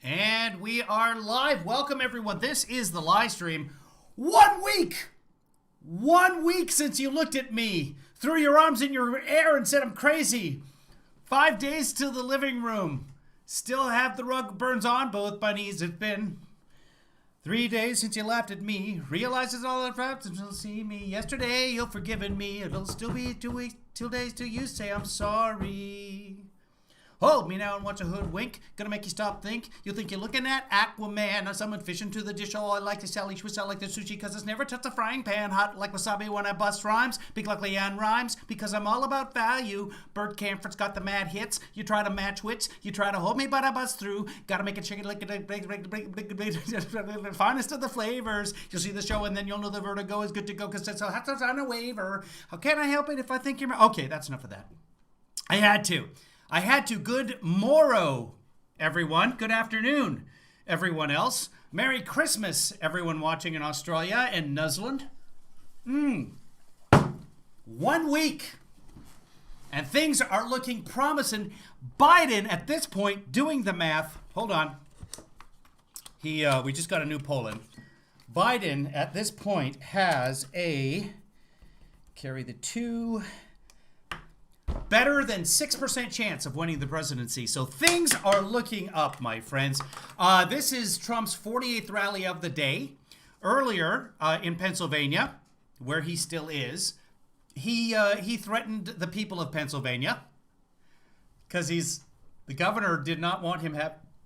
And we are live. Welcome, everyone. This is the live stream. 1 week! 1 week since you looked at me, threw your arms in your air and said I'm crazy. 5 days to the living room. Still have the rug burns on both my knees. It's been 3 days since you laughed at me. Realizes all the facts and you'll see me. Yesterday you've forgiven me. It'll still be 2 weeks, 2 days till you say I'm sorry. Hold me now and watch a hoodwink. Gonna make you stop think. You think you're looking at Aquaman or someone fishing to the dish. Oh, I like to sally Swiss. I like the sushi because it's never touched a frying pan. Hot like wasabi when I bust rhymes. Big like Leanne rhymes because I'm all about value. Bert Camford's got the mad hits. You try to match wits. You try to hold me but I bust through. Gotta make it chicken like the finest of the flavors. You'll see the show and then you'll know the vertigo is good to go because it's on a waiver. How can I help it if I think you're... Okay, that's enough of that. I had to. Good morrow, everyone. Good afternoon, everyone else. Merry Christmas, everyone watching in Australia and New Zealand. 1 week. And things are looking promising. Biden, at this point, doing the math. Hold on. We just got a new poll in. Biden, at this point, has a... Carry the two... better than 6% chance of winning the presidency. So things are looking up, my friends. This is Trump's 48th rally of the day. Earlier in Pennsylvania, where he still is, he threatened the people of Pennsylvania because the governor did not want him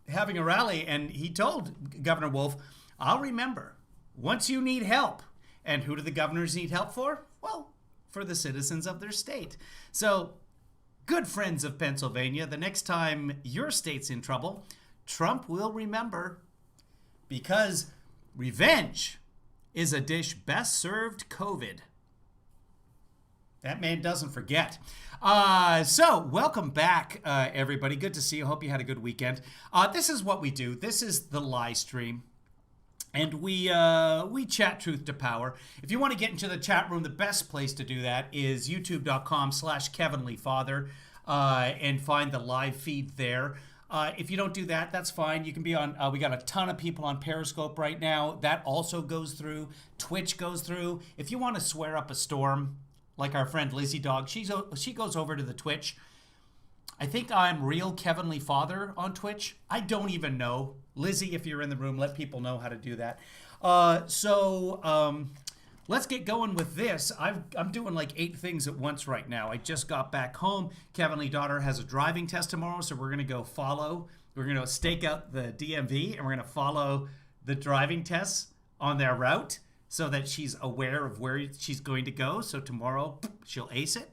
having a rally. And he told Governor Wolf, I'll remember once you need help. And who do the governors need help for? Well, for the citizens of their state. So, good friends of Pennsylvania, the next time your state's in trouble, Trump will remember, because revenge is a dish best served COVID. That man doesn't forget. So, welcome back, everybody. Good to see you. Hope you had a good weekend. This is what we do. This is the live stream. And we chat truth to power. If you want to get into the chat room, the best place to do that is youtube.com/KevinLeeFather and find the live feed there. If you don't do that, that's fine. You can be on, we got a ton of people on Periscope right now. That also goes through. Twitch goes through. If you want to swear up a storm, like our friend Lizzie Dog, she goes over to the Twitch. I think I'm real Kevin Lee Father on Twitch. I don't even know. Lizzie, if you're in the room, let people know how to do that. Let's get going with this. I'm doing like 8 things at once right now. I just got back home. Kevin Lee daughter has a driving test tomorrow, so we're going to go follow. We're going to stake out the DMV, and we're going to follow the driving tests on their route so that she's aware of where she's going to go. So tomorrow, she'll ace it.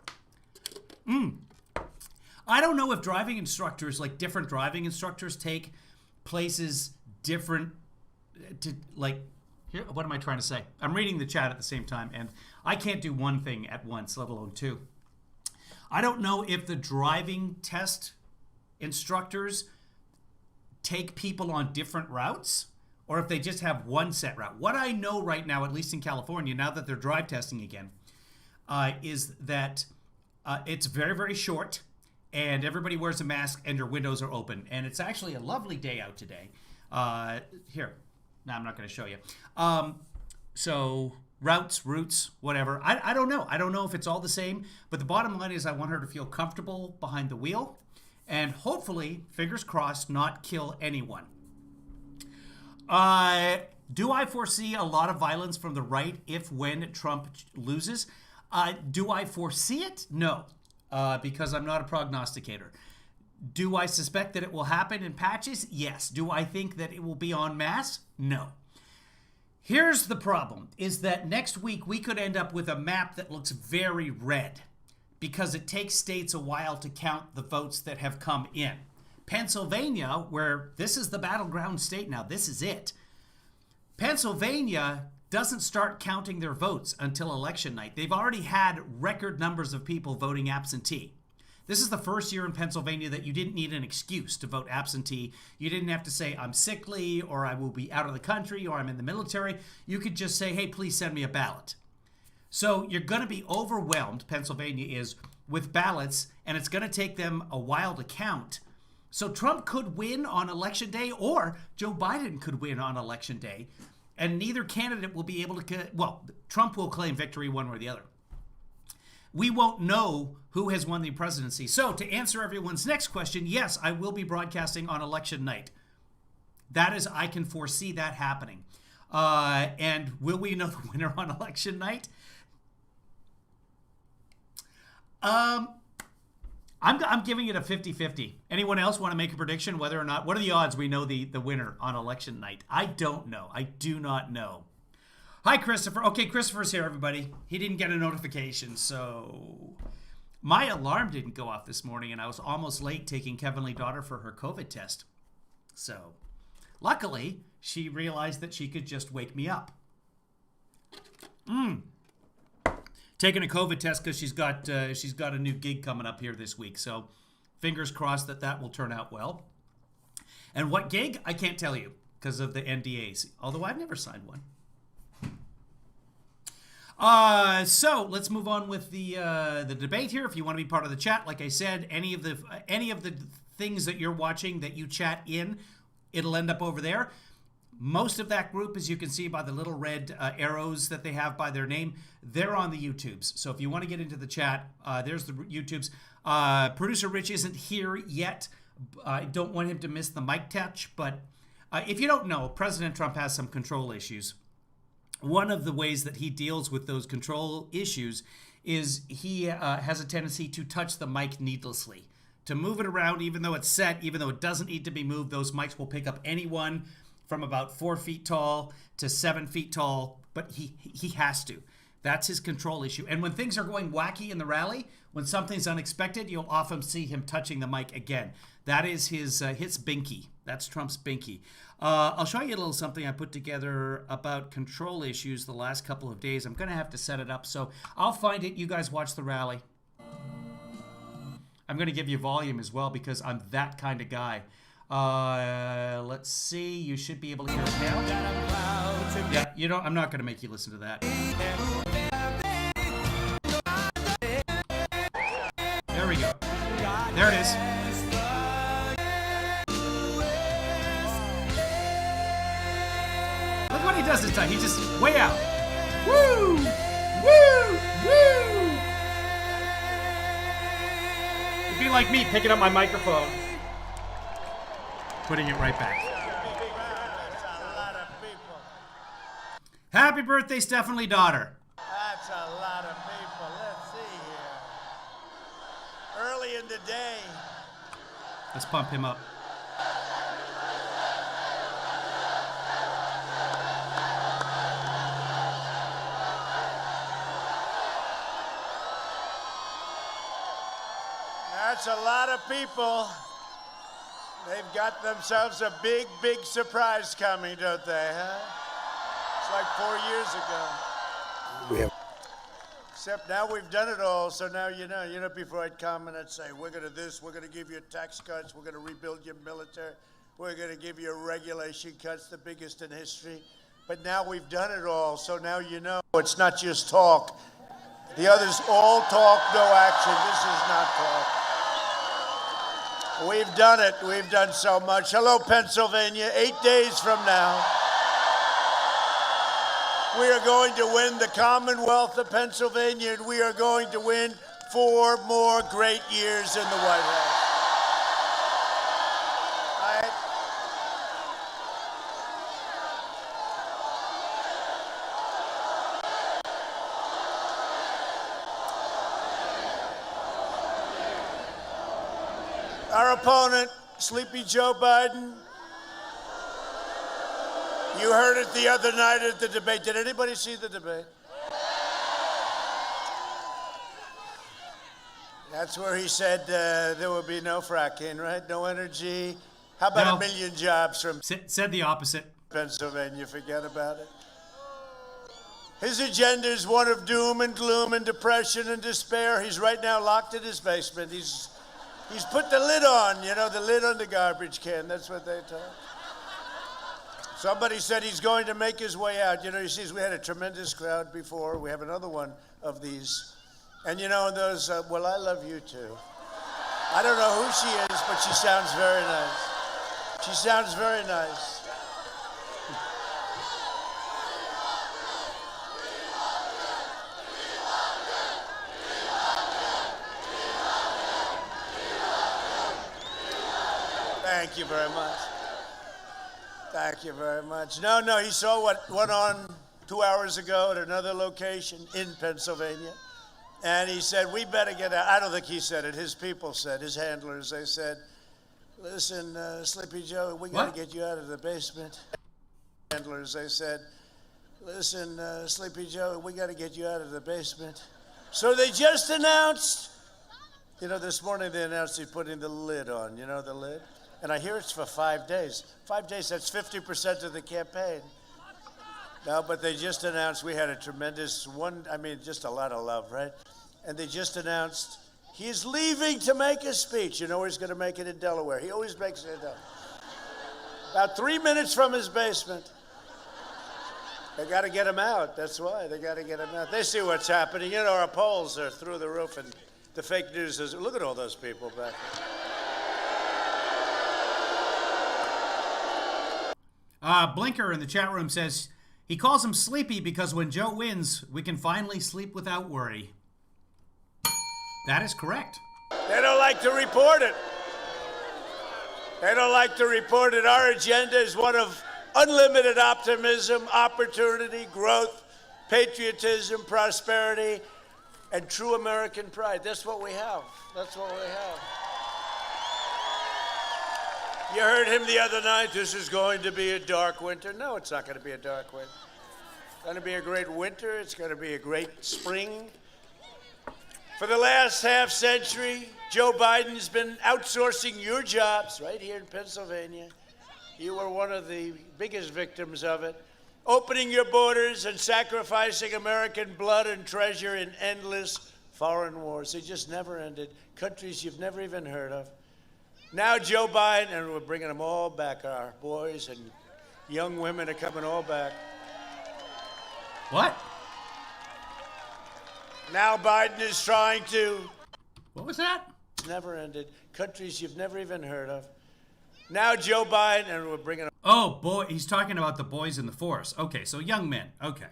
I don't know if driving instructors, like different driving instructors, take places different to, like, here, what am I trying to say? I'm reading the chat at the same time, and I can't do one thing at once, let alone two. I don't know if the driving test instructors take people on different routes or if they just have one set route. What I know right now, at least in California, now that they're drive testing again, is that it's very, very short. And everybody wears a mask and your windows are open. And it's actually a lovely day out today. Here. No, I'm not going to show you. So routes, whatever. I don't know. I don't know if it's all the same. But the bottom line is I want her to feel comfortable behind the wheel. And hopefully, fingers crossed, not kill anyone. Do I foresee a lot of violence from the right when Trump loses? Do I foresee it? No. Because I'm not a prognosticator. Do I suspect that it will happen in patches? Yes. Do I think that it will be en masse? No. Here's the problem, is that next week we could end up with a map that looks very red because it takes states a while to count the votes that have come in. Pennsylvania, where this is the battleground state now, this is it. Pennsylvania doesn't start counting their votes until election night. They've already had record numbers of people voting absentee. This is the first year in Pennsylvania that you didn't need an excuse to vote absentee. You didn't have to say, I'm sickly, or I will be out of the country, or I'm in the military. You could just say, hey, please send me a ballot. So you're going to be overwhelmed, Pennsylvania is, with ballots, and it's going to take them a while to count. So Trump could win on election day, or Joe Biden could win on election day, and neither candidate will be able to, well, Trump will claim victory one way or the other. We won't know who has won the presidency. So to answer everyone's next question, yes, I will be broadcasting on election night. That is, I can foresee that happening. And will we know the winner on election night? I'm giving it a 50-50. Anyone else want to make a prediction whether or not, what are the odds we know the winner on election night? I don't know. I do not know. Hi, Christopher. Okay, Christopher's here, everybody. He didn't get a notification, so my alarm didn't go off this morning, and I was almost late taking Kevinly daughter for her COVID test. So luckily, she realized that she could just wake me up. Taking a COVID test because she's got a new gig coming up here this week. So fingers crossed that will turn out well. And what gig? I can't tell you because of the NDAs. Although I've never signed one. So let's move on with the debate here. If you want to be part of the chat, like I said, any of the things that you're watching that you chat in, it'll end up over there. Most of that group, as you can see by the little red arrows that they have by their name, they're on the YouTubes. So if you want to get into the chat, there's the YouTubes. Producer Rich isn't here yet. I don't want him to miss the mic touch, but if you don't know, President Trump has some control issues. One of the ways that he deals with those control issues is he has a tendency to touch the mic needlessly, to move it around even though it's set, even though it doesn't need to be moved. Those mics will pick up anyone from about 4 feet tall to 7 feet tall, but he has to. That's his control issue. And when things are going wacky in the rally, when something's unexpected, you'll often see him touching the mic again. That is his binky. That's Trump's binky. I'll show you a little something I put together about control issues the last couple of days. I'm going to have to set it up, so I'll find it. You guys watch the rally. I'm going to give you volume as well because I'm that kind of guy. Let's see. You should be able to hear it now. Yeah, I'm not going to make you listen to that. There we go. There it is. Look what he does this time. He's just way out. Woo! Woo! Woo! It'd be like me picking up my microphone, putting it right back. Happy birthday, Stephanie daughter. That's a lot of people. Let's see here. Early in the day. Let's pump him up. That's a lot of people. They've got themselves a big, big surprise coming, don't they, huh? It's like 4 years ago. Except now we've done it all, so now you know, before I'd come and I'd say, we're going to this, we're going to give you tax cuts, we're going to rebuild your military, we're going to give you regulation cuts, the biggest in history. But now we've done it all, so now you know it's not just talk. The others all talk, no action. This is not talk. We've done it. We've done so much. Hello, Pennsylvania. 8 days from now, we are going to win the Commonwealth of Pennsylvania, and we are going to win 4 more great years in the White House. Our opponent, Sleepy Joe Biden, you heard it the other night at the debate. Did anybody see the debate? That's where he said there would be no fracking, right? No energy. How about 1 million jobs from Said the opposite. Pennsylvania? Forget about it. His agenda is one of doom and gloom and depression and despair. He's right now locked in his basement. He's put the lid on, the lid on the garbage can. That's what they talk. Somebody said he's going to make his way out. You see, we had a tremendous crowd before. We have another one of these. And those, well, I love you too. I don't know who she is, but she sounds very nice. She sounds very nice. Thank you very much. Thank you very much. No, he saw what went on 2 hours ago at another location in Pennsylvania. And he said, we better get out. I don't think he said it. His people said, his handlers, they said, listen, Sleepy Joe, we got to get you out of the basement. Handlers, they said, listen, Sleepy Joe, we got to get you out of the basement. So they just announced, this morning they announced he's putting the lid on, the lid? And I hear it's for 5 days. 5 days, that's 50% of the campaign. No, but they just announced we had a tremendous just a lot of love, right? And they just announced he's leaving to make a speech. He's going to make it in Delaware. He always makes it in Delaware. About 3 minutes from his basement. They got to get him out. That's why. They got to get him out. They see what's happening. Our polls are through the roof, and the fake news is, look at all those people back there. Blinker in the chat room says he calls him Sleepy because when Joe wins, we can finally sleep without worry. That is correct. They don't like to report it. They don't like to report it. Our agenda is one of unlimited optimism, opportunity, growth, patriotism, prosperity, and true American pride. That's what we have. That's what we have. You heard him the other night, this is going to be a dark winter. No, it's not going to be a dark winter. It's going to be a great winter. It's going to be a great spring. For the last half century, Joe Biden's been outsourcing your jobs right here in Pennsylvania. You were one of the biggest victims of it. Opening your borders and sacrificing American blood and treasure in endless foreign wars. They just never ended. Countries you've never even heard of. Now Joe Biden, and we're bringing them all back. Our boys and young women are coming all back. What? Now Biden is trying to... What was that? It's never ended. Countries you've never even heard of. Now Joe Biden, and we're bringing them... Oh, boy, he's talking about the boys in the force. Okay, so young men. Okay.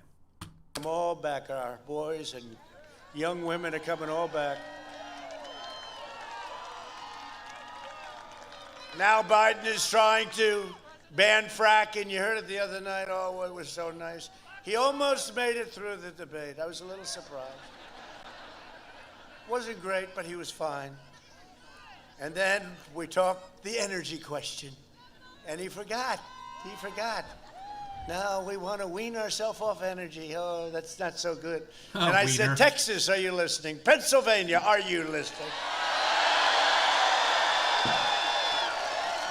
Them all back. Our boys and young women are coming all back. Now Biden is trying to ban fracking. You heard it the other night. Oh, it was so nice. He almost made it through the debate. I was a little surprised. Wasn't great, but he was fine. And then we talked the energy question. And he forgot. He forgot. No, we want to wean ourselves off energy. Oh, that's not so good. Oh, and I wiener. said, Texas, are you listening? Pennsylvania, are you listening?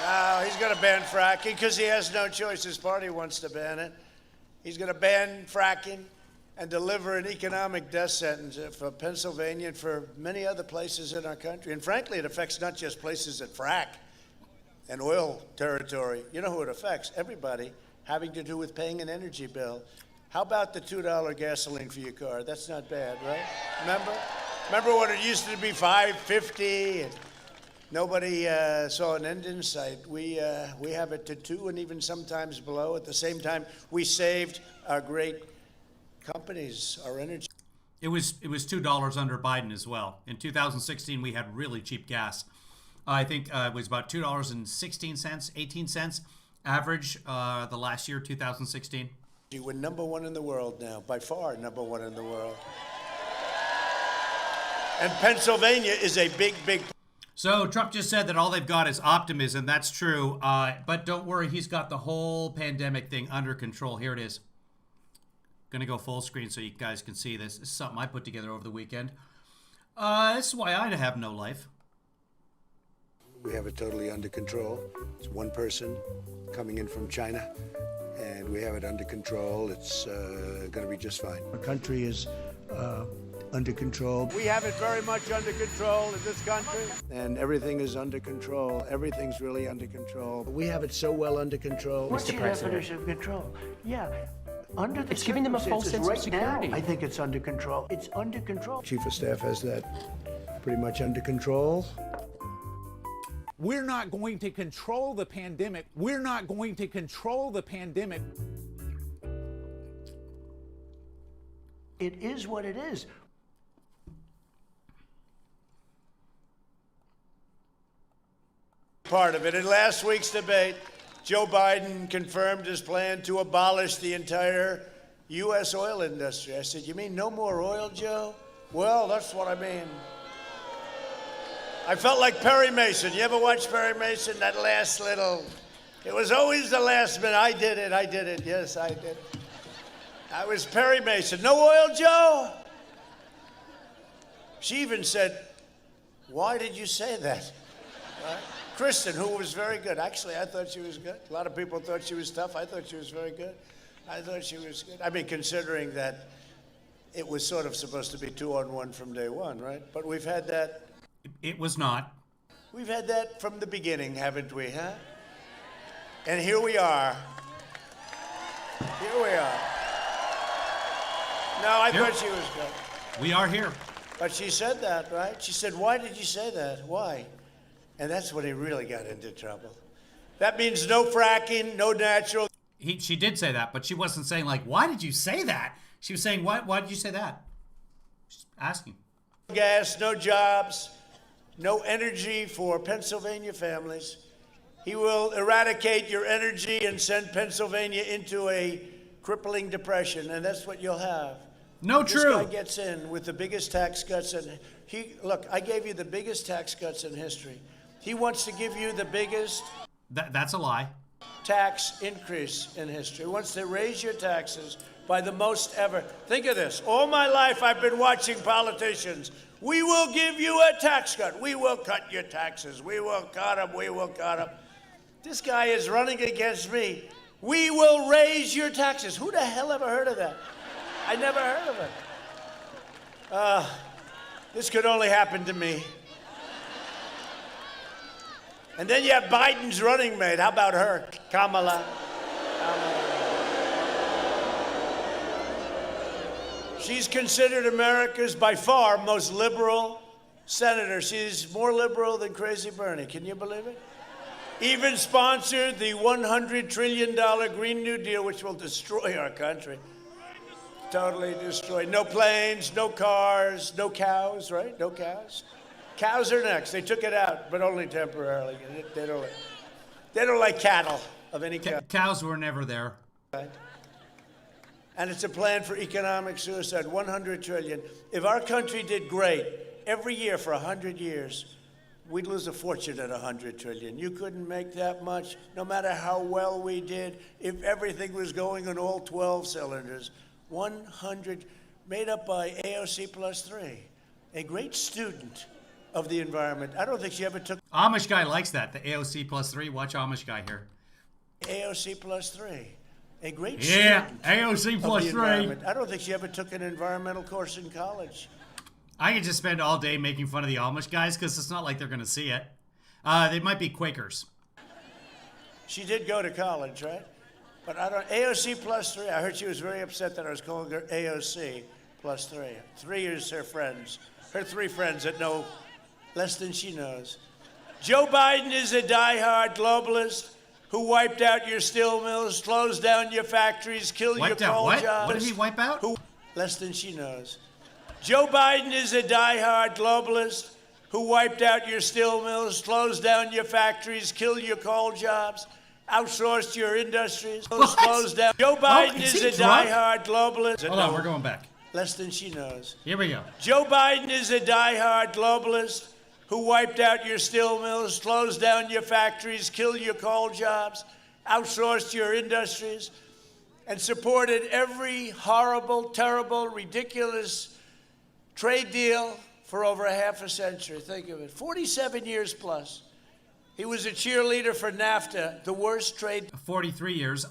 No, he's going to ban fracking because he has no choice. His party wants to ban it. He's going to ban fracking and deliver an economic death sentence for Pennsylvania and for many other places in our country. And frankly, it affects not just places that frack and oil territory. You know who it affects? Everybody having to do with paying an energy bill. How about the $2 gasoline for your car? That's not bad, right? Remember when it used to be $5.50 and nobody saw an end in sight? We have it to $2 and even sometimes below. At the same time, we saved our great companies, our energy. It was $2 under Biden as well. In 2016, we had really cheap gas. I think it was about $2.16, 18 cents average the last year, 2016. We're number one in the world now, by far number one in the world. And Pennsylvania is a big, big... So Trump just said that all they've got is optimism. That's true. But don't worry, he's got the whole pandemic thing under control. Here it is. Going to go full screen so you guys can see this. This is something I put together over the weekend. This is why I have no life. We have it totally under control. It's one person coming in from China, and we have it under control. It's going to be just fine. Our country is under control. We have it very much under control in this country. And everything is under control. Everything's really under control. We have it so well under control. What's your definition of control? Yeah. Under the it's giving them a false sense of security. Now, I think it's under control. It's under control. Chief of Staff has that pretty much under control. We're not going to control the pandemic. We're not going to control the pandemic. It is what it is. Part of it. In last week's debate, Joe Biden confirmed his plan to abolish the entire U.S. oil industry. I said, you mean no more oil, Joe? Well, that's what I mean. I felt like Perry Mason. You ever watch Perry Mason? That last little, it was always the last minute. I did it, yes, I did it. I was Perry Mason. No oil, Joe? She even said, why did you say that? Right? Kristen, who was very good. Actually, I thought she was good. A lot of people thought she was tough. I thought she was very good. I thought she was good. I mean, considering that it was sort of supposed to be 2-on-1 from day one, right? But we've had that. It was not. We've had that from the beginning, haven't we, huh? And here we are. Here we are. No, I thought she was good. We are here. But she said that, right? She said, why did you say that? Why? And that's when he really got into trouble. That means no fracking, no natural. She did say that, but she wasn't saying like, why did you say that? She was saying, why did you say that? Just asking. Gas, no jobs, no energy for Pennsylvania families. He will eradicate your energy and send Pennsylvania into a crippling depression, and that's what you'll have. No, This true. guy gets in with the biggest tax cuts, and look, I gave you the biggest tax cuts in history. He wants to give you the biggest That's a lie. tax increase in history. He wants to raise your taxes by the most ever. Think of this. All my life I've been watching politicians. We will give you a tax cut. We will cut your taxes. We will cut them. We will cut them. This guy is running against me. We will raise your taxes. Who the hell ever heard of that? I never heard of it. This could only happen to me. And then you have Biden's running mate. How about her? Kamala. She's considered America's by far most liberal senator. She's more liberal than Crazy Bernie. Can you believe it? Even sponsored the $100 trillion Green New Deal, which will destroy our country. Totally destroyed. No planes, no cars, no cows, right? No cows. Cows are next. They took it out, but only temporarily. They don't like cattle of any kind. Cows were never there. Right? And it's a plan for economic suicide. 100 trillion. If our country did great every year for 100 years, we'd lose a fortune at 100 trillion. You couldn't make that much, no matter how well we did, if everything was going on all 12 cylinders. 100, made up by AOC plus 3, a great student of the environment. I don't think she ever took Amish guy likes that. The AOC plus 3. Watch Amish guy here. AOC plus 3, a great Yeah, student AOC of plus the 3. environment. I don't think she ever took an environmental course in college. I could just spend all day making fun of the Amish guys because it's not like they're going to see it. They might be Quakers. She did go to college, right? But I don't. AOC plus 3. I heard she was very upset that I was calling her AOC plus 3. 3 is her friends. Her 3 friends that know less than she knows. Joe Biden is a diehard globalist who wiped out your steel mills, closed down your factories, killed your Wiped out coal what? jobs. What did he wipe out? Less than she knows. Joe Biden is a diehard globalist who wiped out your steel mills, closed down your factories, killed your coal jobs, outsourced your industries, closed down. Joe Biden is is he a drunk? diehard globalist. Hold on, we're going back. Less than she knows. Here we go. Joe Biden is a diehard globalist who wiped out your steel mills, closed down your factories, killed your coal jobs, outsourced your industries, and supported every horrible, terrible, ridiculous trade deal for over a half a century. Think of it. 47 years plus. He was a cheerleader for NAFTA, the worst trade 43 years.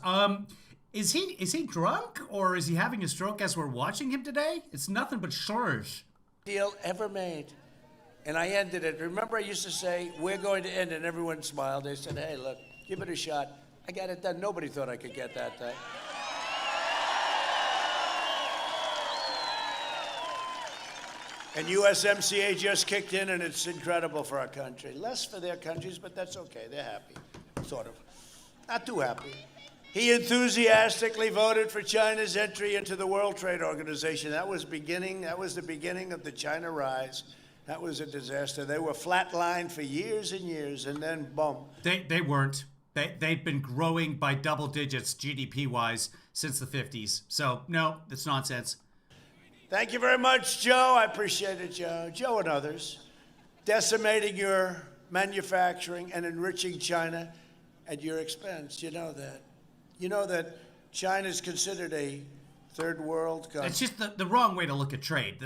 Is he drunk or is he having a stroke as we're watching him today? It's nothing but slurs. deal ever made. And I ended it. Remember I used to say, we're going to end, and everyone smiled. They said, hey, look, give it a shot. I got it done. Nobody thought I could get that done. And USMCA just kicked in, and it's incredible for our country. Less for their countries, but that's okay. They're happy, sort of. Not too happy. He enthusiastically voted for China's entry into the World Trade Organization. That was the beginning of the China rise. That was a disaster. They were flatlined for years and years, and then boom. They weren't. They'd been growing by double digits GDP-wise since the 50s. So, no, it's nonsense. Thank you very much, Joe. I appreciate it, Joe. Joe and others. Decimating your manufacturing and enriching China at your expense. You know that. You know that China is considered a third world country. It's just the wrong way to look at trade.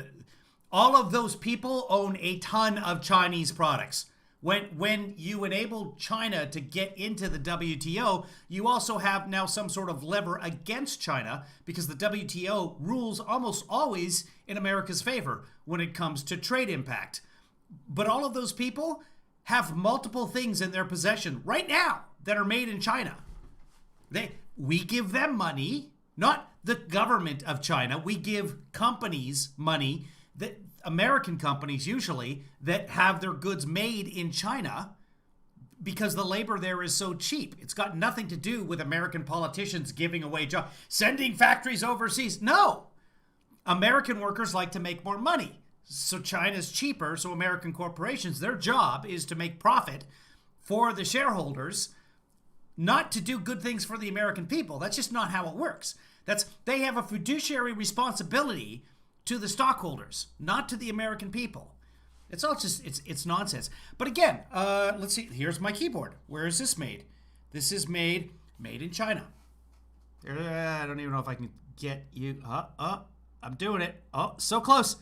All of those people own a ton of Chinese products. When you enable China to get into the WTO, you also have now some sort of lever against China because the WTO rules almost always in America's favor when it comes to trade impact. But all of those people have multiple things in their possession right now that are made in China. We give them money, not the government of China. We give companies money, that American companies usually, that have their goods made in China because the labor there is so cheap. It's got nothing to do with American politicians giving away jobs, sending factories overseas. No. American workers like to make more money. So China's cheaper, so American corporations, their job is to make profit for the shareholders, not to do good things for the American people. That's just not how it works. They have a fiduciary responsibility to the stockholders, not to the American people. It's all just, it's nonsense. But again, let's see. Here's my keyboard. Where is this made? This is made in China. I don't even know if I can get you. I'm doing it. Oh, so close.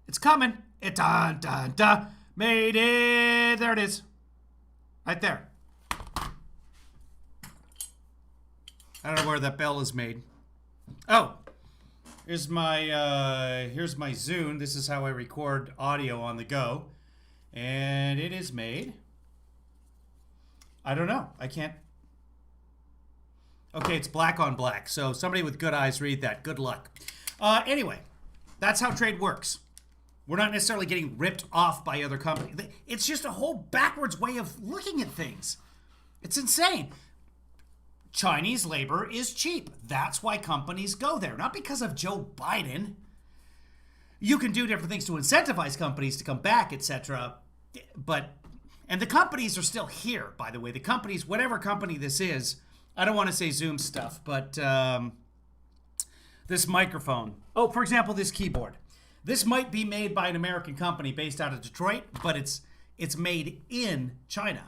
It's coming. Made it. There it is. Right there. I don't know where that bell is made. Oh, here's my Zune. This is how I record audio on the go. And it is made. I don't know. I can't. Okay, it's black on black. So somebody with good eyes read that. Good luck. Anyway, that's how trade works. We're not necessarily getting ripped off by other companies. It's just a whole backwards way of looking at things. It's insane. Chinese labor is cheap. That's why companies go there. Not because of Joe Biden. You can do different things to incentivize companies to come back, etc. And the companies are still here, by the way. The companies, whatever company this is, I don't want to say Zoom stuff, but this microphone. Oh, for example, this keyboard. This might be made by an American company based out of Detroit, but it's made in China.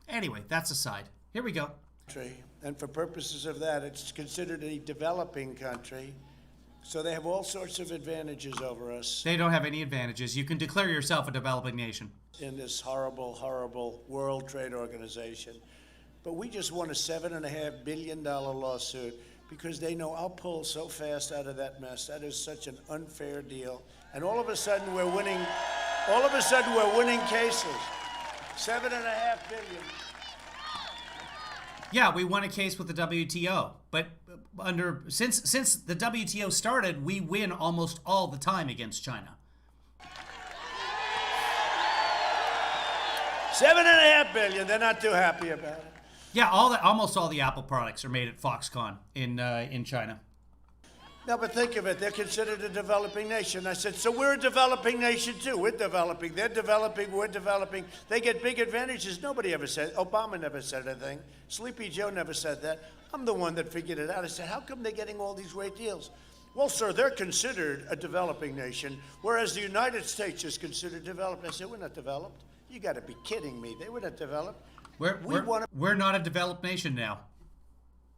Anyway, that's aside. Here we go. And for purposes of that, it's considered a developing country. So they have all sorts of advantages over us. They don't have any advantages. You can declare yourself a developing nation. In this horrible, horrible World Trade Organization. But we just won a $7.5 billion lawsuit because they know I'll pull so fast out of that mess. That is such an unfair deal. And all of a sudden we're winning. All of a sudden we're winning cases. $7.5 billion. Yeah, we won a case with the WTO, but since the WTO started, we win almost all the time against China. $7.5 billion. They're not too happy about it. Yeah, almost all the Apple products are made at Foxconn in China. No, but think of it. They're considered a developing nation. I said, so we're a developing nation too. We're developing. They're developing. We're developing. They get big advantages. Nobody ever said. Obama never said anything. Sleepy Joe never said that. I'm the one that figured it out. I said, how come they're getting all these great deals? Well, sir, they're considered a developing nation, whereas the United States is considered developed. I said, we're not developed. You got to be kidding me. They were not developed. We're not a developed nation now.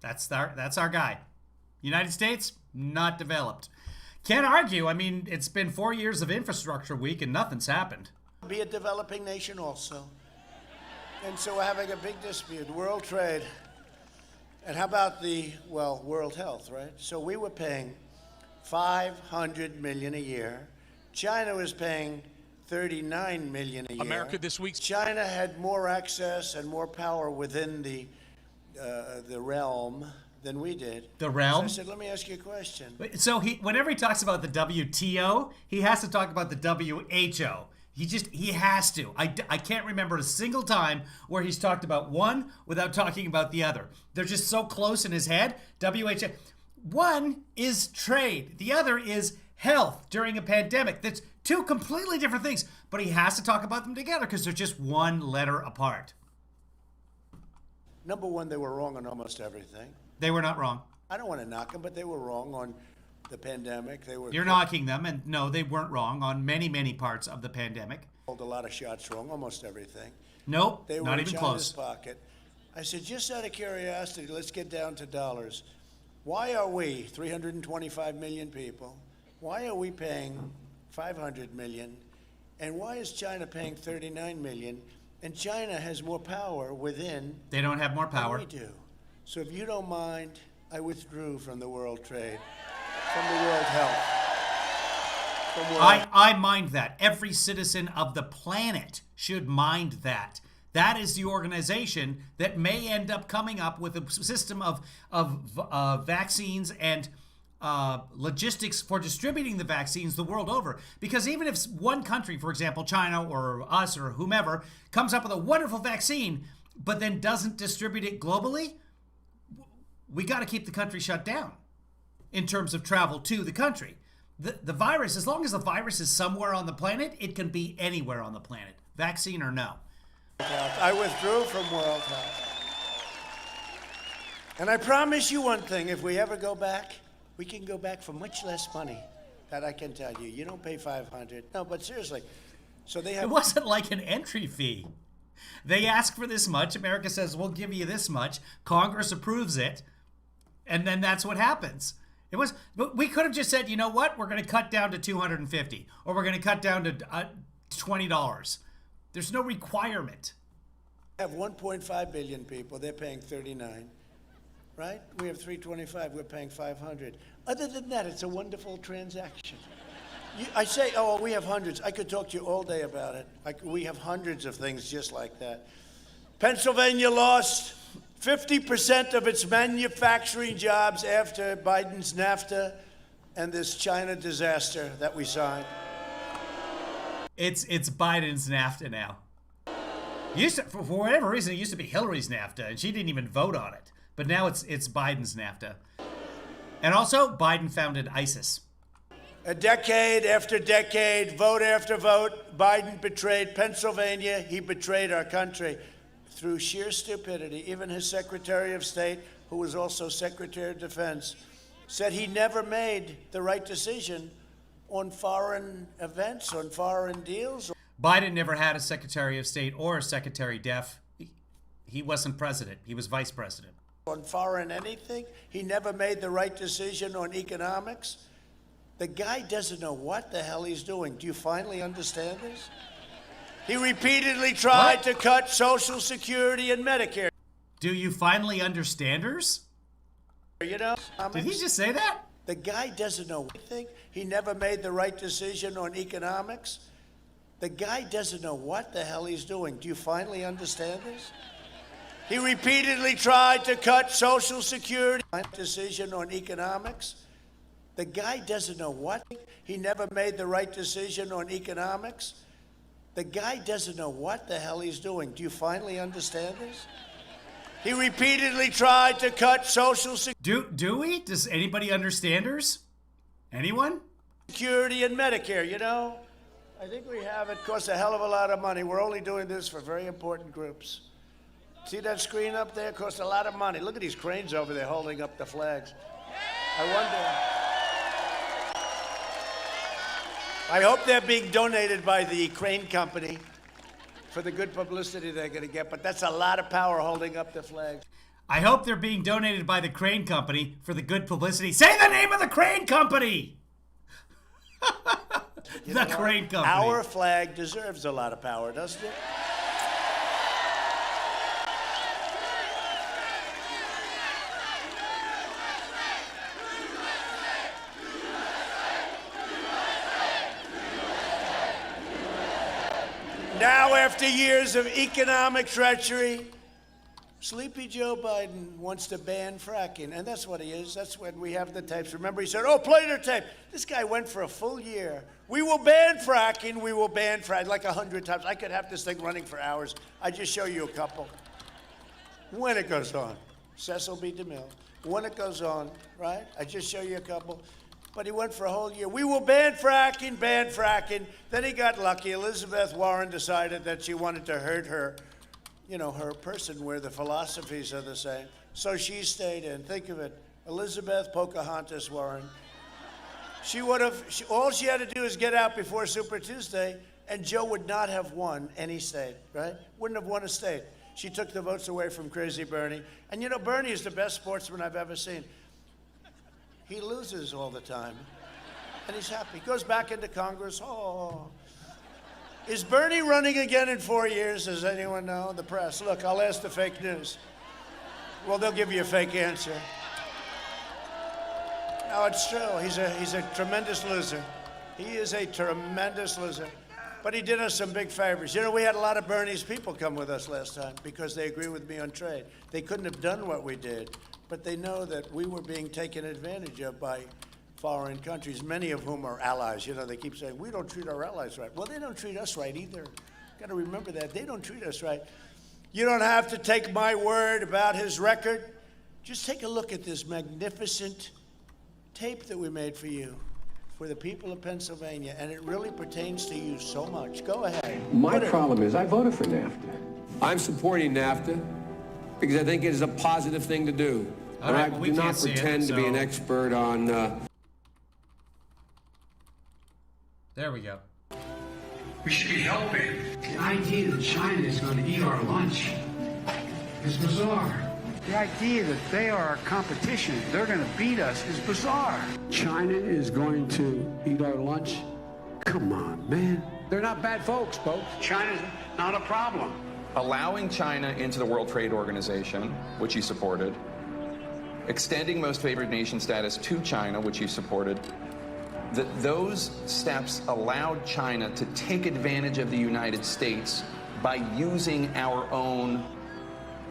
That's our guy. United States, not developed. Can't argue. I mean, it's been 4 years of infrastructure week and nothing's happened. Be a developing nation also. And so we're having a big dispute, world trade. And how about world health, right? So we were paying $500 million a year. China was paying $39 million a year. America this week. China had more access and more power within the realm than we did. The realm? So I said, let me ask you a question. So whenever he talks about the WTO, he has to talk about the WHO. He has to. I can't remember a single time where he's talked about one without talking about the other. They're just so close in his head. WHO. One is trade. The other is health during a pandemic. That's two completely different things. But he has to talk about them together because they're just one letter apart. Number one, they were wrong on almost everything. They were not wrong. I don't want to knock them, but they were wrong on the pandemic. You're knocking them, and no, they weren't wrong on many, many parts of the pandemic. Called a lot of shots wrong, almost everything. Nope, They were not in even China's close. pocket. I said, just out of curiosity, let's get down to dollars. Why are we, 325 million people, why are we paying 500 million? And why is China paying 39 million? And China has more power within They don't have more power. than we do. So if you don't mind, I withdrew from the World Trade, from the World Health. From World I mind that. Every citizen of the planet should mind that. That is the organization that may end up coming up with a system of vaccines and logistics for distributing the vaccines the world over. Because even if one country, for example, China or us or whomever, comes up with a wonderful vaccine, but then doesn't distribute it globally, we got to keep the country shut down in terms of travel to the country. The virus, as long as the virus is somewhere on the planet, it can be anywhere on the planet, vaccine or no. Health. I withdrew from World Health. And I promise you one thing, if we ever go back, we can go back for much less money. That I can tell you. You don't pay 500. No, but seriously. So they have. It wasn't like an entry fee. They ask for this much. America says, we'll give you this much. Congress approves it. And then that's what happens. But we could have just said, you know what? We're going to cut down to $250, or we're going to cut down to $20. There's no requirement. We have 1.5 billion people. They're paying 39. Right? We have 325. We're paying 500. Other than that, it's a wonderful transaction. I say, oh, we have hundreds. I could talk to you all day about it. We have hundreds of things just like that. Pennsylvania lost 50% of its manufacturing jobs after Biden's NAFTA and this China disaster that we signed. It's Biden's NAFTA now. For whatever reason, it used to be Hillary's NAFTA, and she didn't even vote on it. But now it's Biden's NAFTA. And also, Biden founded ISIS. A decade after decade, vote after vote, Biden betrayed Pennsylvania. He betrayed our country through sheer stupidity. Even his Secretary of State, who was also Secretary of Defense, said he never made the right decision on foreign events, on foreign deals. Biden never had a Secretary of State or a Secretary Def. He wasn't president. He was vice president. On foreign anything. He never made the right decision on economics. The guy doesn't know what the hell he's doing. Do you finally understand this? He repeatedly tried to cut Social Security and Medicare. Do you finally understanders? You know? Did he just say that? The guy doesn't know anything. He never made the right decision on economics. The guy doesn't know what the hell he's doing. Do you finally understand this? He repeatedly tried to cut Social Security. Decision on economics. The guy doesn't know what. He never made the right decision on economics. The guy doesn't know what the hell he's doing. Do you finally understand this? He repeatedly tried to cut Social Security. Do we? Does anybody understanders? Anyone? Security and Medicare, you know? I think we have. It costs a hell of a lot of money. We're only doing this for very important groups. See that screen up there? It costs a lot of money. Look at these cranes over there holding up the flags. I hope they're being donated by the crane company for the good publicity they're going to get, but that's a lot of power holding up the flags. I hope they're being donated by the crane company for the good publicity. Say the name of the crane company! The crane company. Our flag deserves a lot of power, doesn't it? Now, after years of economic treachery, Sleepy Joe Biden wants to ban fracking, and that's what he is. That's when we have the tapes. Remember, he said, oh, play the tape. This guy went for a full year. We will ban fracking, we will ban fracking, like 100 times. I could have this thing running for hours. I just show you a couple. When it goes on, Cecil B. DeMille. When it goes on, right? I just show you a couple. But he went for a whole year. We will ban fracking, ban fracking. Then he got lucky. Elizabeth Warren decided that she wanted to hurt her, her person where the philosophies are the same. So she stayed in. Think of it. Elizabeth Pocahontas Warren. All she had to do is get out before Super Tuesday, and Joe would not have won any state, right? Wouldn't have won a state. She took the votes away from Crazy Bernie. And Bernie is the best sportsman I've ever seen. He loses all the time, and he's happy. He goes back into Congress. Oh. Is Bernie running again in 4 years? Does anyone know? The press. Look, I'll ask the fake news. Well, they'll give you a fake answer. No, it's true. He's a tremendous loser. He is a tremendous loser. But he did us some big favors. We had a lot of Bernie's people come with us last time because they agree with me on trade. They couldn't have done what we did, but they know that we were being taken advantage of by foreign countries, many of whom are allies. They keep saying, we don't treat our allies right. Well, they don't treat us right either. Got to remember that. They don't treat us right. You don't have to take my word about his record. Just take a look at this magnificent tape that we made for you, for the people of Pennsylvania, and it really pertains to you so much. Go ahead. My problem is I voted for NAFTA. I'm supporting NAFTA because I think it is a positive thing to do. All and right, I well, we do not can't see it, pretend to be an so- expert on... There we go. We should be helping. The idea that China is going to eat our lunch is bizarre. The idea that they are our competition, they're going to beat us, is bizarre. China is going to eat our lunch? Come on, man. They're not bad folks. China's not a problem. Allowing China into the World Trade Organization, which he supported, extending most favored nation status to China, which he supported, those steps allowed China to take advantage of the United States by using our own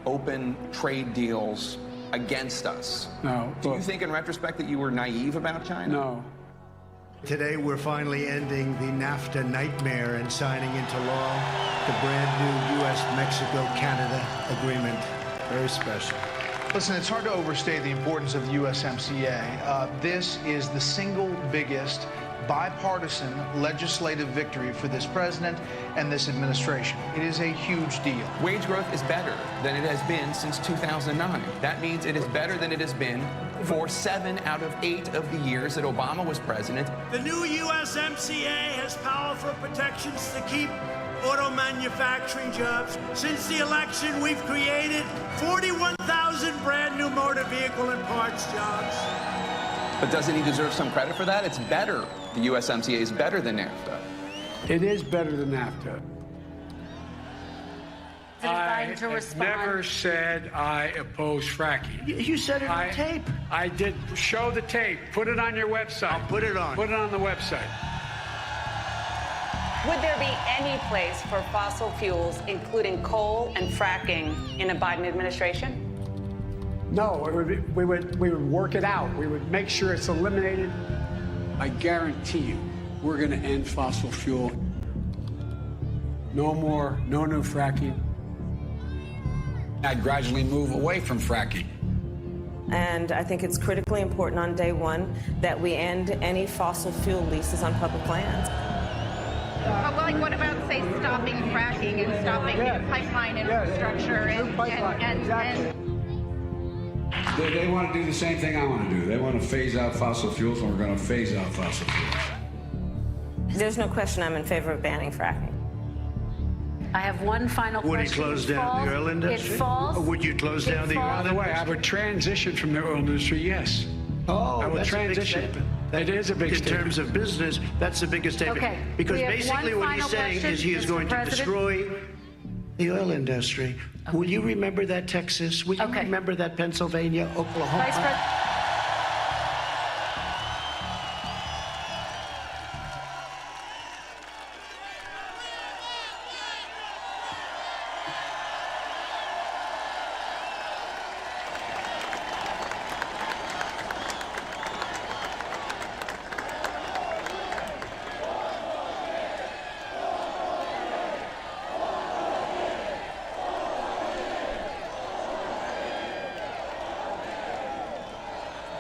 open trade deals against us. No. Do you think in retrospect that you were naive about China? No. Today, we're finally ending the NAFTA nightmare and signing into law the brand new U.S.-Mexico-Canada agreement. Very special. Listen, it's hard to overstate the importance of the USMCA. This is the single biggest bipartisan legislative victory for this president and this administration. It is a huge deal. Wage growth is better than it has been since 2009. That means it is better than it has been for 7 out of 8 of the years that Obama was president. The new USMCA has powerful protections to keep auto manufacturing jobs. Since the election, we've created 41,000 brand new motor vehicle and parts jobs. But doesn't he deserve some credit for that? It's better. The USMCA is better than NAFTA. It is better than NAFTA. I never said I oppose fracking. You said it on tape. I did. Show the tape. Put it on your website. I'll put it on. Put it on the website. Would there be any place for fossil fuels, including coal and fracking, in a Biden administration? No, we would work it out. We would make sure it's eliminated. I guarantee you, we're going to end fossil fuel. No more, no new fracking. I'd gradually move away from fracking. And I think it's critically important on day one that we end any fossil fuel leases on public lands. Well, what about, say, stopping fracking and stopping pipeline infrastructure They want to do the same thing I want to do. They want to phase out fossil fuels, and we're going to phase out fossil fuels. There's no question I'm in favor of banning fracking. I have one final question. Would he close down the oil industry? It falls. Or would you close down the oil By the way, I industry? would transition from the oil industry, yes. Oh, I would that's transition. a big statement. It is a big In statement. terms of business, that's the biggest statement. Okay, Because we have basically one what he's final saying question, is he is Mr. going to President. destroy the oil industry. Will you remember that, Texas? Will you Okay. remember that, Pennsylvania, Oklahoma? Vice President.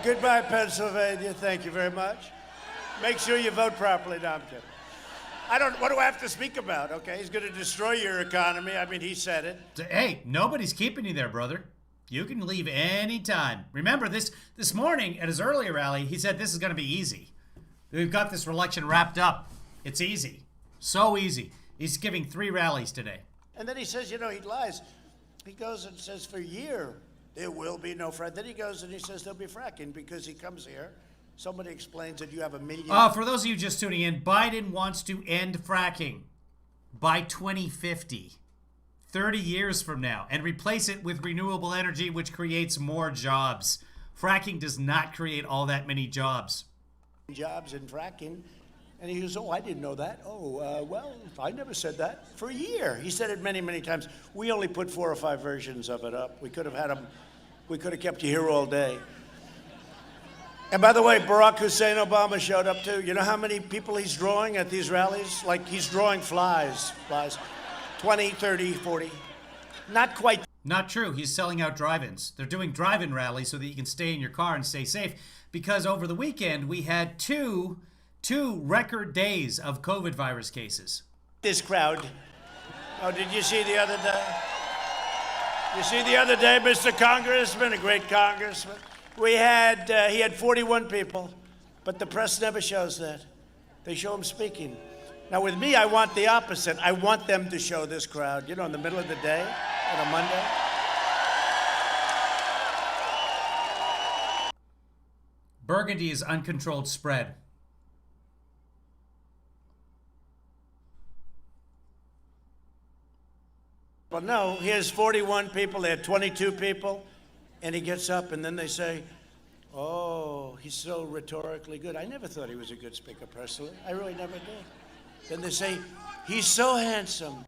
Goodbye, Pennsylvania. Thank you very much. Make sure you vote properly. No, I'm kidding. What do I have to speak about? Okay, he's going to destroy your economy. I mean, he said it. Hey, nobody's keeping you there, brother. You can leave any time. Remember, this morning at his earlier rally, he said this is going to be easy. We've got this election wrapped up. It's easy. So easy. He's giving 3 rallies today. And then he says, he lies. He goes and says, for a year, there will be no fracking. Then he goes and he says there'll be fracking because he comes here. Somebody explains that you have a million. For those of you just tuning in, Biden wants to end fracking by 2050, 30 years from now, and replace it with renewable energy, which creates more jobs. Fracking does not create all that many jobs. Jobs in fracking. And he goes, oh, I didn't know that. Oh, well, I never said that. For a year. He said it many, many times. We only put 4 or 5 versions of it up. We could have had them. We could have kept you here all day. And by the way, Barack Hussein Obama showed up too. You know how many people he's drawing at these rallies? Like he's drawing flies. 20, 30, 40. Not quite. Not true. He's selling out drive-ins. They're doing drive-in rallies so that you can stay in your car and stay safe. Because over the weekend, we had two record days of COVID virus cases. This crowd. Oh, did you see the other day? You see the other day, Mr. Congressman, a great congressman? He had 41 people, but the press never shows that. They show him speaking. Now with me, I want the opposite. I want them to show this crowd, in the middle of the day, on a Monday. Burgundy is uncontrolled spread. Well, no, here's 41 people, they had 22 people, and he gets up and then they say, oh, he's so rhetorically good. I never thought he was a good speaker personally. I really never did. Then they say, he's so handsome.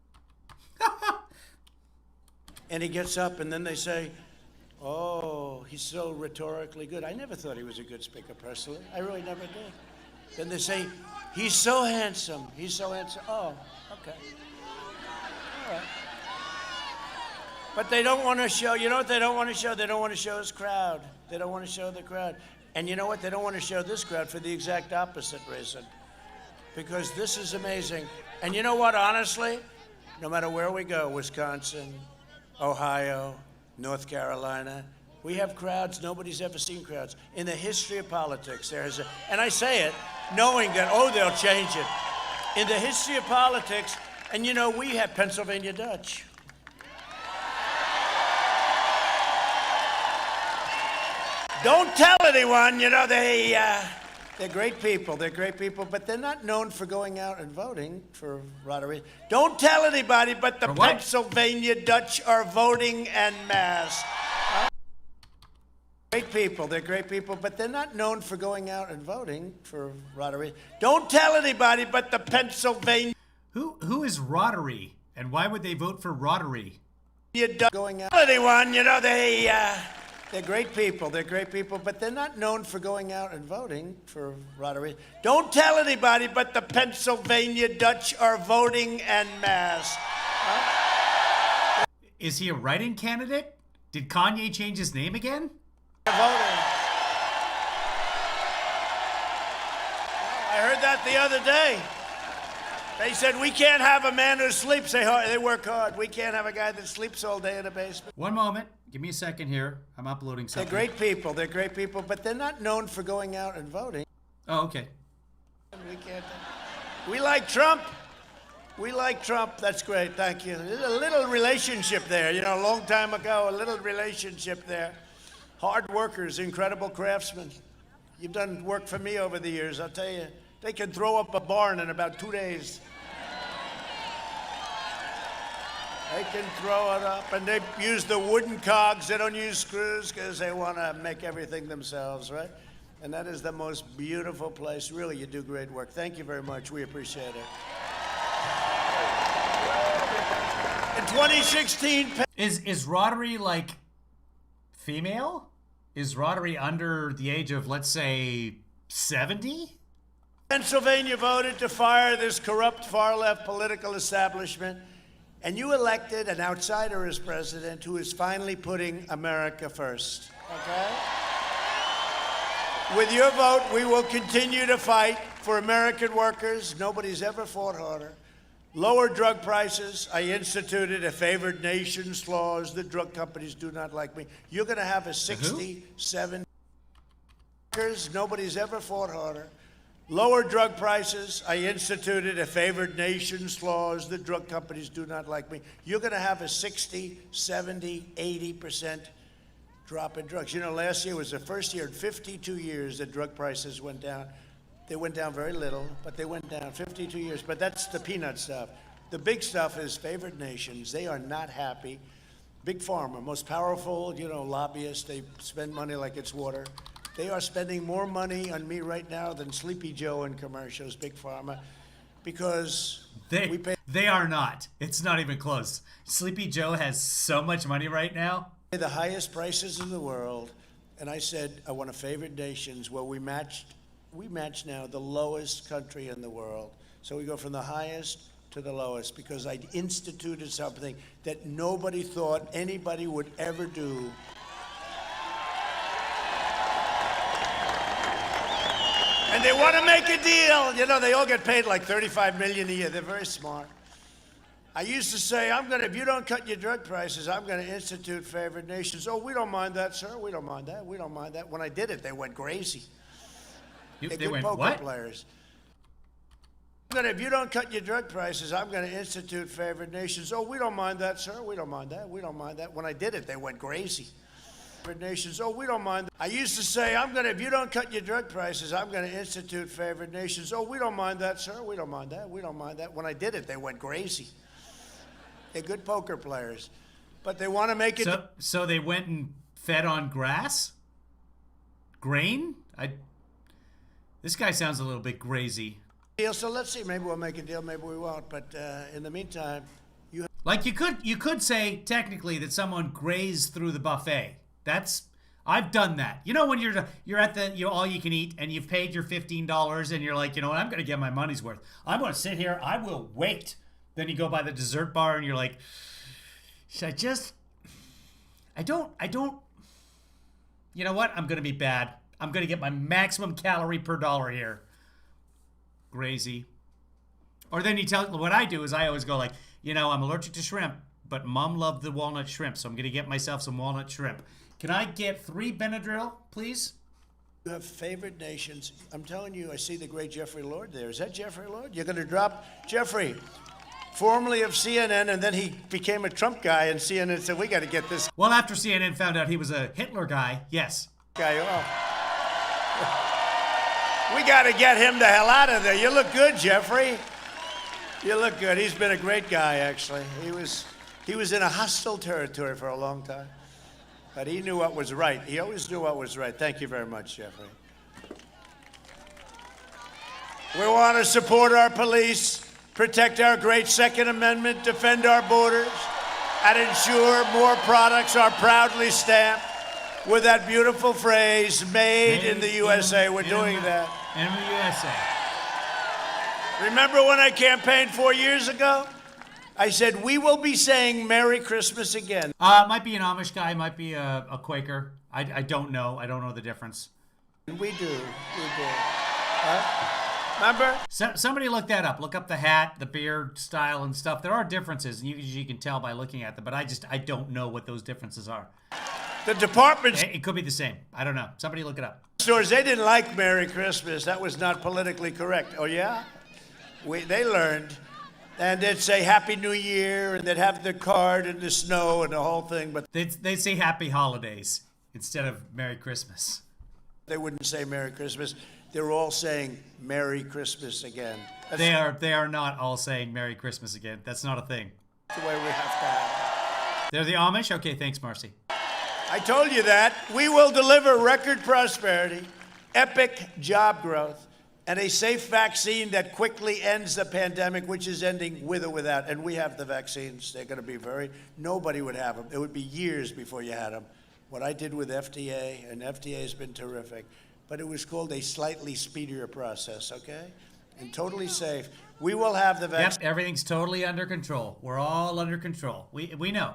And he gets up and then they say, oh, he's so rhetorically good. I never thought he was a good speaker personally. I really never did. Then they say, he's so handsome. He's so handsome. Oh, okay. All right. But they don't want to show, you know what they don't want to show? They don't want to show his crowd. They don't want to show the crowd. And you know what? They don't want to show this crowd for the exact opposite reason. Because this is amazing. And you know what, honestly? No matter where we go, Wisconsin, Ohio, North Carolina, we have crowds. Nobody's ever seen crowds. In the history of politics, and I say it knowing that, they'll change it. In the history of politics, and we have Pennsylvania Dutch. Don't tell anyone, they're great people. They're great people, but they're not known for going out and voting for Roderick. Don't tell anybody, but the Pennsylvania Dutch are voting en masse. Great people. They're great people, but they're not known for going out and voting for Roderick. Don't tell anybody, but the Pennsylvania. Who is Rotary, and why would they vote for Rotary? Going out. Anyone, they're great people. They're great people, but they're not known for going out and voting for Roderick. Don't tell anybody, but the Pennsylvania Dutch are voting en masse. Is he a write-in candidate? Did Kanye change his name again? Voting. I heard that the other day. They said, we can't have a man who sleeps. They work hard. We can't have a guy that sleeps all day in a basement. One moment. Give me a second here. I'm uploading something. They're great people. They're great people, but they're not known for going out and voting. Oh, okay. We can't. We like Trump. We like Trump. That's great. Thank you. There's a little relationship there. A long time ago, a little relationship there. Hard workers, incredible craftsmen. You've done work for me over the years. I'll tell you, they can throw up a barn in about 2 days. They can throw it up, and they use the wooden cogs. They don't use screws because they want to make everything themselves, right? And that is the most beautiful place. Really, you do great work. Thank you very much. We appreciate it. In 2016... Is Rotary, female? Is Rotary under the age of, let's say, 70? Pennsylvania voted to fire this corrupt far-left political establishment. And you elected an outsider as president who is finally putting America first, okay? With your vote, we will continue to fight for American workers. Nobody's ever fought harder. Lower drug prices. I instituted a favored nations clause. The drug companies do not like me. You're going to have a 67. Nobody's ever fought harder. Lower drug prices. I instituted a favored nations clause. The drug companies do not like me. You're going to have a 60, 70, 80% drop in drugs. You know, last year was the first year in 52 years that drug prices went down. They went down very little, but they went down 52 years. But that's the peanut stuff. The big stuff is favored nations. They are not happy. Big Pharma, most powerful, you know, lobbyists. They spend money like it's water. They are spending more money on me right now than Sleepy Joe in commercials, Big Pharma, because we pay. They are not. It's not even close. Sleepy Joe has so much money right now. The highest prices in the world, and I said I want a favored nations where we match now the lowest country in the world. So we go from the highest to the lowest because I instituted something that nobody thought anybody would ever do. And they want to make a deal. You know, they all get paid like $35 million a year. They're very smart. I used to say, if you don't cut your drug prices, I'm going to institute favored nations. Oh, we don't mind that, sir. We don't mind that. We don't mind that. When I did it, they went crazy. They went poker what? Players. If you don't cut your drug prices, I'm going to institute favored nations. Oh, we don't mind that, sir. We don't mind that. We don't mind that. When I did it, they went crazy. Favored nations. Oh, we don't mind. I used to say, if you don't cut your drug prices, I'm going to institute favored nations. Oh, we don't mind that, sir. We don't mind that. We don't mind that. When I did it, they went crazy. They're good poker players, but they want to make it. So they went and fed on grass, grain. This guy sounds a little bit crazy. So let's see. Maybe we'll make a deal. Maybe we won't. But in the meantime, you could say technically that someone grazed through the buffet. I've done that. You know, when you're at the all you can eat and you've paid your $15 and you're like, you know what, I'm going to get my money's worth. I'm going to sit here. I will wait. Then you go by the dessert bar and you're like, should I don't, you know what? I'm going to be bad. I'm going to get my maximum calorie per dollar here. Crazy. Or then what I do is I always go like, you know, I'm allergic to shrimp, but Mom loved the walnut shrimp, so I'm going to get myself some walnut shrimp. Can I get 3 Benadryl, please? You have favored nations. I'm telling you, I see the great Jeffrey Lord there. Is that Jeffrey Lord? You're going to drop Jeffrey, formerly of CNN, and then he became a Trump guy, and CNN said, we got to get this. Well, after CNN found out he was a Hitler guy, yes. Guy, we got to get him the hell out of there. You look good, Jeffrey. You look good. He's been a great guy, actually. He was in a hostile territory for a long time, but he knew what was right. He always knew what was right. Thank you very much, Jeffrey. We want to support our police, protect our great Second Amendment, defend our borders, and ensure more products are proudly stamped with that beautiful phrase, made in the USA. We're doing that. In the USA. Remember when I campaigned 4 years ago? I said, we will be saying Merry Christmas again. Might be an Amish guy, might be a Quaker. I don't know. I don't know the difference. We do. Remember? Somebody look that up. Look up the hat, the beard style and stuff. There are differences, and you can tell by looking at them, but I don't know what those differences are. The department... It could be the same. I don't know. Somebody look it up. Stores, they didn't like Merry Christmas. That was not politically correct. Oh, yeah? They learned. And they'd say Happy New Year, and they'd have the card in the snow and the whole thing. But they'd say Happy Holidays instead of Merry Christmas. They wouldn't say Merry Christmas. They're all saying Merry Christmas again. They are not all saying Merry Christmas again. That's not a thing. That's the way we have to have it. They're the Amish? Okay, thanks, Marcy. I told you that. We will deliver record prosperity, epic job growth, and a safe vaccine that quickly ends the pandemic, which is ending with or without. And we have the vaccines. They're going to be nobody would have them. It would be years before you had them. What I did with FDA, and FDA has been terrific, but it was called a slightly speedier process, okay? And totally safe. We will have the vaccine. Yep, everything's totally under control. We're all under control. We know.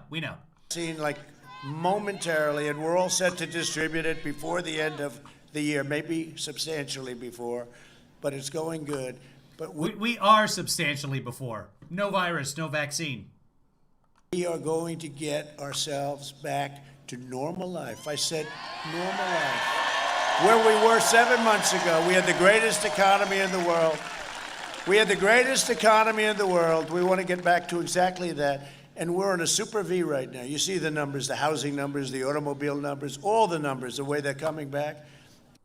Vaccine like momentarily, and we're all set to distribute it before the end of the year, maybe substantially before, but it's going good. But we are substantially before. No virus, no vaccine. We are going to get ourselves back to normal life. I said normal life. Where we were 7 months ago, we had the greatest economy in the world. We had the greatest economy in the world. We want to get back to exactly that. And we're on a super V right now. You see the numbers, the housing numbers, the automobile numbers, all the numbers, the way they're coming back.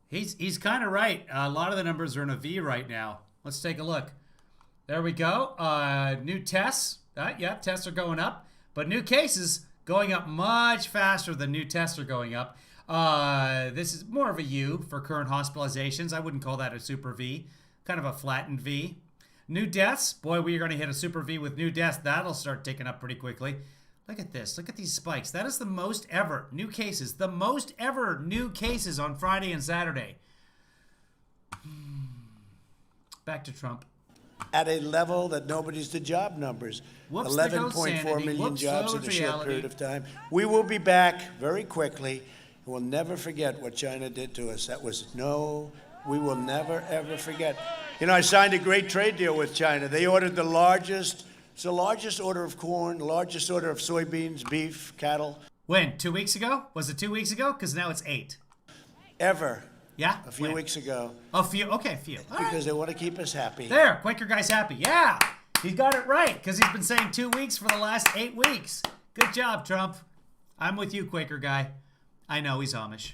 He's kind of right. A lot of the numbers are in a V right now. Let's take a look. There we go. New tests. Yeah, tests are going up. But new cases going up much faster than new tests are going up. This is more of a U for current hospitalizations. I wouldn't call that a super V. Kind of a flattened V. New deaths. Boy, we are going to hit a super V with new deaths. That'll start ticking up pretty quickly. Look at this. Look at these spikes. That is the most ever new cases. The most ever new cases on Friday and Saturday. Back to Trump. At a level that nobody's the job numbers. 11.4 million jobs in a short period of time. We will be back very quickly. We'll never forget what China did to us. We will never, ever forget. You know, I signed a great trade deal with China. They ordered the largest order of corn, the largest order of soybeans, beef, cattle. When? 2 weeks ago? Was it 2 weeks ago? Because now it's 8. Ever. Yeah? A few weeks ago. A few? Okay, a few. Because they want to keep us happy. There, Quaker guy's happy. Yeah, he got it right because he's been saying 2 weeks for the last 8 weeks. Good job, Trump. I'm with you, Quaker guy. I know he's Amish.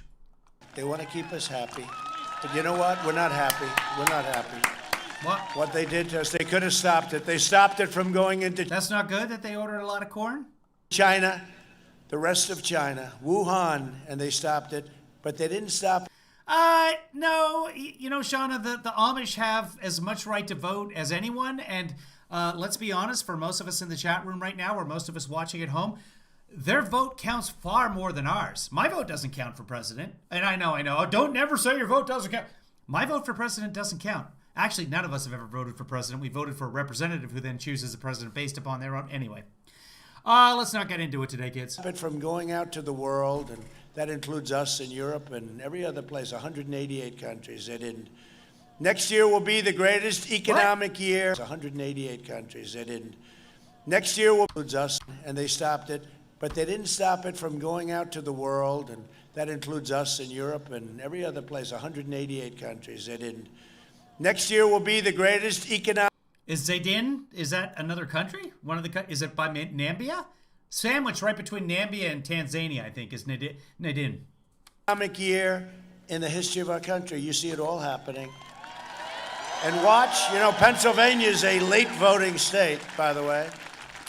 They want to keep us happy. But you know what? We're not happy. We're not happy. What they did to us, they could have stopped it. They stopped it from going into... That's not good that they ordered a lot of corn? China, the rest of China, Wuhan, and they stopped it. But they didn't stop... No, you know, Shauna, the Amish have as much right to vote as anyone. And let's be honest, for most of us in the chat room right now, or most of us watching at home, their vote counts far more than ours. My vote doesn't count for president. And I know. Oh, don't never say your vote doesn't count. My vote for president doesn't count. Actually, none of us have ever voted for president. We voted for a representative who then chooses a president based upon their own. Anyway, let's not get into it today, kids. But from going out to the world, and that includes us in Europe and every other place, 188 countries. They didn't. Next year will be the greatest economic year. 188 countries. They didn't. Next year will include us, and they stopped it. But they didn't stop it from going out to the world, and that includes us in Europe and every other place, 188 countries. They didn't. Next year will be the greatest economic... Is Zayden, is that another country? Is it by Nambia? Sandwiched right between Nambia and Tanzania, I think, is Nadine. Economic year in the history of our country. You see it all happening. And watch, you know, Pennsylvania is a late voting state, by the way.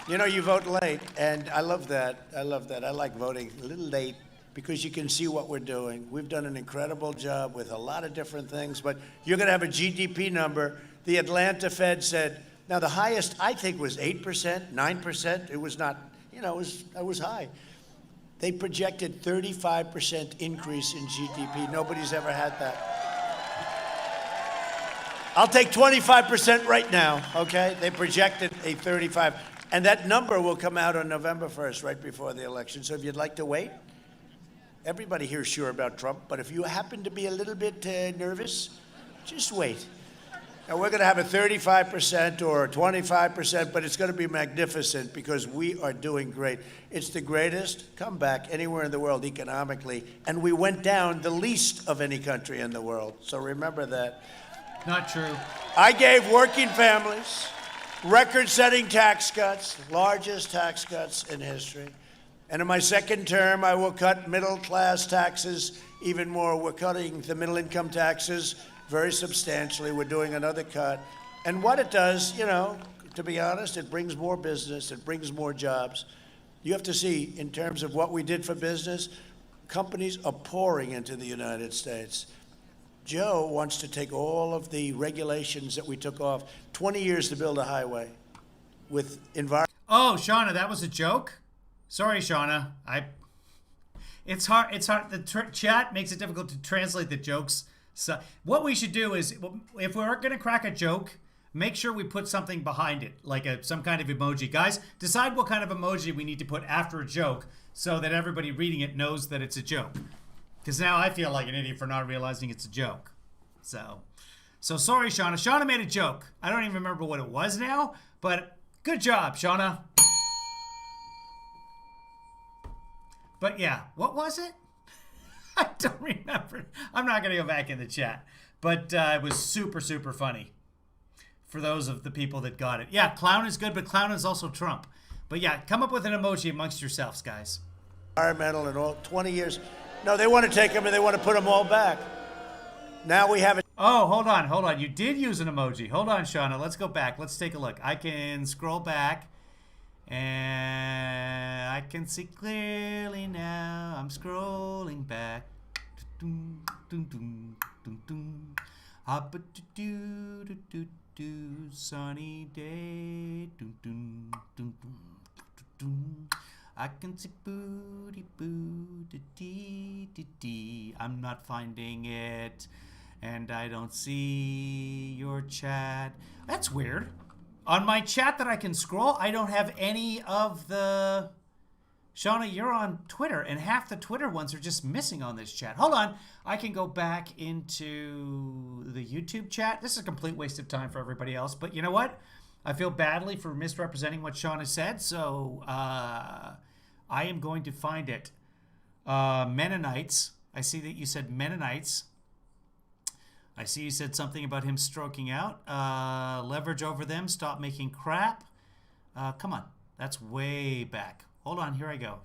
You know, you vote late, and I love that. I love that. I like voting a little late because you can see what we're doing. We've done an incredible job with a lot of different things, but you're going to have a GDP number. The Atlanta Fed said, now the highest, I think, was 8%, 9%. It was not, you know, it was high. They projected 35% increase in GDP. Nobody's ever had that. I'll take 25% right now, okay? They projected a 35%. And that number will come out on November 1st, right before the election. So if you'd like to wait, everybody here is sure about Trump, but if you happen to be a little bit nervous, just wait. Now, we're going to have a 35% or 25%, but it's going to be magnificent because we are doing great. It's the greatest comeback anywhere in the world economically, and we went down the least of any country in the world. So remember that. Not true. I gave working families record-setting tax cuts, largest tax cuts in history. And in my second term, I will cut middle-class taxes even more. We're cutting the middle-income taxes very substantially. We're doing another cut. And what it does, you know, to be honest, it brings more business. It brings more jobs. You have to see, in terms of what we did for business, companies are pouring into the United States. Joe wants to take all of the regulations that we took off, 20 years to build a highway with environment. Oh, Shauna, that was a joke? Sorry, Shauna. It's hard. The chat makes it difficult to translate the jokes. So what we should do is, if we're going to crack a joke, make sure we put something behind it, like some kind of emoji. Guys, decide what kind of emoji we need to put after a joke so that everybody reading it knows that it's a joke. Because now I feel like an idiot for not realizing it's a joke. So sorry, Shauna. Shauna made a joke. I don't even remember what it was now, but good job, Shauna. But yeah, what was it? I don't remember. I'm not going to go back in the chat. But it was super, super funny for those of the people that got it. Yeah, clown is good, but clown is also Trump. But yeah, come up with an emoji amongst yourselves, guys. Environmental and all 20 years. No, they want to take them and they want to put them all back. Now we have it. Oh, hold on. You did use an emoji. Hold on, Shauna. Let's go back. Let's take a look. I can scroll back. And I can see clearly now. I'm scrolling back. Sunny day. I can see booty dee. I'm not finding it, and I don't see your chat. That's weird. On my chat that I can scroll, I don't have any of the... Shauna, you're on Twitter, and half the Twitter ones are just missing on this chat. Hold on. I can go back into the YouTube chat. This is a complete waste of time for everybody else, but you know what? I feel badly for misrepresenting what Shauna said, so I am going to find it. Mennonites. I see that you said Mennonites. I see you said something about him stroking out. Leverage over them. Stop making crap. Come on. That's way back. Hold on. Here I go.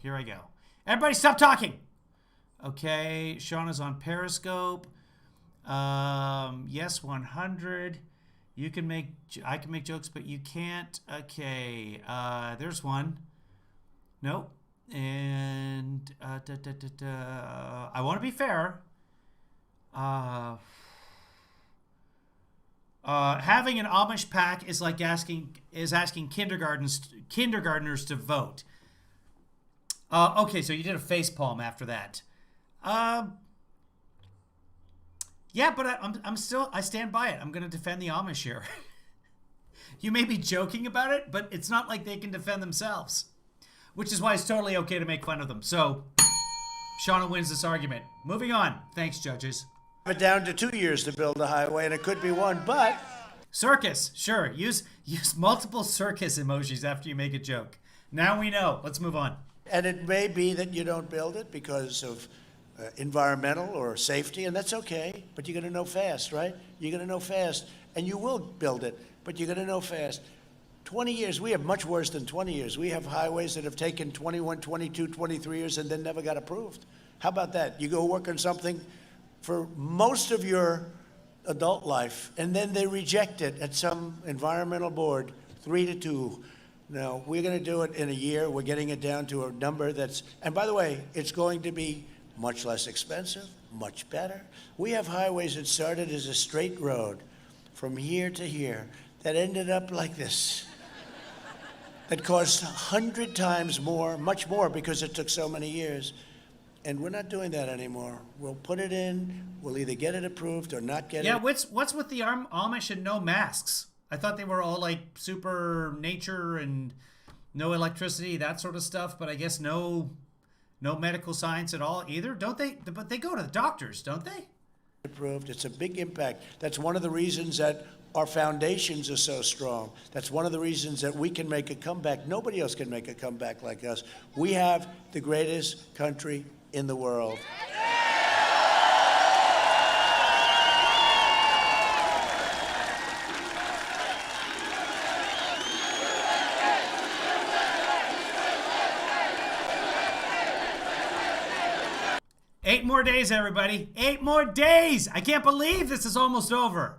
Everybody stop talking. Okay. Shauna's on Periscope. Yes, 100. I can make jokes, but you can't. Okay. There's one. Nope. And I want to be fair. Having an Amish pack is like asking kindergartners to vote. Okay, so you did a facepalm after that. Yeah, but I stand by it. I'm going to defend the Amish here. You may be joking about it, but it's not like they can defend themselves, which is why it's totally okay to make fun of them. So, Shauna wins this argument. Moving on. Thanks, judges. It down to 2 years to build a highway, and it could be one, but... Circus, sure. Use multiple circus emojis after you make a joke. Now we know. Let's move on. And it may be that you don't build it because of environmental or safety, and that's okay, but you're going to know fast, right? You're going to know fast, and you will build it, but you're going to know fast. 20 years, we have much worse than 20 years. We have highways that have taken 21, 22, 23 years and then never got approved. How about that? You go work on something for most of your adult life, and then they reject it at some environmental board, 3-2. No, we're going to do it in a year. We're getting it down to a number that's, and by the way, it's going to be much less expensive, much better. We have highways that started as a straight road from here to here that ended up like this. That cost 100 times more, much more, because it took so many years. And we're not doing that anymore. We'll put it in. We'll either get it approved or not get it. Yeah, what's with the Amish and no masks? I thought they were all like super nature and no electricity, that sort of stuff. But I guess no medical science at all either, don't they? But they go to the doctors, don't they? Approved. It's a big impact. That's one of the reasons that our foundations are so strong. That's one of the reasons that we can make a comeback. Nobody else can make a comeback like us. We have the greatest country in the world. Eight more days, everybody. 8 more days. I can't believe this is almost over.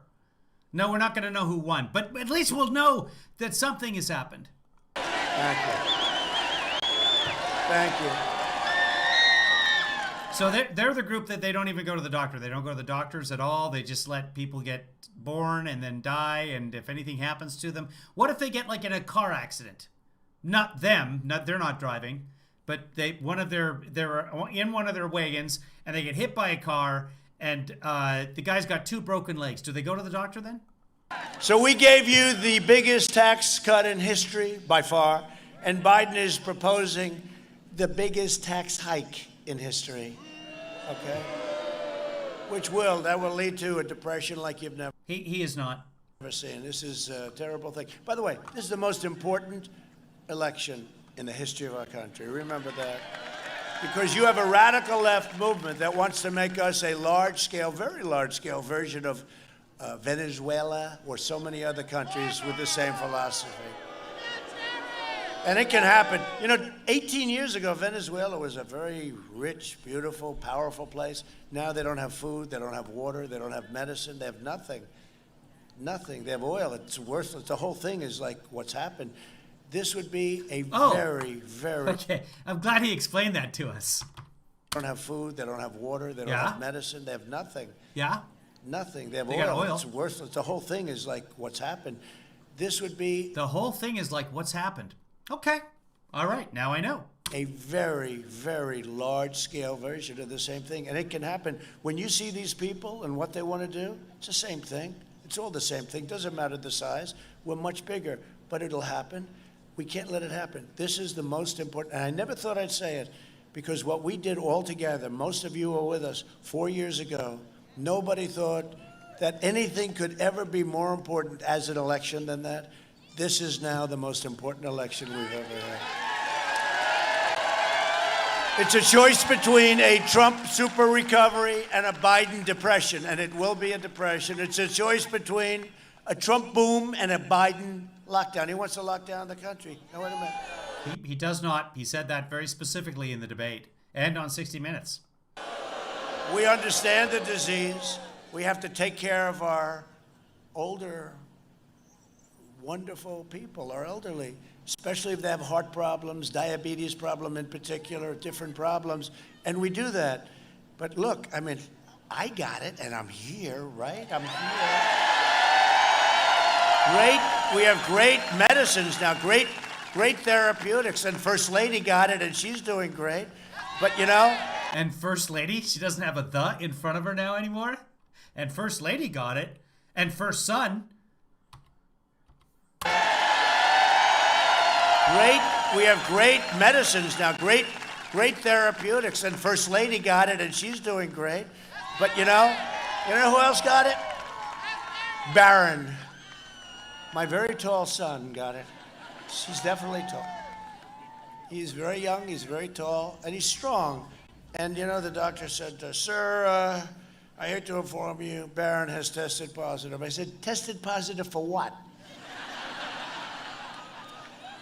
No, we're not going to know who won, but at least we'll know that something has happened. Thank you. Thank you. So they're the group that they don't even go to the doctor. They don't go to the doctors at all. They just let people get born and then die, and if anything happens to them. What if they get like in a car accident? Not them. They're not driving. But they're in one of their wagons, and they get hit by a car, and the guy's got 2 broken legs. Do they go to the doctor then? So we gave you the biggest tax cut in history by far, and Biden is proposing the biggest tax hike in history. okay? That will lead to a depression like you've never He is not. seen. This is a terrible thing. By the way, this is the most important election in the history of our country. Remember that. Because you have a radical left movement that wants to make us a large-scale, very large-scale version of Venezuela or so many other countries with the same philosophy. And it can happen. 18 years ago, Venezuela was a very rich, beautiful, powerful place. Now they don't have food, they don't have water, they don't have medicine, they have nothing. Nothing. They have oil. It's worthless. The whole thing is like what's happened. This would be a very, very... Okay, I'm glad he explained that to us. They don't have food, they don't have water, they don't have medicine, they have nothing. Yeah? Nothing. They have They got oil. It's worthless. The whole thing is like what's happened. This would be... The whole thing is like what's happened. Okay. All right, now I know. A very, very large-scale version of the same thing. And it can happen. When you see these people and what they want to do, it's the same thing. It's all the same thing. Doesn't matter the size. We're much bigger, but it'll happen. We can't let it happen. This is the most important. And I never thought I'd say it, because what we did all together, most of you were with us 4 years ago, nobody thought that anything could ever be more important as an election than that. This is now the most important election we've ever had. It's a choice between a Trump super recovery and a Biden depression, and it will be a depression. It's a choice between a Trump boom and a Biden lockdown. He wants to lock down the country. Now, wait a minute. He does not. He said that very specifically in the debate and on 60 Minutes. We understand the disease. We have to take care of our older, wonderful people, our elderly, especially if they have heart problems, diabetes problem in particular, different problems, and we do that. But look, I mean, I got it, and I'm here, right? I'm here. Great, we have great medicines now, great therapeutics, and First Lady got it, and she's doing great. But And First Lady, she doesn't have a "the" in front of her now anymore. And First Lady got it. And First Son. We have great medicines now, great therapeutics, and First Lady got it, and she's doing great. But you know who else got it? Barron. My very tall son got it. He's definitely tall. He's very young, he's very tall, and he's strong. And the doctor said, sir, I hate to inform you, Barron has tested positive. I said, tested positive for what?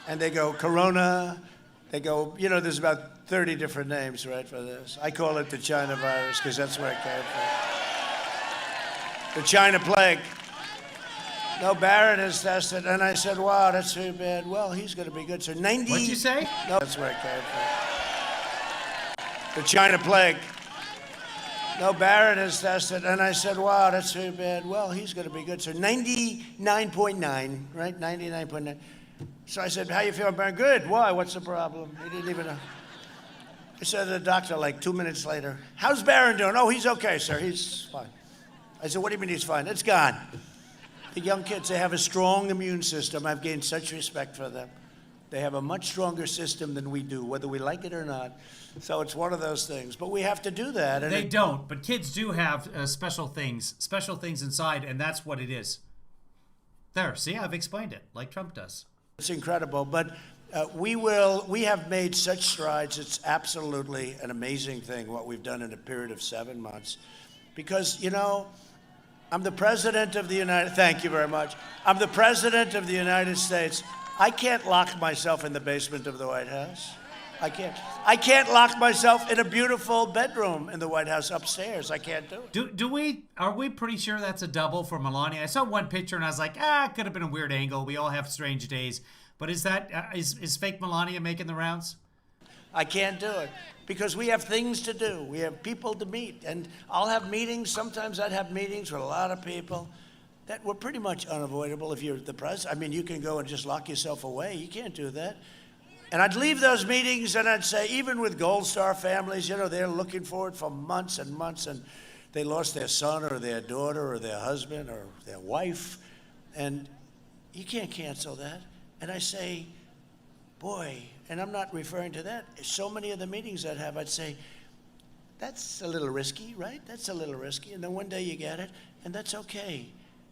And they go, Corona. They go, there's about 30 different names, right, for this. I call it the China virus because that's where it came from. The China plague. No, Barron has tested. And I said, wow, that's too bad. Well, he's going to be good. So 90. What'd you say? No, that's where it came from. The China plague. No, Barron has tested. And I said, wow, that's too bad. Well, he's going to be good. So 99.9, right? 99.9. So I said, how you feeling, Barron? Good. Why? What's the problem? He didn't even know. I said to the doctor like 2 minutes later, how's Barron doing? Oh, he's okay, sir. He's fine. I said, what do you mean he's fine? It's gone. The young kids, they have a strong immune system. I've gained such respect for them. They have a much stronger system than we do, whether we like it or not. So it's one of those things. But we have to do that. And they don't, but kids do have special things inside, and that's what it is. There, see, I've explained it, like Trump does. It's incredible, but we have made such strides. It's absolutely an amazing thing what we've done in a period of 7 months. Because, I'm the president of the thank you very much. I'm the president of the United States. I can't lock myself in the basement of the White House. I can't. I can't lock myself in a beautiful bedroom in the White House upstairs. I can't do it. Are we pretty sure that's a double for Melania? I saw one picture and I was like, it could have been a weird angle. We all have strange days. But is fake Melania making the rounds? I can't do it because we have things to do. We have people to meet. And I'll have meetings. Sometimes I'd have meetings with a lot of people that were pretty much unavoidable if you're the president. I mean, you can go and just lock yourself away. You can't do that. And I'd leave those meetings and I'd say, even with Gold Star families, they're looking forward for months and months, and they lost their son or their daughter or their husband or their wife, and you can't cancel that. And I say, boy, and I'm not referring to that. So many of the meetings I'd say, that's a little risky, right? That's a little risky. And then one day you get it, and that's okay.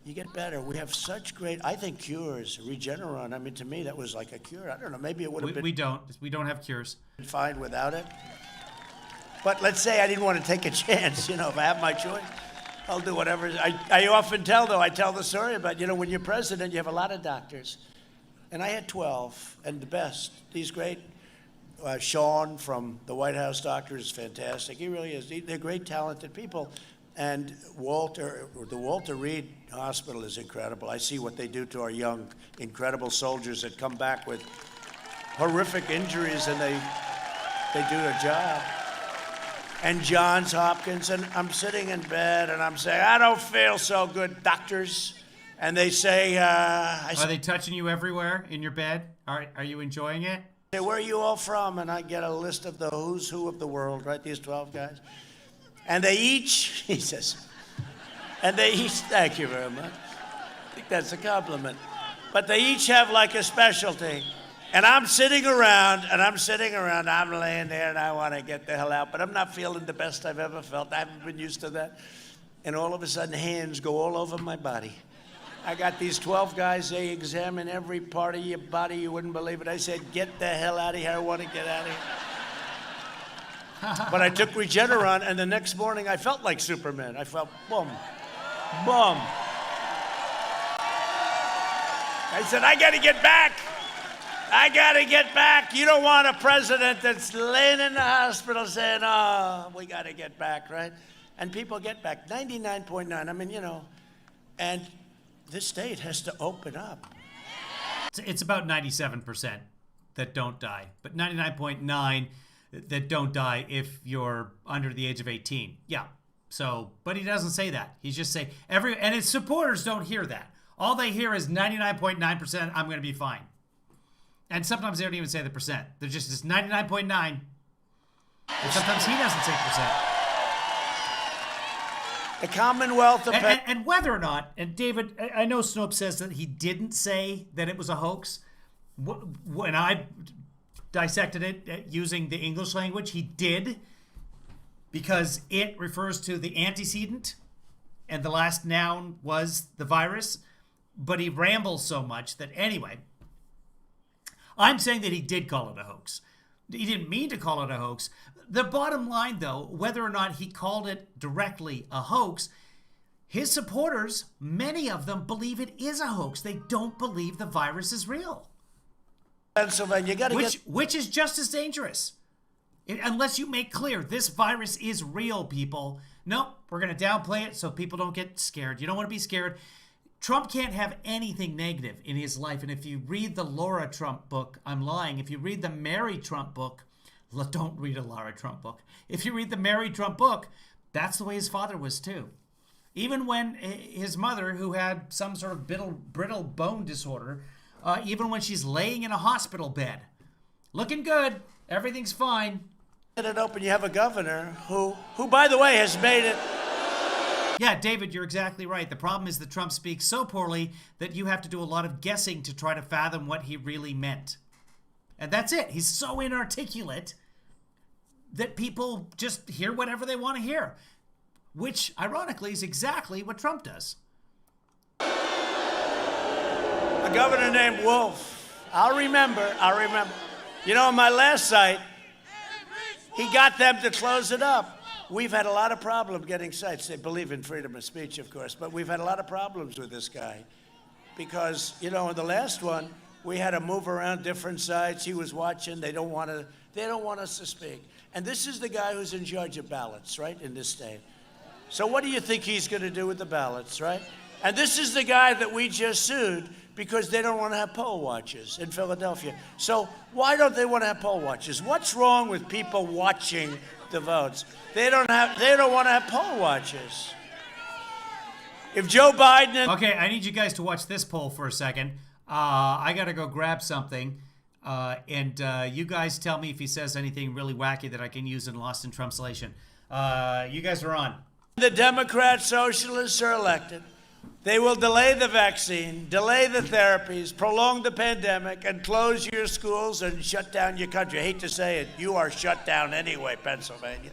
You get better. We have such great, I think, cures. Regeneron, I mean, to me, that was like a cure. I don't know, maybe it would have been. We don't have cures. Fine without it. But let's say I didn't want to take a chance, if I have my choice, I'll do whatever. I often tell the story about, when you're president, you have a lot of doctors. And I had 12, and the best, these great, Sean from the White House doctor is fantastic. He really is. They're great, talented people. And the Walter Reed Hospital is incredible. I see what they do to our young, incredible soldiers that come back with horrific injuries, and they do their job. And Johns Hopkins, and I'm sitting in bed, and I'm saying, I don't feel so good, doctors. And they say, Are they touching you everywhere in your bed? Are you enjoying it? Say, where are you all from? And I get a list of the who's who of the world, right? These 12 guys. And they each, he says, thank you very much. I think that's a compliment. But they each have like a specialty. And I'm sitting around, I'm laying there, and I want to get the hell out, but I'm not feeling the best I've ever felt. I haven't been used to that. And all of a sudden, hands go all over my body. I got these 12 guys, they examine every part of your body, you wouldn't believe it. I said, get the hell out of here, I want to get out of here. But I took Regeneron, and the next morning, I felt like Superman. I felt, boom, boom. I said, I got to get back. I got to get back. You don't want a president that's laying in the hospital saying, oh, we got to get back, right? And people get back. 99.9, I mean, and this state has to open up. It's about 97% that don't die, but 99.9 that don't die if you're under the age of 18. Yeah. So, but he doesn't say that. He's just saying and his supporters don't hear that. All they hear is 99.9%, I'm going to be fine. And sometimes they don't even say the percent. They're just this 99.9. And sometimes he doesn't say percent. The Commonwealth of... And whether or not, and David, I know Snopes says that he didn't say that it was a hoax. When I dissected it using the English language, he did, because it refers to the antecedent, and the last noun was the virus. But he rambles so much that anyway... I'm saying that he did call it a hoax. He didn't mean to call it a hoax. The bottom line, though, whether or not he called it directly a hoax, his supporters, many of them, believe it is a hoax. They don't believe the virus is real. Pennsylvania, you got to which is just as dangerous. Unless you make clear this virus is real, people. Nope, we're going to downplay it so people don't get scared. You don't want to be scared. Trump can't have anything negative in his life. And if you read the Laura Trump book, I'm lying. If you read the Mary Trump book, don't read a Laura Trump book. If you read the Mary Trump book, that's the way his father was too. Even when his mother, who had some sort of brittle bone disorder, even when she's laying in a hospital bed, looking good, everything's fine. Get it open. You have a governor who, by the way, has made it. Yeah, David, you're exactly right. The problem is that Trump speaks so poorly that you have to do a lot of guessing to try to fathom what he really meant. And that's it. He's so inarticulate that people just hear whatever they want to hear, which, ironically, is exactly what Trump does. A governor named Wolf. I'll remember. On my last site, he got them to close it up. We've had a lot of problems getting sites. They believe in freedom of speech, of course, but we've had a lot of problems with this guy because, in the last one, we had to move around different sites. He was watching. They don't want us to speak. And this is the guy who's in charge of ballots, right, in this state. So what do you think he's going to do with the ballots, right? And this is the guy that we just sued because they don't want to have poll watchers in Philadelphia. So why don't they want to have poll watchers? What's wrong with people watching the votes? They don't want to have poll watchers. If Joe Biden... Okay, I need you guys to watch this poll for a second. I got to go grab something. And you guys tell me if he says anything really wacky that I can use in Lost in Trumpslation. You guys are on. The Democrat socialists are elected. They will delay the vaccine, delay the therapies, prolong the pandemic, and close your schools and shut down your country. I hate to say it, you are shut down anyway, Pennsylvania.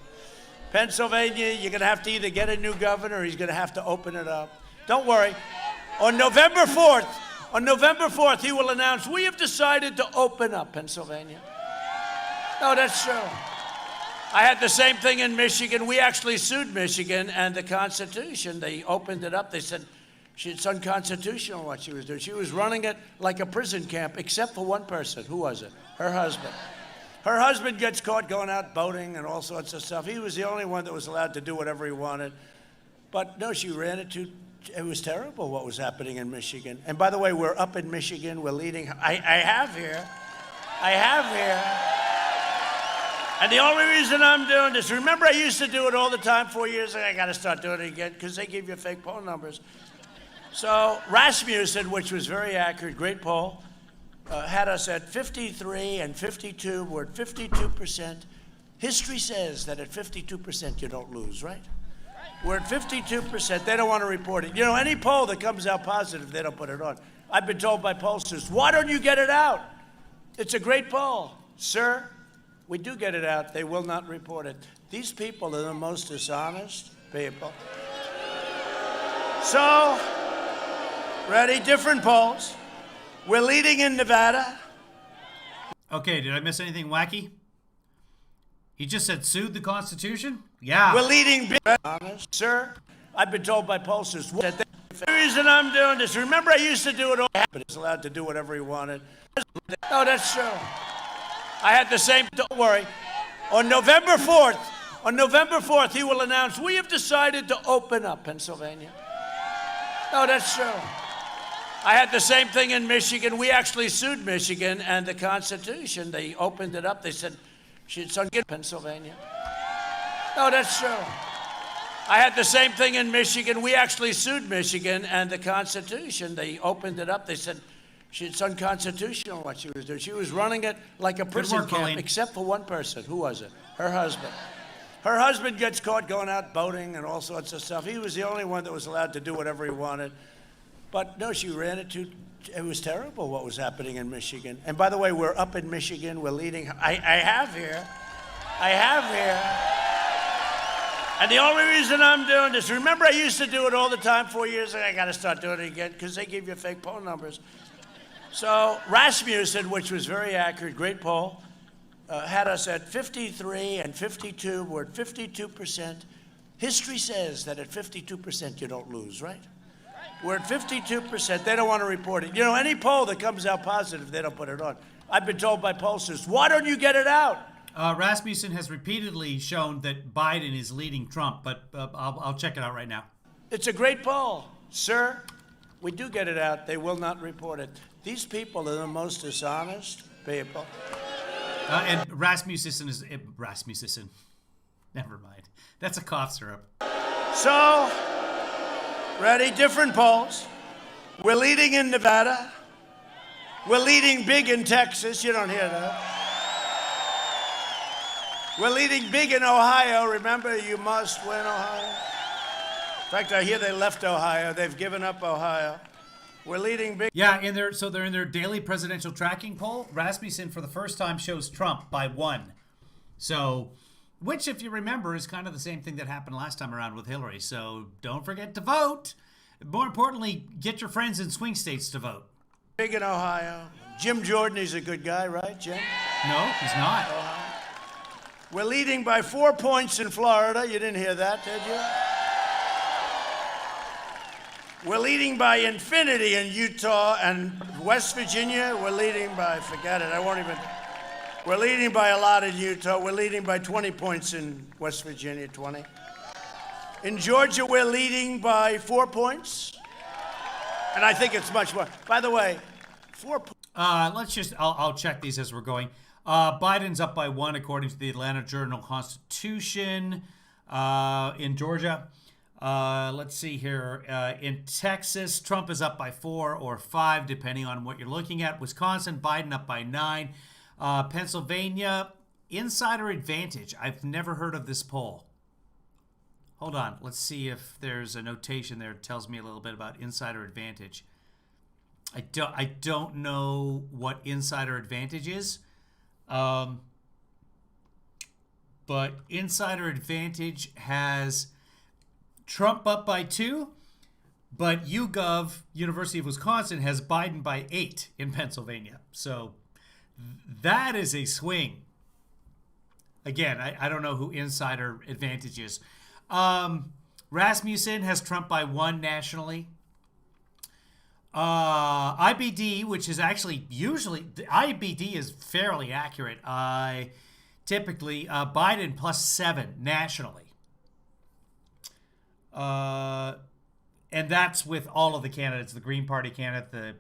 Pennsylvania, you're going to have to either get a new governor or he's going to have to open it up. Don't worry. On November 4th, he will announce, we have decided to open up Pennsylvania. No, that's true. I had the same thing in Michigan. We actually sued Michigan and the Constitution. They opened it up. They said it's unconstitutional what she was doing. She was running it like a prison camp, except for one person. Who was it? Her husband. Her husband gets caught going out boating and all sorts of stuff. He was the only one that was allowed to do whatever he wanted. But no, she ran it to, it was terrible what was happening in Michigan. And by the way, we're up in Michigan. We're leading. I have here. And the only reason I'm doing this, remember I used to do it all the time 4 years ago. I got to start doing it again because they give you fake poll numbers. So Rasmussen, which was very accurate, great poll, had us at 53 and 52. We're at 52%. History says that at 52% you don't lose, right? We're at 52%. They don't want to report it. You know, any poll that comes out positive, they don't put it on. I've been told by pollsters, why don't you get it out? It's a great poll. Sir, we do get it out. They will not report it. These people are the most dishonest people. So, ready? Different polls. We're leading in Nevada. Okay, did I miss anything wacky? He just said sued the Constitution? Yeah. We're leading big. Honest, sir. I've been told by pollsters that the reason I'm doing this, remember I used to do it all, but he's allowed to do whatever he wanted. No, that's true. I had the same, don't worry. On November 4th, he will announce, we have decided to open up Pennsylvania. No, that's true. I had the same thing in Michigan. We actually sued Michigan and the Constitution. They opened it up. They said, it's ungood, Pennsylvania. No, that's true. I had the same thing in Michigan. We actually sued Michigan and the Constitution. They opened it up. They said, it's unconstitutional what she was doing. She was running it like a prison camp, except for one person. Who was it? Her husband. Her husband gets caught going out boating and all sorts of stuff. He was the only one that was allowed to do whatever he wanted. But no, she ran it to, it was terrible what was happening in Michigan. And by the way, we're up in Michigan. We're leading. I have here. And the only reason I'm doing this, remember I used to do it all the time 4 years ago. I got to start doing it again because they give you fake poll numbers. So Rasmussen, which was very accurate, great poll, had us at 53 and 52. We're at 52%. History says that at 52% you don't lose, right? We're at 52%. They don't want to report it. You know, any poll that comes out positive, they don't put it on. I've been told by pollsters, why don't you get it out? Rasmussen has repeatedly shown that Biden is leading Trump, but I'll check it out right now. It's a great poll. Sir, we do get it out. They will not report it. These people are the most dishonest people. And Rasmussen is... Rasmussen. Never mind. That's a cough syrup. So, ready? Different polls. We're leading in Nevada. We're leading big in Texas. You don't hear that. We're leading big in Ohio. Remember, you must win Ohio. In fact, I hear they left Ohio. They've given up Ohio. We're leading big. Yeah, they're in their daily presidential tracking poll. Rasmussen, for the first time, shows Trump by 1. So, which, if you remember, is kind of the same thing that happened last time around with Hillary. So, don't forget to vote. More importantly, get your friends in swing states to vote. Big in Ohio. Jim Jordan, he's a good guy, right, Jim? No, he's not. Ohio. We're leading by 4 points in Florida. You didn't hear that, did you? We're leading by infinity in Utah and West Virginia. We're leading by, forget it, I won't even. We're leading by a lot in Utah. We're leading by 20 points in West Virginia, 20. In Georgia, we're leading by 4 points. And I think it's much more. By the way, 4 points. I'll check these as we're going. Biden's up by 1 according to the Atlanta Journal-Constitution in Georgia. Let's see here. In Texas, Trump is up by 4 or 5, depending on what you're looking at. Wisconsin, Biden up by 9. Pennsylvania, insider advantage. I've never heard of this poll. Hold on. Let's see if there's a notation there that tells me a little bit about insider advantage. I don't know what insider advantage is. but Insider Advantage has Trump up by 2, but YouGov, University of Wisconsin, has Biden by 8 in Pennsylvania. So that is a swing. Again, I don't know who Insider Advantage is. Rasmussen has Trump by 1 nationally. IBD, which is actually usually, IBD is fairly accurate. Typically, Biden plus 7 nationally. And that's with all of the candidates, the Green Party candidate,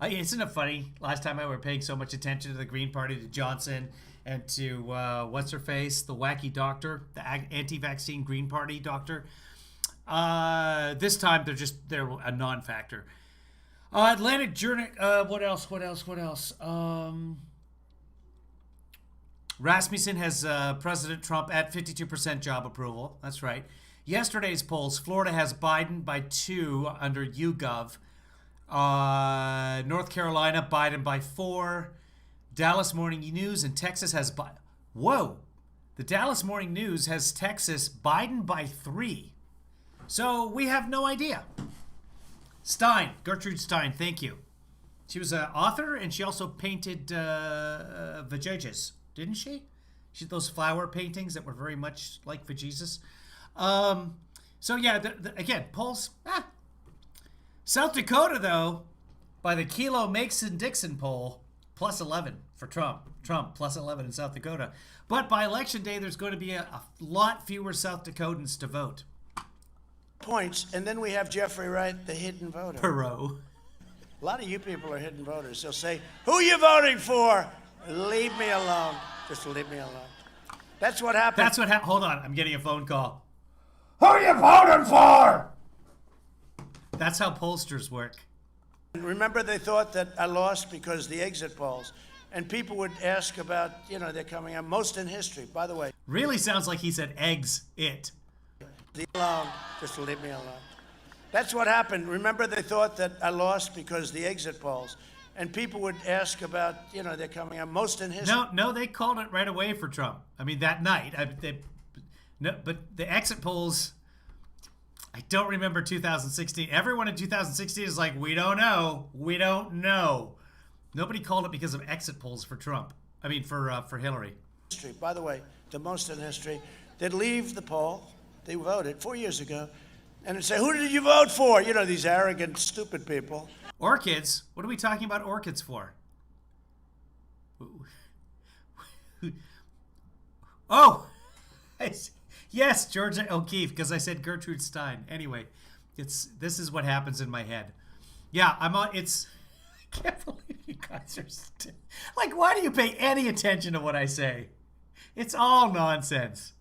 isn't it funny? Last time I were paying so much attention to the Green Party, to Johnson, and to, what's her face? The wacky doctor, the anti-vaccine Green Party doctor. This time they're a non-factor. Atlantic Journal, what else? Rasmussen has President Trump at 52% job approval. That's right. Yesterday's polls, Florida has Biden by 2 under YouGov. North Carolina, Biden by 4. Dallas Morning News and Texas has Whoa! The Dallas Morning News has Texas Biden by 3. So we have no idea. Stein, Gertrude Stein, thank you. She was an author, and she also painted Vajajas, didn't she? She had those flower paintings that were very much like Vajajas. So yeah, again, polls. South Dakota, though, by the Kelo Mason-Dixon poll, plus 11 for Trump. Trump plus 11 in South Dakota. But by Election Day, there's going to be a lot fewer South Dakotans to vote. Points, and then we have Jeffrey Wright, the hidden voter. Perot. A lot of you people are hidden voters. They'll say, "Who are you voting for?" Leave me alone. Just leave me alone. That's what happened. That's what happened. Hold on, I'm getting a phone call. Who are you voting for? That's how pollsters work. Remember, they thought that I lost because the exit polls. And people would ask about, they're coming out most in history, by the way. Really sounds like he said eggs it. Just leave me alone. That's what happened. Remember, they thought that I lost because the exit polls. And people would ask about, they're coming out most in history. No, they called it right away for Trump. I mean, that night. But the exit polls, I don't remember 2016. Everyone in 2016 is like, we don't know. We don't know. Nobody called it because of exit polls for Trump. I mean, for Hillary. By the way, the most in history. They'd leave the poll. They voted 4 years ago. And they'd say, who did you vote for? These arrogant, stupid people. Orchids? What are we talking about orchids for? Oh! Yes, Georgia O'Keeffe, because I said Gertrude Stein. Anyway, this is what happens in my head. Yeah, I can't believe you guys are like, why do you pay any attention to what I say? It's all nonsense.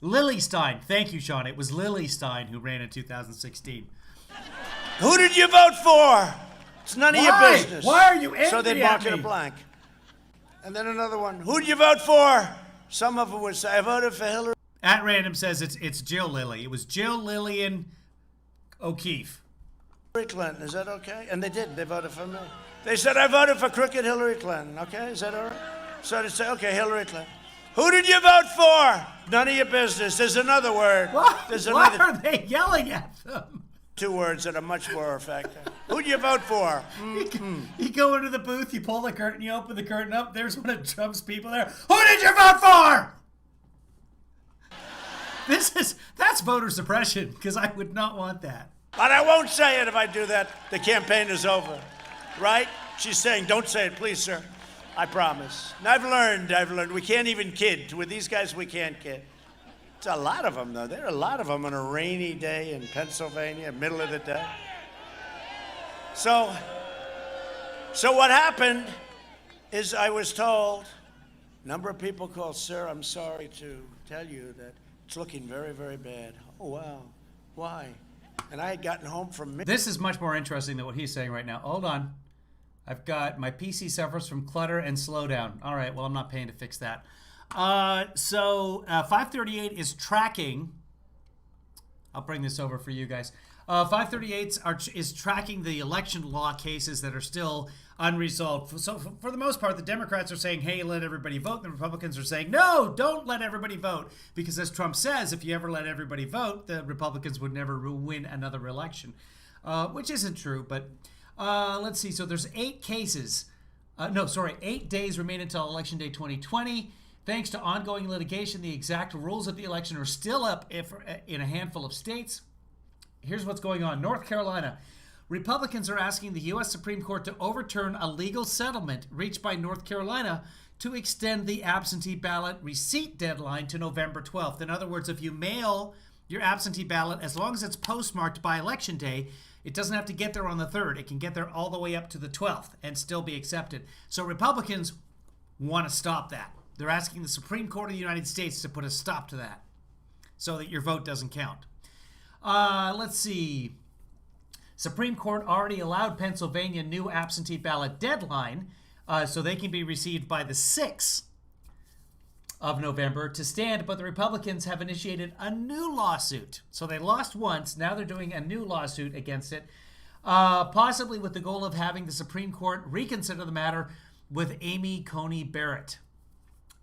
Lily Stein. Thank you, Sean. It was Lily Stein who ran in 2016. Who did you vote for? It's none of your business. Why are you angry So they'd at mark it me? a blank. And then another one. Who did you vote for? Some of them would say, I voted for Hillary. At random says it's Jill Lilly. It was Jill Lillian O'Keefe. Hillary Clinton, is that okay? And they didn't. They voted for me. They said, I voted for crooked Hillary Clinton. Okay, is that all right? So they say, okay, Hillary Clinton. Who did you vote for? None of your business. There's another word. There's Why another. are they yelling at them? 2 words that are much more effective. Who'd you vote for? You go into the booth, you pull the curtain, you open the curtain up, there's one of Trump's people there. Who did you vote for? That's voter suppression, because I would not want that. But I won't say it if I do that. The campaign is over. Right? She's saying, don't say it, please, sir. I promise. And I've learned. We can't even kid. With these guys, we can't kid. It's a lot of them, though. There are a lot of them on a rainy day in Pennsylvania, middle of the day. So what happened is I was told, a number of people called, sir, I'm sorry to tell you that it's looking very, very bad. Oh, wow. Why? And I had gotten home from... This is much more interesting than what he's saying right now. Hold on. I've got my PC suffers from clutter and slowdown. All right, well, I'm not paying to fix that. 538 is tracking. I'll bring this over for you guys. 538 is tracking the election law cases that are still unresolved. So for the most part, the Democrats are saying, hey, let everybody vote. And the Republicans are saying, no, don't let everybody vote. Because as Trump says, if you ever let everybody vote, the Republicans would never win another election, which isn't true. But let's see. So there's 8 cases. 8 days remain until Election Day 2020. Thanks to ongoing litigation, the exact rules of the election are still up in a handful of states. Here's what's going on. North Carolina. Republicans are asking the U.S. Supreme Court to overturn a legal settlement reached by North Carolina to extend the absentee ballot receipt deadline to November 12th. In other words, if you mail your absentee ballot, as long as it's postmarked by Election Day, it doesn't have to get there on the 3rd. It can get there all the way up to the 12th and still be accepted. So Republicans want to stop that. They're asking the Supreme Court of the United States to put a stop to that so that your vote doesn't count. Let's see. Supreme Court already allowed Pennsylvania new absentee ballot deadline so they can be received by the 6th of November to stand, but the Republicans have initiated a new lawsuit. So they lost once, now they're doing a new lawsuit against it, possibly with the goal of having the Supreme Court reconsider the matter with Amy Coney Barrett.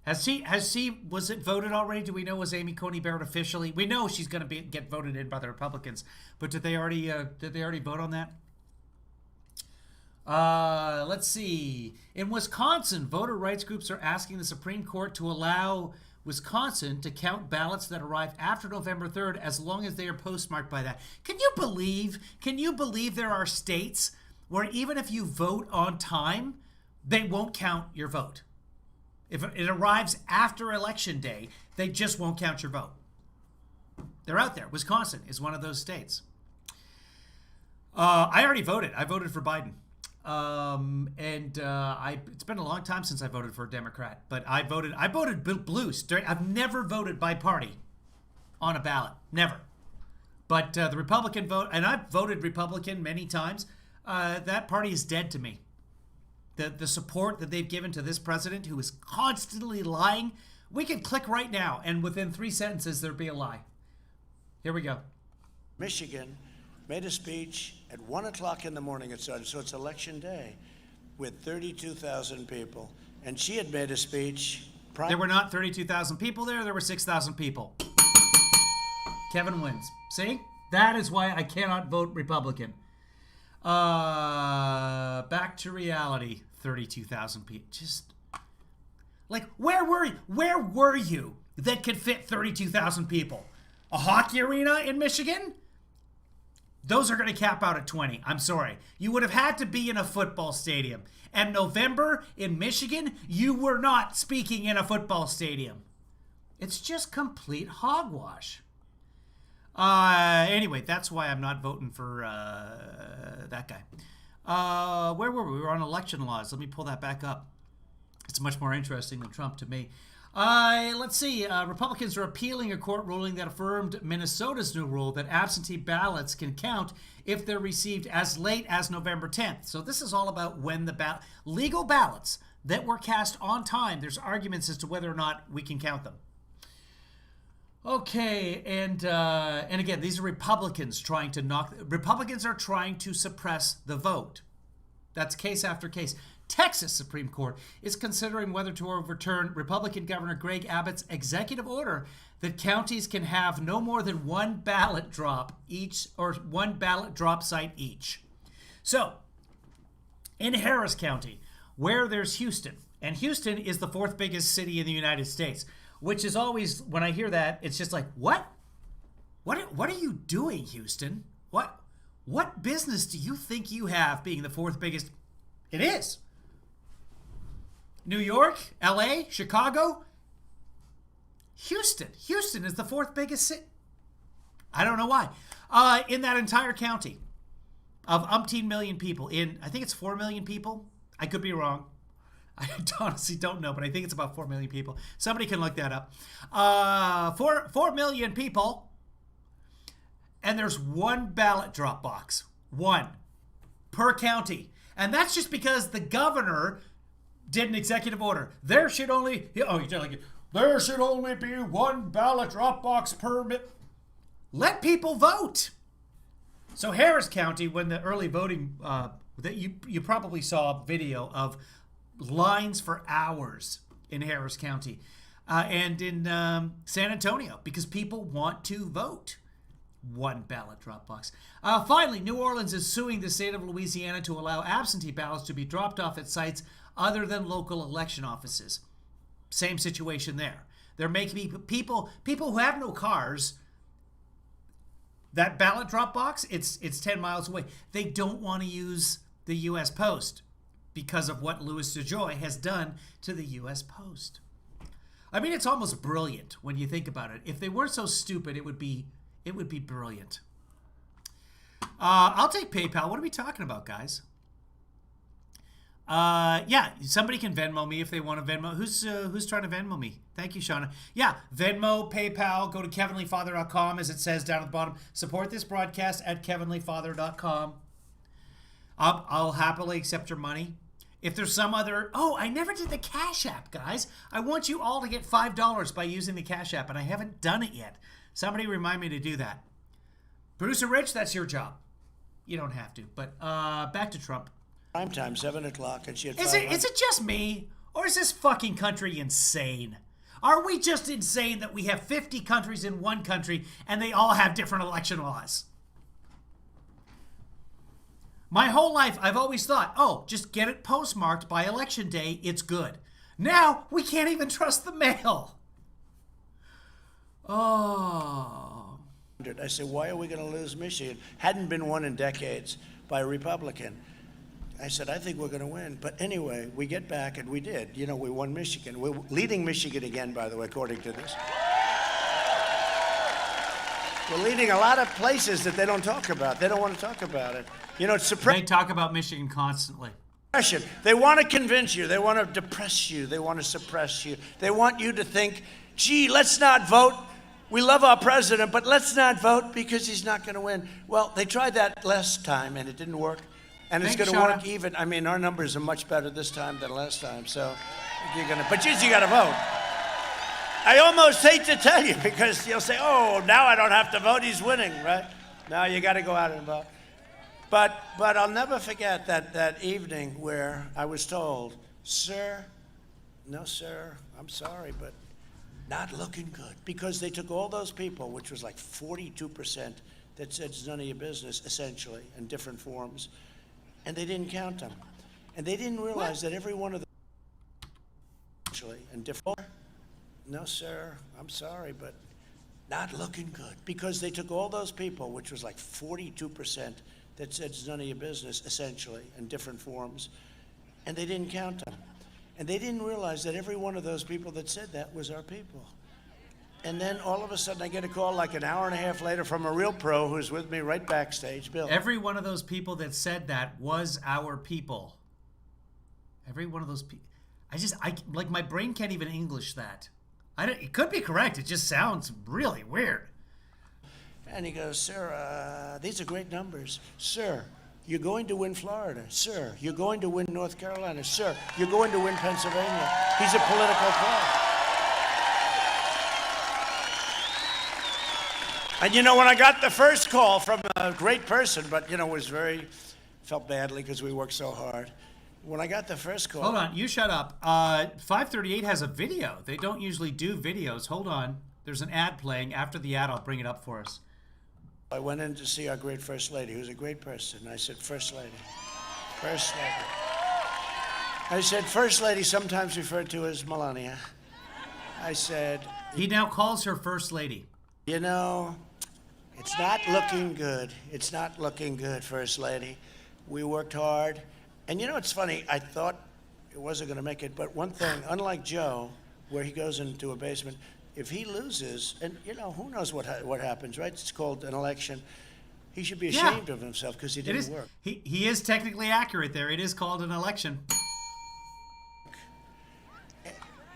Was it voted already? Do we know, was Amy Coney Barrett officially? We know she's going to get voted in by the Republicans, but did they already vote on that? Let's see. In Wisconsin, voter rights groups are asking the Supreme Court to allow Wisconsin to count ballots that arrive after November 3rd as long as they are postmarked by that. Can you believe there are states where even if you vote on time, they won't count your vote? If it arrives after Election Day, they just won't count your vote. They're out there. Wisconsin is one of those states. I already voted. I voted for Biden. It's been a long time since I voted for a Democrat, but I voted blue. I've never voted by party on a ballot. Never. But the Republican vote, and I've voted Republican many times, that party is dead to me. The support that they've given to this president who is constantly lying, we could click right now, and within 3 sentences, there'd be a lie. Here we go. Michigan made a speech at 1 o'clock in the morning. It started, so it's Election Day, with 32,000 people. And she had made a speech. There were not 32,000 people there. There were 6,000 people. Kevin wins. See? That is why I cannot vote Republican. Back to reality. 32,000 people. Just like, where were you that could fit 32,000 people? A hockey arena in Michigan? Those are going to cap out at 20. I'm sorry. You would have had to be in a football stadium. And November in Michigan, you were not speaking in a football stadium. It's just complete hogwash. Anyway, that's why I'm not voting for that guy. Where were we? We were on election laws. Let me pull that back up. It's much more interesting than Trump to me. Let's see. Republicans are appealing a court ruling that affirmed Minnesota's new rule that absentee ballots can count if they're received as late as November 10th. So this is all about when the legal ballots that were cast on time. There's arguments as to whether or not we can count them. Okay, and again, these are Republicans trying to Republicans are trying to suppress the vote. That's case after case. Texas Supreme Court is considering whether to overturn Republican Governor Greg Abbott's executive order that counties can have no more than one ballot drop each, or one ballot drop site each. So, in Harris County, where there's Houston, and Houston is the 4th biggest city in the United States, which is always, when I hear that, it's just like, what? What are you doing, Houston? What business do you think you have being the 4th biggest? It is. New York, LA, Chicago, Houston. Houston is the 4th biggest city. I don't know why. In that entire county of umpteen million people, I think it's 4 million people. I could be wrong. I honestly don't know, but I think it's about 4 million people. Somebody can look that up. 4 million people, and there's one ballot drop box. One per county. And that's just because the governor did an executive order. There should only be one ballot drop box per. Let people vote. So Harris County, when the early voting, that you probably saw a video of lines for hours in Harris County and in San Antonio because people want to vote. One ballot drop box. Finally, New Orleans is suing the state of Louisiana to allow absentee ballots to be dropped off at sites other than local election offices. Same situation there. They're making people who have no cars. That ballot drop box, it's 10 miles away. They don't want to use the U.S. Post because of what Louis DeJoy has done to the U.S. Post. I mean, it's almost brilliant when you think about it. If they weren't so stupid, it would be brilliant. I'll take PayPal. What are we talking about, guys? Yeah, somebody can Venmo me if they want to Venmo. Who's trying to Venmo me? Thank you, Shauna. Yeah, Venmo, PayPal, go to kevinleefather.com as it says down at the bottom. Support this broadcast at kevinleefather.com. I'll happily accept your money. If there's some other... Oh, I never did the Cash App, guys. I want you all to get $5 by using the Cash App, and I haven't done it yet. Somebody remind me to do that. Producer Rich, that's your job. You don't have to. But back to Trump. Prime time, 7 o'clock, and she had Is it just me? Or is this fucking country insane? Are we just insane that we have 50 countries in one country and they all have different election laws? My whole life, I've always thought, oh, just get it postmarked by election day, it's good. Now, we can't even trust the mail. Oh. I said, why are we going to lose Michigan? Hadn't been won in decades by a Republican. I said, I think we're going to win. But anyway, we get back, and we did. You know, we won Michigan. We're leading Michigan again, by the way, according to this. We're leading a lot of places that they don't talk about. They don't want to talk about it. You know, it's suppression. They talk about Michigan constantly. They want to convince you. They want to depress you. They want to suppress you. They want you to think, gee, let's not vote. We love our president, but let's not vote because he's not going to win. Well, they tried that last time, and it didn't work. And it's going to work even. I mean, our numbers are much better this time than last time. So you're going to, but you got to vote. I almost hate to tell you because you'll say, oh, now I don't have to vote. He's winning, right? Now you got to go out and vote. But I'll never forget that evening where I was told, sir, no, sir, I'm sorry, but not looking good. Because they took all those people, which was like 42%, that said it's none of your business, essentially, in different forms. And they didn't count them. And they didn't realize that every one of them, actually, and different. No, sir, I'm sorry, but not looking good. Because they took all those people, which was like 42%, that said it's none of your business, essentially, in different forms. And they didn't count them. And they didn't realize that every one of those people that said that was our people. And then all of a sudden I get a call like an hour and a half later from a real pro who's with me right backstage, Bill. Every one of those people that said that was our people. Every one of those people. I like my brain can't even English that. It could be correct. It just sounds really weird. And he goes, sir, these are great numbers. Sir, you're going to win Florida. Sir, you're going to win North Carolina. Sir, you're going to win Pennsylvania. He's a political pro. And you know, when I got the first call from a great person, but you know, felt badly because we worked so hard. When I got the first call. Hold on, you shut up. 538 has a video. They don't usually do videos. Hold on. There's an ad playing. After the ad, I'll bring it up for us. I went in to see our great First Lady, who's a great person. I said, First Lady. First Lady. I said, First Lady, sometimes referred to as Melania. I said. He now calls her First Lady. You know, it's not looking good. It's not looking good, First Lady. We worked hard. And you know, it's funny, I thought it wasn't going to make it, but one thing, unlike Joe, where he goes into a basement, if he loses, and you know, who knows what happens, right? It's called an election. He should be ashamed of himself because he didn't work. He is technically accurate there. It is called an election.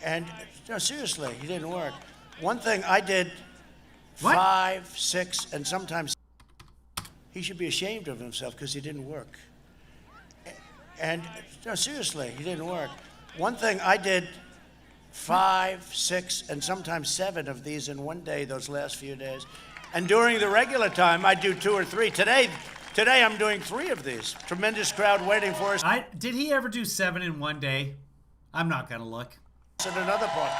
And no, seriously, he didn't work. One thing I did 5, 6, and sometimes he should be ashamed of himself because he didn't work. And no, seriously, he didn't work. One thing I did 5, 6, and sometimes 7 of these in one day, those last few days. And during the regular time, I do 2 or 3. Today I'm doing 3 of these. Tremendous crowd waiting for us. Did he ever do 7 in one day? I'm not gonna look. At another part.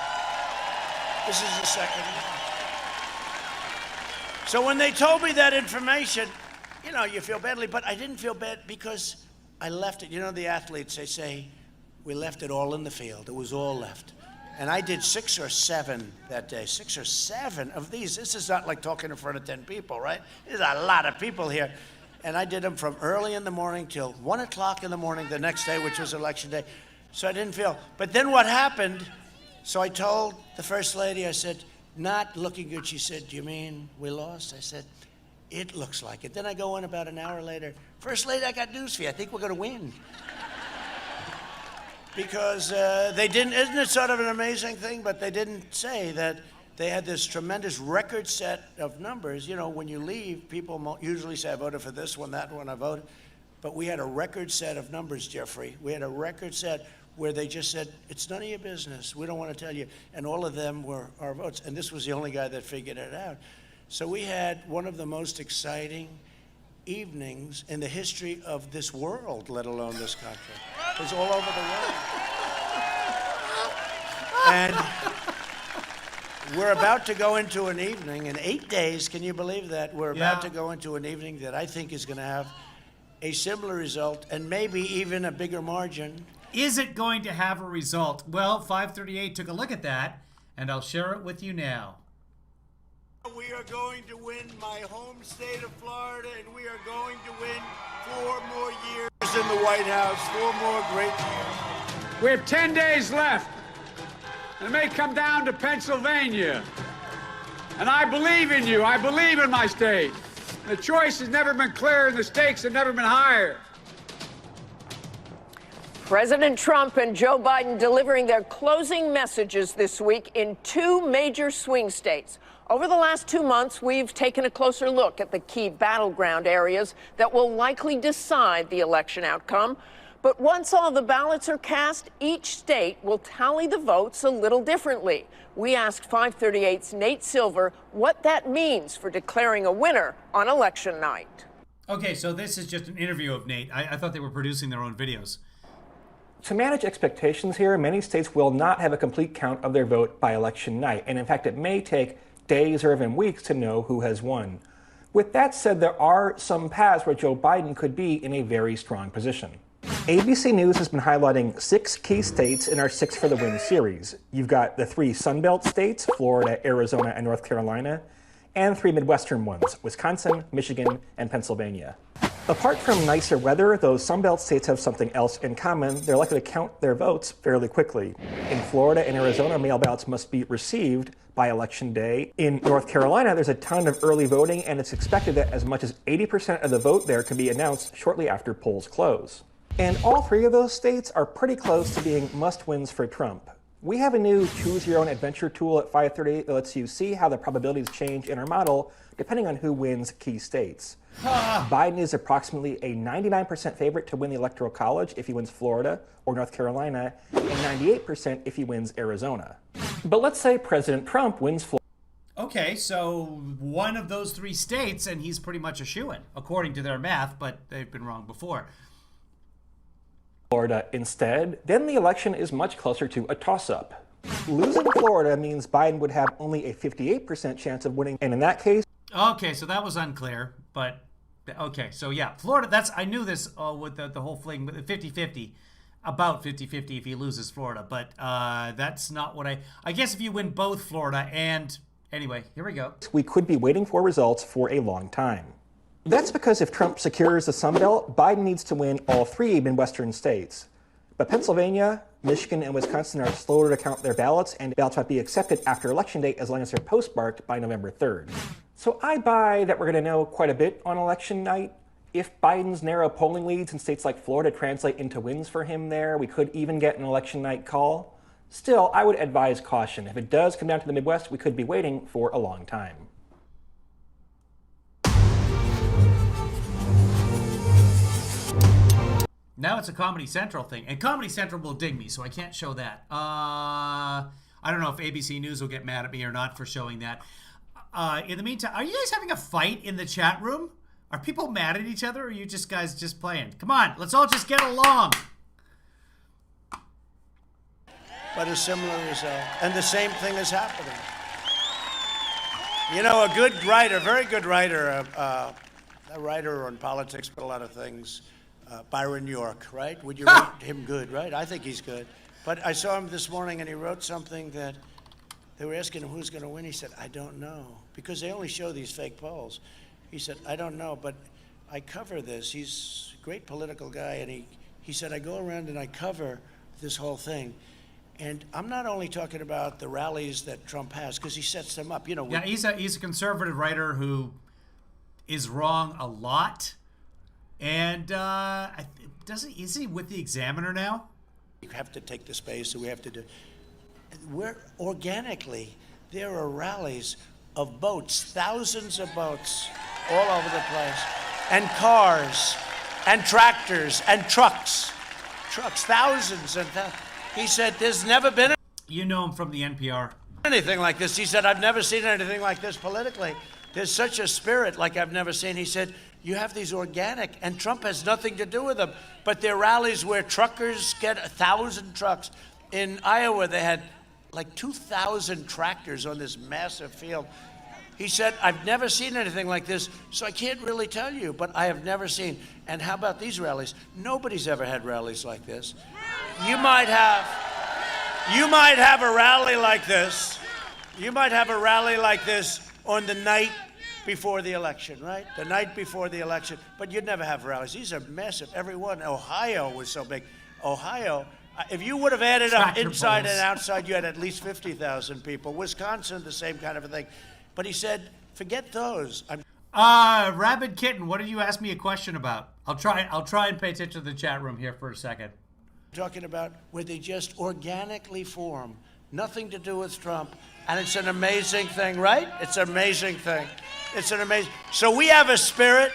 This is the second one. So when they told me that information, you know, you feel badly, but I didn't feel bad because I left it. You know, the athletes, they say, we left it all in the field. It was all left. And I did 6 or 7 that day, 6 or 7 of these. This is not like talking in front of 10 people, right? There's a lot of people here. And I did them from early in the morning till 1 o'clock in the morning the next day, which was election day. So I didn't feel. But then what happened, so I told the First Lady, I said, not looking good. She said, do you mean we lost? I said, it looks like it. Then I go in about an hour later, First Lady, I got news for you. I think we're going to win. Because they didn't, isn't it sort of an amazing thing? But they didn't say that they had this tremendous record set of numbers. You know, when you leave, people usually say, I voted for this one, that one, I voted. But we had a record set of numbers, Jeffrey. We had a record set where they just said, it's none of your business. We don't want to tell you. And all of them were our votes. And this was the only guy that figured it out. So we had one of the most exciting evenings in the history of this world, let alone this country. It was all over the world. And we're about to go into an evening in 8 days. Can you believe that? We're about to go into an evening that I think is going to have a similar result and maybe even a bigger margin. Is it going to have a result? Well, 538 took a look at that, and I'll share it with you now. We are going to win my home state of Florida, and we are going to win 4 more years in the White House, 4 more great years. We have 10 days left. And it may come down to Pennsylvania. And I believe in you. I believe in my state. The choice has never been clearer, and the stakes have never been higher. President Trump and Joe Biden delivering their closing messages this week in 2 major swing states. Over the last 2 months, we've taken a closer look at the key battleground areas that will likely decide the election outcome. But once all the ballots are cast, each state will tally the votes a little differently. We asked 538's Nate Silver what that means for declaring a winner on election night. Okay, so this is just an interview of Nate. I thought they were producing their own videos. To manage expectations here, many states will not have a complete count of their vote by election night. And in fact, it may take days or even weeks to know who has won. With that said, there are some paths where Joe Biden could be in a very strong position. ABC News has been highlighting 6 key states in our 6 for the Win series. You've got the 3 Sunbelt states, Florida, Arizona, and North Carolina, and 3 Midwestern ones, Wisconsin, Michigan, and Pennsylvania. Apart from nicer weather, those Sunbelt states have something else in common. They're likely to count their votes fairly quickly. In Florida and Arizona, mail ballots must be received by Election Day. In North Carolina, there's a ton of early voting, and it's expected that as much as 80% of the vote there could be announced shortly after polls close. And all 3 of those states are pretty close to being must-wins for Trump. We have a new Choose Your Own Adventure tool at 538 that lets you see how the probabilities change in our model depending on who wins key states. Biden is approximately a 99% favorite to win the Electoral College if he wins Florida or North Carolina, and 98% if he wins Arizona. But let's say President Trump wins Florida. Okay, so one of those 3 states, and he's pretty much a shoo-in, according to their math, but they've been wrong before. Florida instead, then the election is much closer to a toss-up. Losing Florida means Biden would have only a 58% chance of winning, and in that case... Okay, so that was unclear, but... Okay, so yeah, Florida, I knew this with the whole fling, 50-50, about 50-50 if he loses Florida, but that's not what I guess if you win both Florida and... Anyway, here we go. We could be waiting for results for a long time. That's because if Trump secures the Sun Belt, Biden needs to win all 3 Midwestern states. But Pennsylvania, Michigan, and Wisconsin are slower to count their ballots, and ballots might be accepted after Election Day as long as they're postmarked by November 3rd. So I buy that we're going to know quite a bit on election night. If Biden's narrow polling leads in states like Florida translate into wins for him there, we could even get an election night call. Still, I would advise caution. If it does come down to the Midwest, we could be waiting for a long time. Now it's a Comedy Central thing, and Comedy Central will ding me, so I can't show that. I don't know if ABC News will get mad at me or not for showing that. In the meantime, are you guys having a fight in the chat room? Are people mad at each other, or are you guys just playing? Come on, let's all just get along. But a similar result. And the same thing is happening. You know, a good writer, very good writer, a writer on politics, but a lot of things, Byron York, right? Would you rate him good, right? I think he's good. But I saw him this morning, and he wrote something that they were asking him who's going to win. He said, I don't know, because they only show these fake polls. He said, I don't know, but I cover this. He's a great political guy, and he said, I go around and I cover this whole thing. And I'm not only talking about the rallies that Trump has, because he sets them up. You know, yeah, he's a conservative writer who is wrong a lot. And is he with the Examiner now? We have to take the space, and we have to do. We're organically, there are rallies of boats, thousands of boats all over the place, and cars, and tractors, and trucks, thousands and thousands. He said, there's never been. You know him from the NPR. Anything like this. He said, I've never seen anything like this politically. There's such a spirit like I've never seen. He said, you have these organic, and Trump has nothing to do with them, but they're rallies where truckers get 1,000 trucks. In Iowa, they had like 2,000 tractors on this massive field. He said, I've never seen anything like this, so I can't really tell you, but I have never seen. And how about these rallies? Nobody's ever had rallies like this. You might have a rally like this. You might have a rally like this on the night before the election, right? The night before the election. But you'd never have rallies. These are massive. Every one. Ohio was so big. Ohio, if you would have added up inside and outside, you had at least 50,000 people. Wisconsin, the same kind of a thing. But he said, forget those. Rabid Kitten, what did you ask me a question about? I'll try and pay attention to the chat room here for a second. Talking about where they just organically form. Nothing to do with Trump. And it's an amazing thing, right? It's an amazing thing. It's an amazing. So we have a spirit.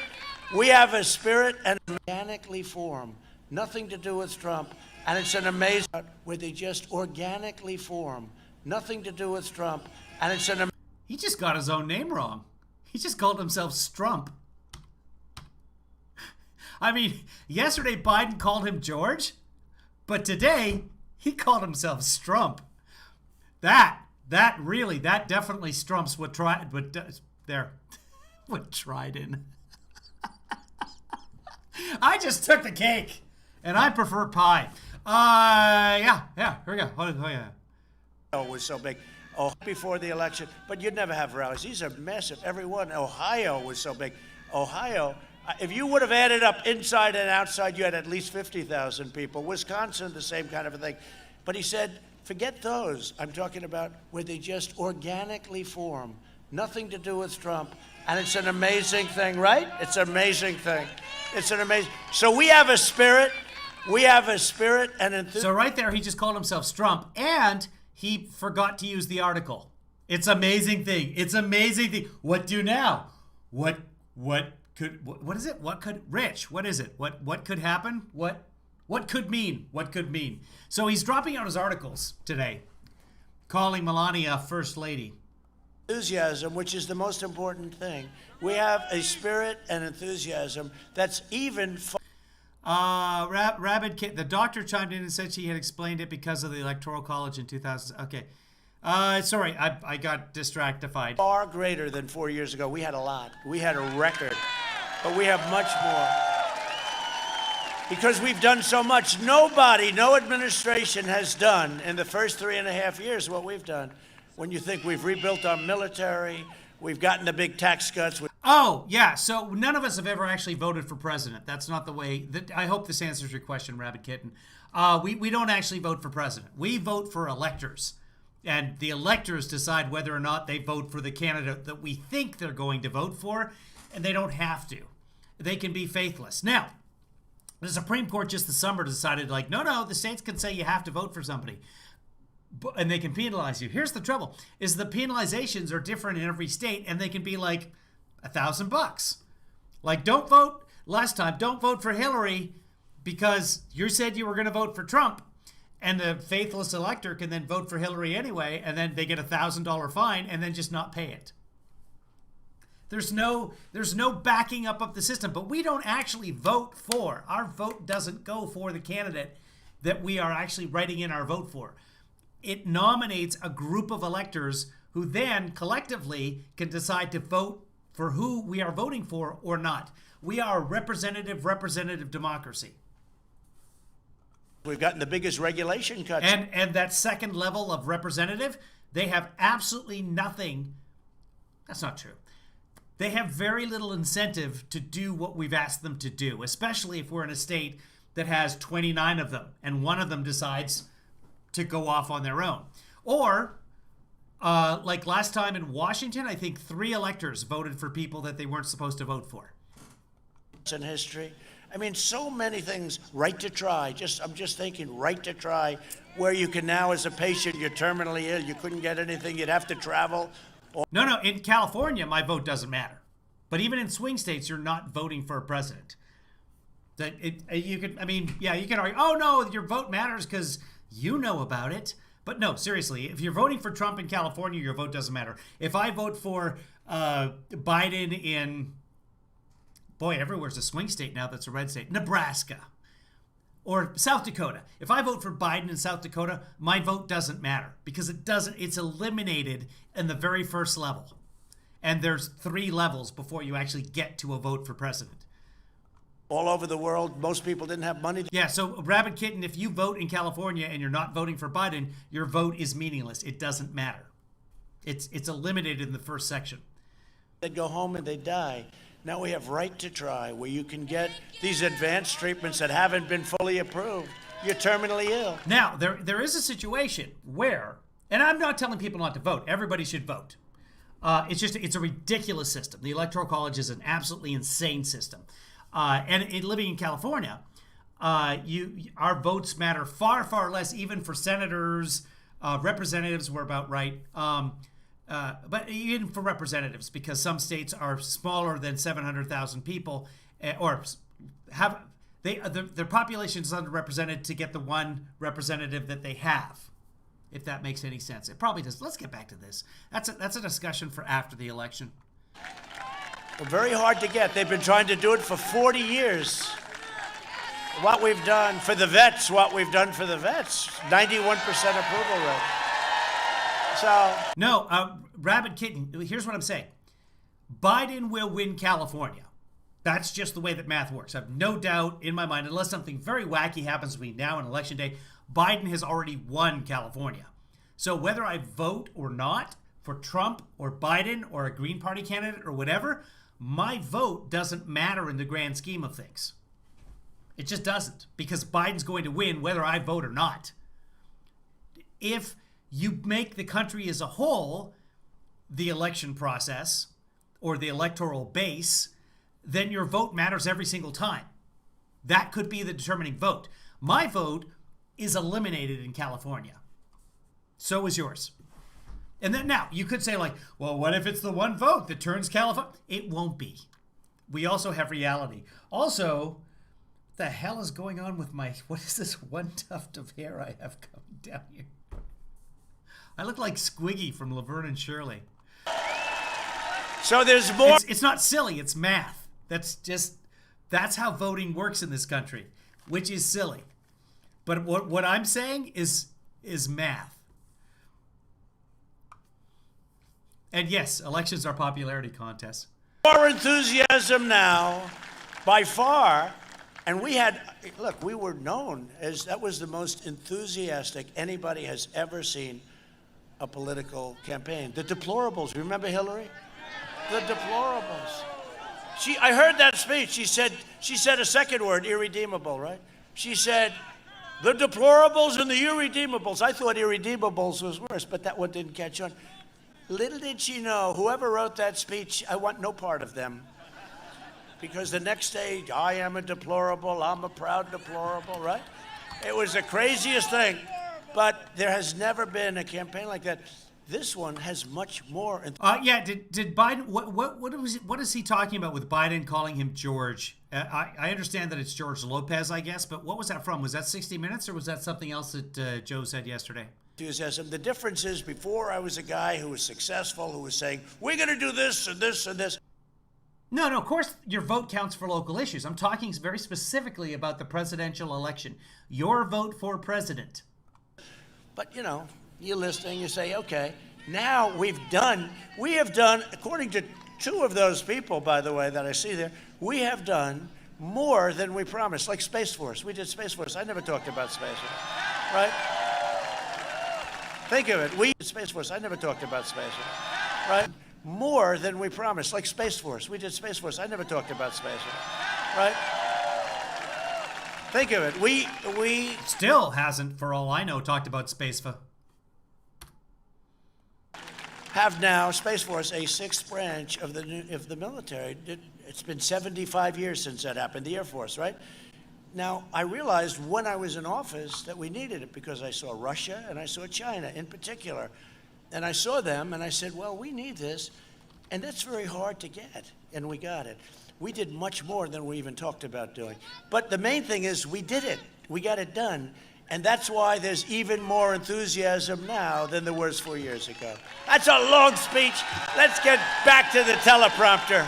We have a spirit and organically form. Nothing to do with Trump. And it's an amazing where they just organically form. Nothing to do with Trump. And it's an. He just got his own name wrong. He just called himself Strump. I mean, yesterday Biden called him George, but today he called himself Strump. That definitely strumps what Trident. I just took the cake, and I prefer pie. Yeah, here we go. Oh yeah. Oh, it was so big. Oh, before the election, but you'd never have rallies. These are massive. Every one. Ohio was so big. Ohio, if you would have added up inside and outside, you had at least 50,000 people. Wisconsin, the same kind of a thing. But he said, forget those. I'm talking about where they just organically form. Nothing to do with Trump. And it's an amazing thing, right? It's an amazing thing. It's an amazing. So we have a spirit. We have a spirit and enthusiasm. So right there, he just called himself Strump, and he forgot to use the article. It's amazing thing. It's amazing thing. What do now? What is it? What could Rich? What is it? What could happen? What could mean? What could mean? So he's dropping out his articles today, calling Melania First Lady. Enthusiasm, which is the most important thing. We have a spirit and enthusiasm that's even. Rabid Kid, the doctor chimed in and said she had explained it because of the Electoral College in 2000. Okay. Sorry, I got distractified. Far greater than 4 years ago. We had a lot. We had a record. But we have much more. Because we've done so much. No administration has done in the first 3.5 years what we've done. When you think we've rebuilt our military, we've gotten the big tax cuts. Oh, yeah. So none of us have ever actually voted for president. That's not the way. I hope this answers your question, Rabbit Kitten. We don't actually vote for president. We vote for electors. And the electors decide whether or not they vote for the candidate that we think they're going to vote for. And they don't have to. They can be faithless. Now, the Supreme Court just this summer decided, like, no, the states can say you have to vote for somebody. And they can penalize you. Here's the trouble, is the penalizations are different in every state, and they can be like $1,000. Like, don't vote for Hillary because you said you were going to vote for Trump, and the faithless elector can then vote for Hillary anyway, and then they get $1,000 fine and then just not pay it. There's no backing up of the system, but we don't actually vote for. Our vote doesn't go for the candidate that we are actually writing in our vote for. It nominates a group of electors who then collectively can decide to vote for who we are voting for or not. We are a representative democracy. We've gotten the biggest regulation cuts. And that second level of representative, they have absolutely nothing. That's not true. They have very little incentive to do what we've asked them to do, especially if we're in a state that has 29 of them and one of them decides to go off on their own. Or, like last time in Washington, I think 3 electors voted for people that they weren't supposed to vote for. In history. I mean, so many things. Right to try. I'm just thinking, right to try, where you can now, as a patient, you're terminally ill, you couldn't get anything, you'd have to travel. No, in California, my vote doesn't matter. But even in swing states, you're not voting for a president. You can argue, oh no, your vote matters because you know about it. But no, seriously, if you're voting for Trump in California, your vote doesn't matter. If I vote for Biden in, boy, everywhere's a swing state now that's a red state, Nebraska or South Dakota. If I vote for Biden in South Dakota, my vote doesn't matter because it's eliminated in the very first level. And there's 3 levels before you actually get to a vote for president. All over the world, most people didn't have money. Yeah, so Rabbit Kitten, if you vote in California and you're not voting for Biden, your vote is meaningless. It doesn't matter. It's eliminated in the first section. They'd go home and they'd die. Now we have right to try, where you can get these advanced treatments that haven't been fully approved. You're terminally ill. Now, there is a situation where, and I'm not telling people not to vote. Everybody should vote. It's a ridiculous system. The Electoral College is an absolutely insane system. And living in California, our votes matter far, far less, even for senators. Representatives were about right. But even for representatives, because some states are smaller than 700,000 people, or have their population is underrepresented to get the one representative that they have. If that makes any sense, it probably does. Let's get back to this. That's a discussion for after the election. Very hard to get. They've been trying to do it for 40 years. What we've done for the vets, 91% approval rate. So no, Rabbit Kitten, here's what I'm saying. Biden will win California. That's just the way that math works. I have no doubt in my mind, unless something very wacky happens between now and Election Day, Biden has already won California. So whether I vote or not for Trump or Biden or a Green Party candidate or whatever, my vote doesn't matter in the grand scheme of things. It just doesn't, because Biden's going to win whether I vote or not. If you make the country as a whole the election process or the electoral base, then your vote matters every single time. That could be the determining vote. My vote is eliminated in California. So is yours. And then now you could say, like, well, what if it's the one vote that turns California? It won't be. We also have reality. Also, what the hell is going on with what is this one tuft of hair I have coming down here? I look like Squiggy from Laverne and Shirley. So there's more. It's not silly, it's math. That's how voting works in this country, which is silly. But what I'm saying is math. And yes, elections are popularity contests. More enthusiasm now, by far. And we were known as, that was the most enthusiastic anybody has ever seen a political campaign. The deplorables, remember Hillary? The deplorables. I heard that speech. She said a second word, irredeemable, right? She said, the deplorables and the irredeemables. I thought irredeemables was worse, but that one didn't catch on. Little did she know, whoever wrote that speech, I want no part of them. Because the next day, I am a deplorable, I'm a proud deplorable, right? It was the craziest thing. But there has never been a campaign like that. This one has much more. Yeah, did Biden, what is he talking about with Biden calling him George? I understand that it's George Lopez, I guess, but what was that from? Was that 60 Minutes or was that something else that Joe said yesterday? Enthusiasm. The difference is, before I was a guy who was successful, who was saying, we're going to do this and this and this. No, of course your vote counts for local issues. I'm talking very specifically about the presidential election. Your vote for president. But, you listen and you say, okay, now we have done, according to two of those people, by the way, that I see there, we have done more than we promised, like Space Force. We did Space Force. I never talked about Space Force, right? Think of it. We did Space Force. I never talked about Space Force, right? More than we promised, like Space Force. We did Space Force. I never talked about Space Force, right? Think of it. We still hasn't, for all I know, talked about Space Force. Have now Space Force a sixth branch of the military. It's been 75 years since that happened. The Air Force, right? Now I realized when I was in office that we needed it because I saw Russia and I saw China in particular, and I saw them and I said, well, we need this, and that's very hard to get, and we got it. We did much more than we even talked about doing. But the main thing is we did it. We got it done. And that's why there's even more enthusiasm now than there was 4 years ago. That's a long speech. Let's get back to the teleprompter.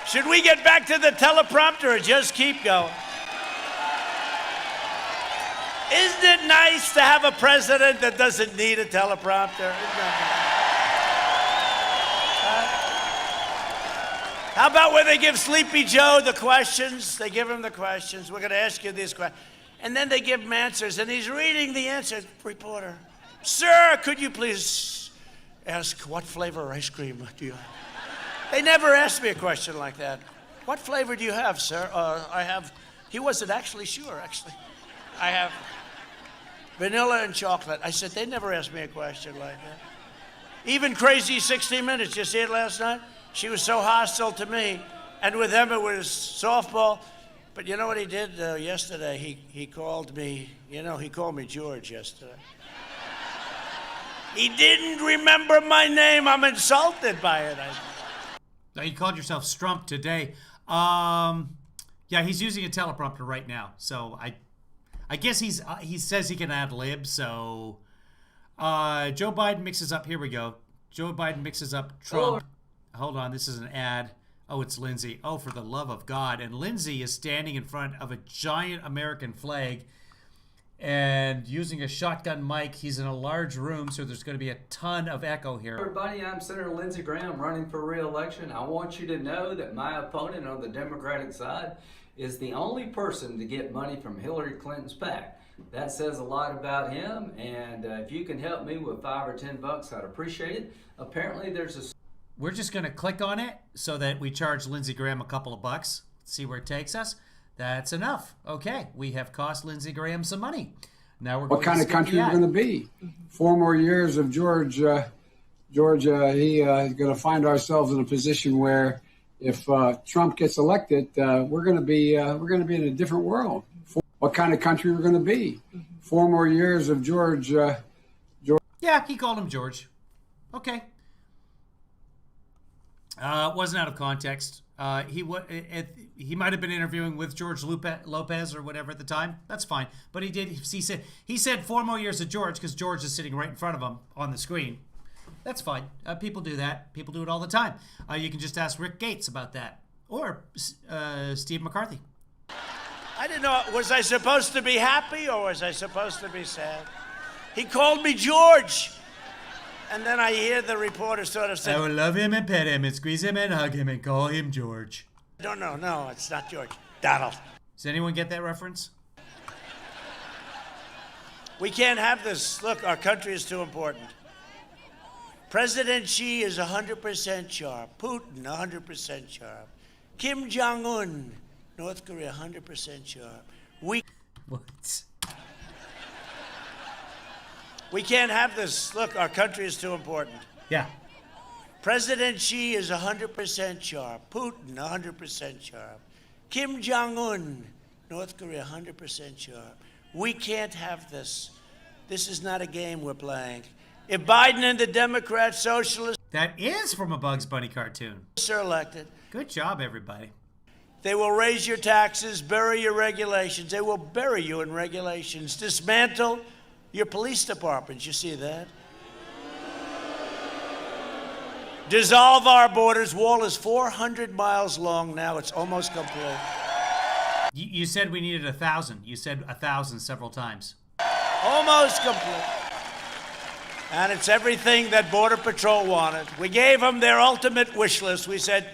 Should we get back to the teleprompter or just keep going? Isn't it nice to have a president that doesn't need a teleprompter? How about when they give Sleepy Joe the questions? They give him the questions. We're going to ask you these questions. And then they give him answers, and he's reading the answer. Reporter, sir, could you please ask what flavor ice cream do you have? They never asked me a question like that. What flavor do you have, sir? I have, he wasn't actually sure, actually. I have vanilla and chocolate. I said, they never asked me a question like that. Even Crazy 60 Minutes, you see it last night? She was so hostile to me, and with them it was softball. But you know what he did yesterday? He called me, he called me George yesterday. He didn't remember my name. I'm insulted by it. Now, you called yourself Strump today. Yeah, he's using a teleprompter right now. So I guess he says he can ad lib. So Joe Biden mixes up. Here we go. Joe Biden mixes up Trump. Hold on, this is an ad. Oh, it's Lindsay. Oh, for the love of God. And Lindsay is standing in front of a giant American flag and using a shotgun mic. He's in a large room, so there's going to be a ton of echo here. Everybody, I'm Senator Lindsey Graham running for re-election. I want you to know that my opponent on the Democratic side is the only person to get money from Hillary Clinton's PAC. That says a lot about him, and if you can help me with $5 or $10, I'd appreciate it. Apparently, there's a... We're just going to click on it so that we charge Lindsey Graham a couple of bucks. See where it takes us. That's enough. Okay, we have cost Lindsey Graham some money. Now we're what kind of country are we going to be? 4 more years of Georgia. He is going to find ourselves in a position where, if Trump gets elected, we're going to be in a different world. What kind of country we're going to be? 4 more years of George. Yeah, he called him George. Okay. Wasn't out of context. He might have been interviewing with George Lopez or whatever at the time. That's fine. But he said 4 more years of George because George is sitting right in front of him on the screen. That's fine. People do that. People do it all the time. You can just ask Rick Gates about that or Steve McCarthy. I didn't know. Was I supposed to be happy or was I supposed to be sad? He called me George. And then I hear the reporter sort of say, I will love him and pet him and squeeze him and hug him and call him George. No, it's not George. Donald. Does anyone get that reference? We can't have this. Look, our country is too important. President Xi is 100% sharp. Putin, 100% sharp. Kim Jong-un, North Korea, 100% sharp. What? We can't have this. Look, our country is too important. Yeah. President Xi is 100% sharp. Putin, 100% sharp. Kim Jong-un, North Korea, 100% sharp. We can't have this. This is not a game we're playing. If Biden and the Democrat Socialists... That is from a Bugs Bunny cartoon. ...are elected. Good job, everybody. They will raise your taxes, bury your regulations. They will bury you in regulations. Dismantle your police departments. You see that? dissolve our borders. Wall is 400 miles long now. It's almost complete. You said we needed 1,000. You said 1,000 several times. Almost complete. And it's everything that Border Patrol wanted. We gave them their ultimate wish list. We said,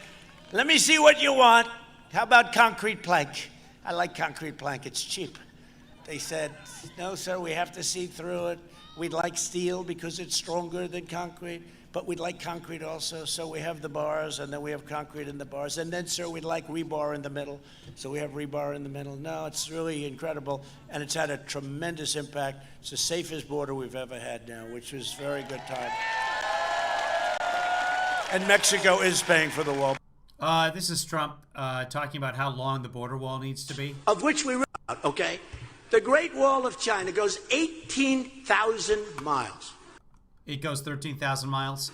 let me see what you want. How about concrete plank? I like concrete plank. It's cheap. They said, no, sir, we have to see through it. We'd like steel because it's stronger than concrete, but we'd like concrete also. So we have the bars, and then we have concrete in the bars. And then, sir, we'd like rebar in the middle. So we have rebar in the middle. No, it's really incredible, and it's had a tremendous impact. It's the safest border we've ever had now, which was a very good time. And Mexico is paying for the wall. This is Trump talking about how long the border wall needs to be. Of which we okay? The Great Wall of China goes 18,000 miles. It goes 13,000 miles.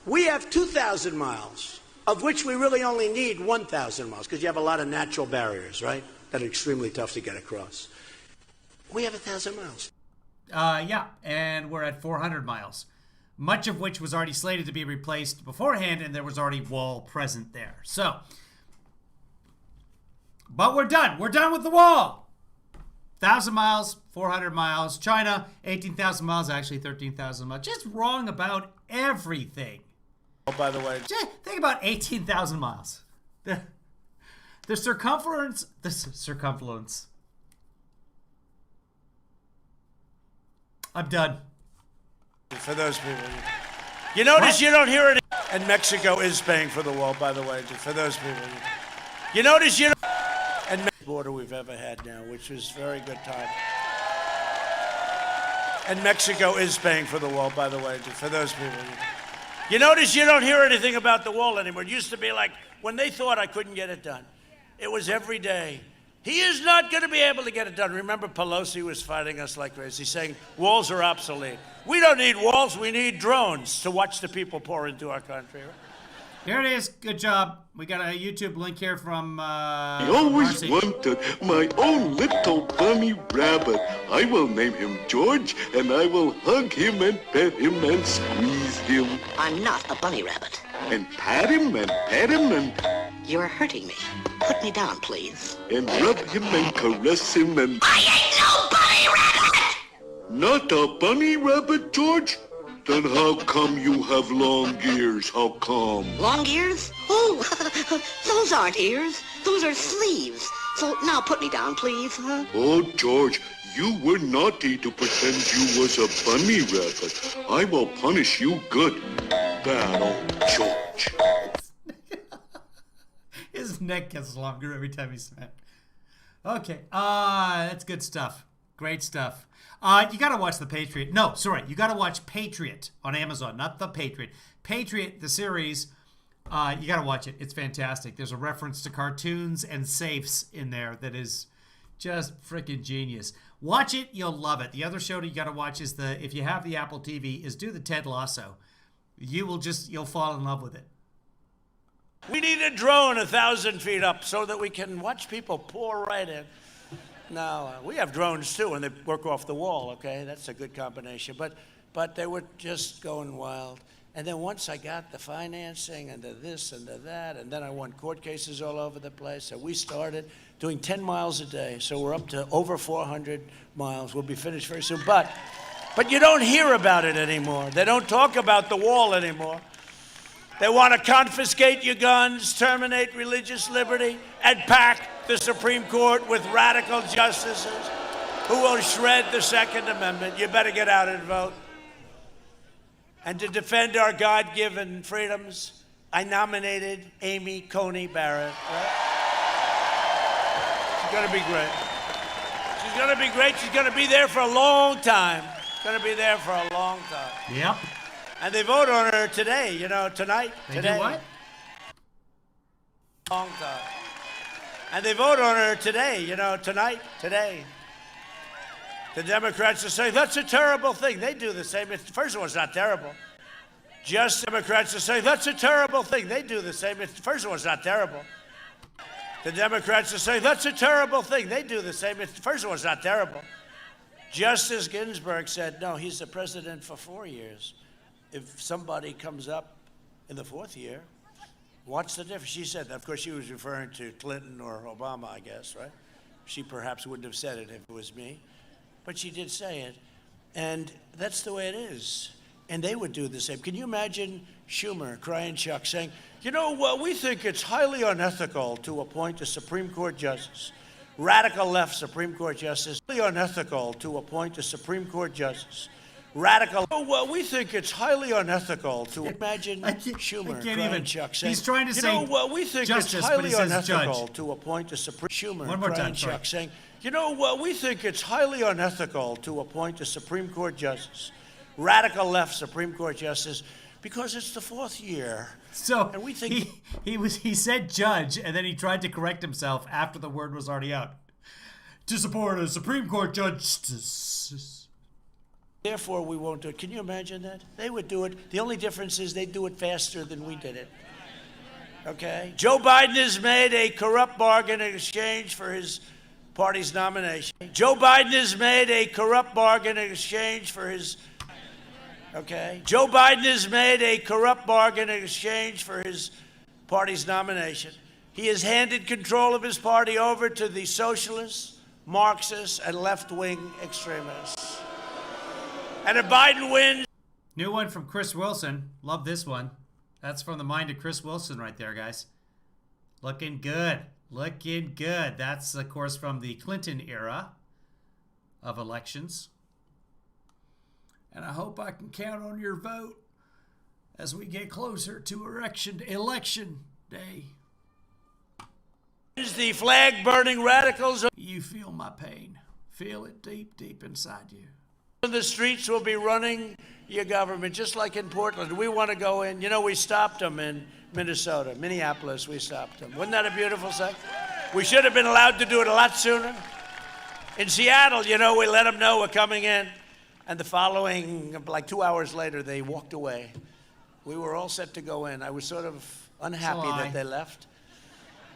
We have 2,000 miles, of which we really only need 1,000 miles, because you have a lot of natural barriers, right? That are extremely tough to get across. We have 1,000 miles. Yeah, and we're at 400 miles, much of which was already slated to be replaced beforehand, and there was already wall present there. So, but we're done. We're done with the wall. 1,000 miles, 400 miles. China, 18,000 miles, actually 13,000 miles. Just wrong about everything. Oh, by the way. Just think about 18,000 miles. The circumference. I'm done. For those people. You notice you don't hear it. And Mexico is paying for the wall, by the way, for those people. You notice you don't. And border we've ever had now, which was a very good time. And Mexico is paying for the wall, by the way, for those people. You notice you don't hear anything about the wall anymore. It used to be like when they thought I couldn't get it done. It was every day. He is not going to be able to get it done. Remember, Pelosi was fighting us like crazy, saying walls are obsolete. We don't need walls. We need drones to watch the people pour into our country. Here it is. Good job. We got a YouTube link here from I always wanted my own little bunny rabbit. I will name him George, and I will hug him and pet him and squeeze him. I'm not a bunny rabbit. And pat him and pet him and... You're hurting me. Put me down, please. And rub him and caress him and... I ain't no bunny rabbit! Not a bunny rabbit, George? Then how come you have long ears? How come? Long ears? Oh, those aren't ears. Those are sleeves. So now put me down, please. Huh? Oh, George, you were naughty to pretend you was a bunny rabbit. I will punish you good. Bad old George. His neck gets longer every time he's smacked. Okay, that's good stuff. Great stuff. You got to watch The Patriot. No, sorry. You got to watch Patriot on Amazon, not The Patriot. Patriot, the series, you got to watch it. It's fantastic. There's a reference to cartoons and safes in there that is just freaking genius. Watch it. You'll love it. The other show that you got to watch is if you have the Apple TV, is do the Ted Lasso. You'll fall in love with it. We need a drone 1,000 feet up so that we can watch people pour right in. Now, we have drones too, and they work off the wall, okay? That's a good combination. But they were just going wild. And then once I got the financing and the this and the that, and then I won court cases all over the place, so we started doing 10 miles a day. So we're up to over 400 miles. We'll be finished very soon. But you don't hear about it anymore. They don't talk about the wall anymore. They want to confiscate your guns, terminate religious liberty, and pack the Supreme Court with radical justices who will shred the Second Amendment. You better get out and vote. And to defend our God-given freedoms, I nominated Amy Coney Barrett. Right? She's going to be great. She's going to be great. She's going to be there for a long time. She's going to be there for a long time. Yep. And they vote on her today, tonight. They today. do what? Long time. And they vote on her today, tonight, today. The Democrats are saying, that's a terrible thing. They do the same. First of all, it's not terrible. Just Democrats are saying, that's a terrible thing. They do the same. First of all, it's not terrible. The Democrats are saying, that's a terrible thing. They do the same. First of all, it's not terrible. Justice Ginsburg said, no, he's the president for 4 years. If somebody comes up in the fourth year. What's the difference? She said, of course, she was referring to Clinton or Obama, I guess, right? She perhaps wouldn't have said it if it was me, but she did say it. And that's the way it is. And they would do the same. Can you imagine Schumer, crying Chuck, saying, you know, well, we think it's highly unethical to appoint a Supreme Court justice, radical left Supreme Court justice, highly unethical to appoint a Supreme Court justice, radical. Oh, well, we think it's highly unethical to imagine Schumer, crying Chuck, saying, he's trying to say, you know, well, we think justice, it's highly judge. unethical to appoint a Supreme Schumer, One more crying time, Chuck, saying, you know, well, we think it's highly unethical to appoint a Supreme Court justice, radical left Supreme Court justice, because it's the fourth year. So and we think he said judge, and then he tried to correct himself after the word was already out. To support a Supreme Court judge. Therefore, we won't do it. Can you imagine that? They would do it. The only difference is they do it faster than we did it. Okay? Joe Biden has made a corrupt bargain in exchange for his party's nomination. Joe Biden has made a corrupt bargain in exchange for his... Okay? Joe Biden has made a corrupt bargain in exchange for his party's nomination. He has handed control of his party over to the socialists, Marxists, and left-wing extremists. And if Biden wins... New one from Chris Wilson. Love this one. That's from the mind of Chris Wilson right there, guys. Looking good. Looking good. That's, of course, from the Clinton era of elections. And I hope I can count on your vote as we get closer to election day. The flag-burning radicals... You feel my pain. Feel it deep, deep inside you. The streets will be running your government, just like in Portland. We want to go in. You know, we stopped them in Minnesota. Minneapolis, we stopped them. Wasn't that a beautiful sight? We should have been allowed to do it a lot sooner. In Seattle, you know, we let them know we're coming in. And the following, like 2 hours later, they walked away. We were all set to go in. I was sort of unhappy that they left.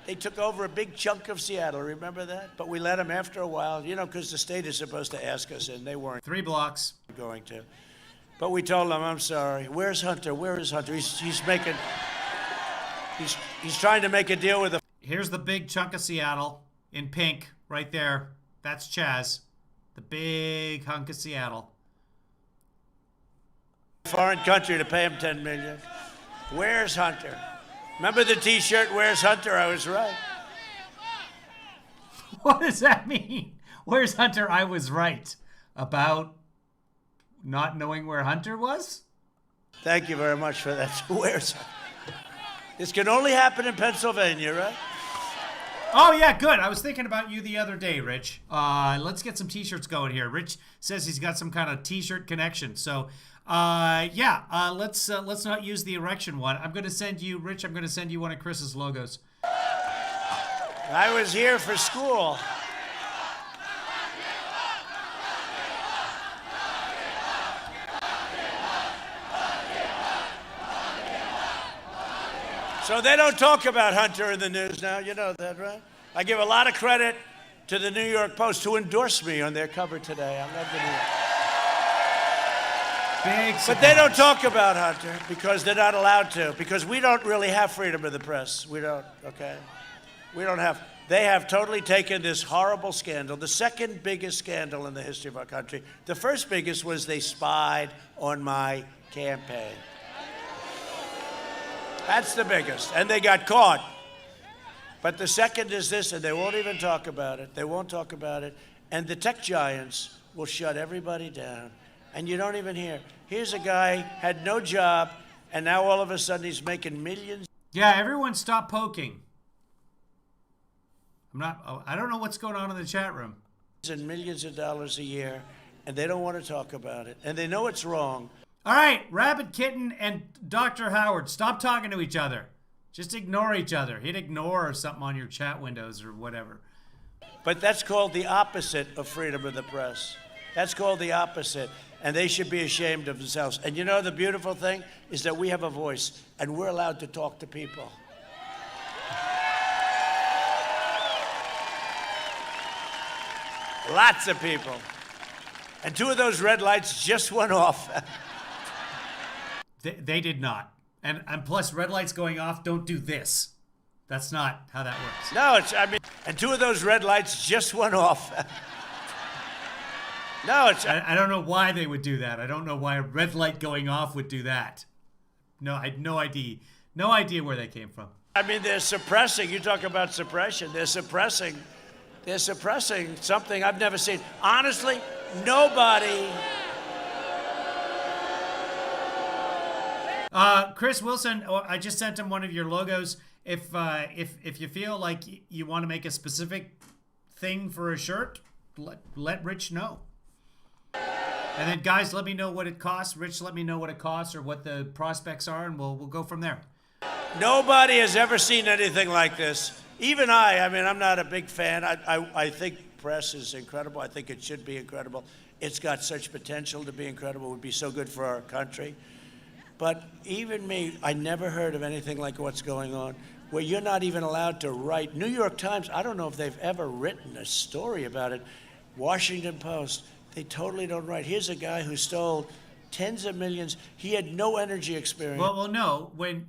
They took over a big chunk of Seattle, remember that? But we let them after a while, you know, because the state is supposed to ask us in. They weren't 3 blocks going to. But we told them, I'm sorry. Where's Hunter? Where is Hunter? He's trying to make a deal with the... Here's the big chunk of Seattle in pink right there. That's Chaz. The big hunk of Seattle. Foreign country to pay him $10 million. Where's Hunter? Remember the T-shirt, Where's Hunter? I was right. What does that mean? Where's Hunter? I was right. About not knowing where Hunter was? Thank you very much for that. Where's Hunter? This can only happen in Pennsylvania, right? Oh, yeah, good. I was thinking about you the other day, Rich. Let's get some T-shirts going here. Rich says he's got some kind of T-shirt connection. So... let's not use the erection one. I'm going to send you, Rich, I'm going to send you one of Chris's logos. I was here for school. So they don't talk about Hunter in the news now. You know that, right? I give a lot of credit to the New York Post who endorsed me on their cover today. I love the New York. But they don't talk about Hunter because they're not allowed to, because we don't really have freedom of the press. We don't, okay? We don't have. They have totally taken this horrible scandal, the second biggest scandal in the history of our country. The first biggest was they spied on my campaign. That's the biggest, and they got caught. But the second is this, and they won't even talk about it. They won't talk about it. And the tech giants will shut everybody down. And you don't even hear. Here's a guy, had no job, and now all of a sudden he's making millions. Yeah, everyone stop poking. I don't know what's going on in the chat room. And millions of dollars a year, and they don't want to talk about it. And they know it's wrong. All right, Rabbit Kitten and Dr. Howard, stop talking to each other. Just ignore each other. Hit ignore or something on your chat windows or whatever. But that's called the opposite of freedom of the press. That's called the opposite. And they should be ashamed of themselves. And you know the beautiful thing is that we have a voice, and we're allowed to talk to people. Lots of people. And 2 of those red lights just went off. They did not. And plus, red lights going off, don't do this. That's not how that works. No, and two of those red lights just went off. No, I don't know why they would do that. I don't know why a red light going off would do that. No, I had no idea. No idea where they came from. I mean, they're suppressing. You talk about suppression. They're suppressing something I've never seen. Honestly, nobody. Chris Wilson, I just sent him one of your logos. If you feel like you want to make a specific thing for a shirt, let Rich know. And then, guys, let me know what it costs. Rich, let me know what it costs or what the prospects are, and we'll go from there. Nobody has ever seen anything like this. Even I mean, I'm not a big fan. I think press is incredible. I think it should be incredible. It's got such potential to be incredible. It would be so good for our country. But even me, I never heard of anything like what's going on, where you're not even allowed to write. New York Times, I don't know if they've ever written a story about it. Washington Post, they totally don't write. Here's a guy who stole tens of millions. He had no energy experience. Well, no. When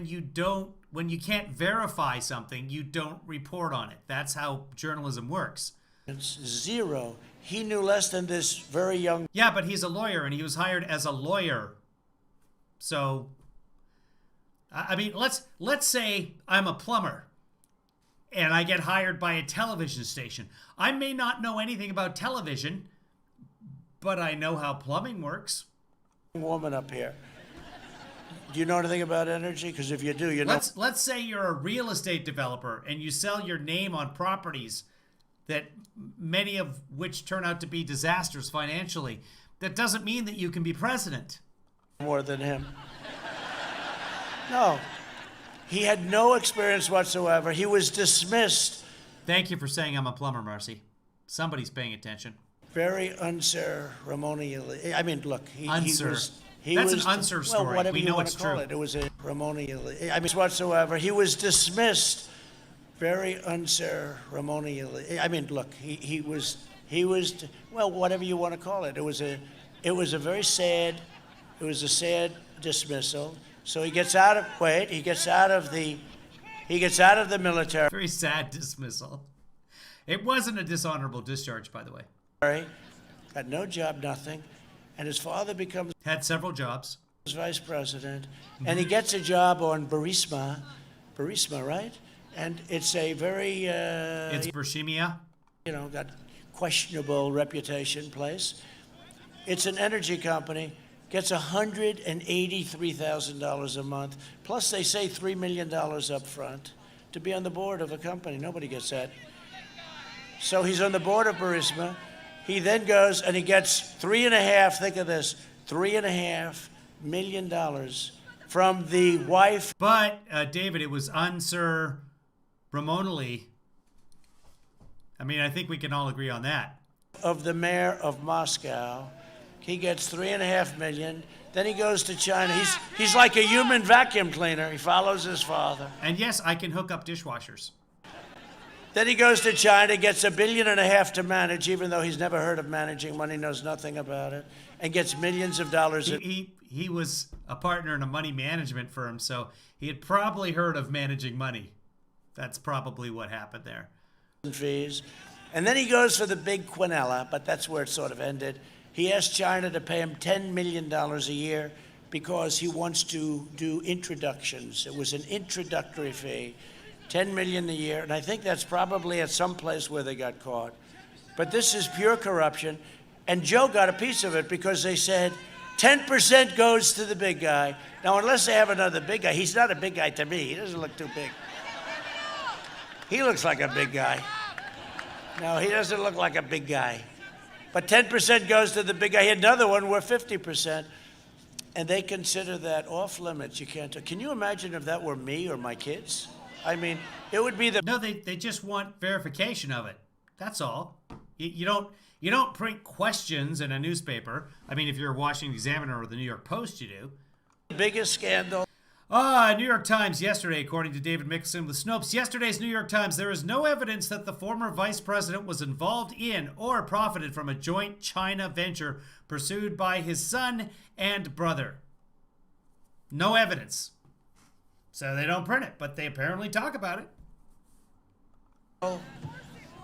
you can't verify something, you don't report on it. That's how journalism works. It's zero. He knew less than this very young. Yeah, but he's a lawyer, and he was hired as a lawyer. So, I mean, let's say I'm a plumber, and I get hired by a television station. I may not know anything about television, but I know how plumbing works. Woman up here. Do you know anything about energy? Because if you do, you know. Let's say you're a real estate developer and you sell your name on properties that many of which turn out to be disasters financially. That doesn't mean that you can be president. More than him. No. He had no experience whatsoever. He was dismissed. Thank you for saying I'm a plumber, Marcy. Somebody's paying attention. Very unceremonially. I mean, look, he was. That's an unsir story. Well, whatever we you know want it's to call true. It was a ceremonially. I mean, whatsoever. He was dismissed. Very unceremonially. I mean, look, he was. Well, whatever you want to call it. It was a very sad. It was a sad dismissal. So he gets out of the military. Very sad dismissal. It wasn't a dishonorable discharge, by the way. Got no job, nothing. And his father had several jobs. Vice president. And he gets a job on Burisma, right? And it's a very... it's Burshimia. Got questionable reputation place. It's an energy company. Gets $183,000 a month. Plus, they say $3 million up front to be on the board of a company. Nobody gets that. So he's on the board of Burisma. He then goes and he gets think of this, $3.5 million from the wife. But, David, it was unceremonially. I mean, I think we can all agree on that. Of the mayor of Moscow. He gets $3.5 million. Then he goes to China. He's like a human vacuum cleaner. He follows his father. And yes, I can hook up dishwashers. Then he goes to China, gets $1.5 billion to manage, even though he's never heard of managing money, knows nothing about it, and gets millions of dollars. He was a partner in a money management firm, so he had probably heard of managing money. That's probably what happened there. Fees. And then he goes for the big quinella, but that's where it sort of ended. He asked China to pay him $10 million a year because he wants to do introductions. It was an introductory fee, $10 million a year, and I think that's probably at some place where they got caught. But this is pure corruption, and Joe got a piece of it because they said 10% goes to the big guy. Now, unless they have another big guy, he's not a big guy to me. He doesn't look too big. He looks like a big guy. No, he doesn't look like a big guy. But 10% goes to the big guy. He had another one where 50%. And they consider that off limits. You can't. Can you imagine if that were me or my kids? I mean, it would be the... No, they just want verification of it. That's all. You don't print questions in a newspaper. I mean, if you're a Washington Examiner or the New York Post, you do. The biggest scandal. New York Times yesterday, according to David Mixon with Snopes. Yesterday's New York Times, there is no evidence that the former vice president was involved in or profited from a joint China venture pursued by his son and brother. No evidence. So they don't print it, but they apparently talk about it.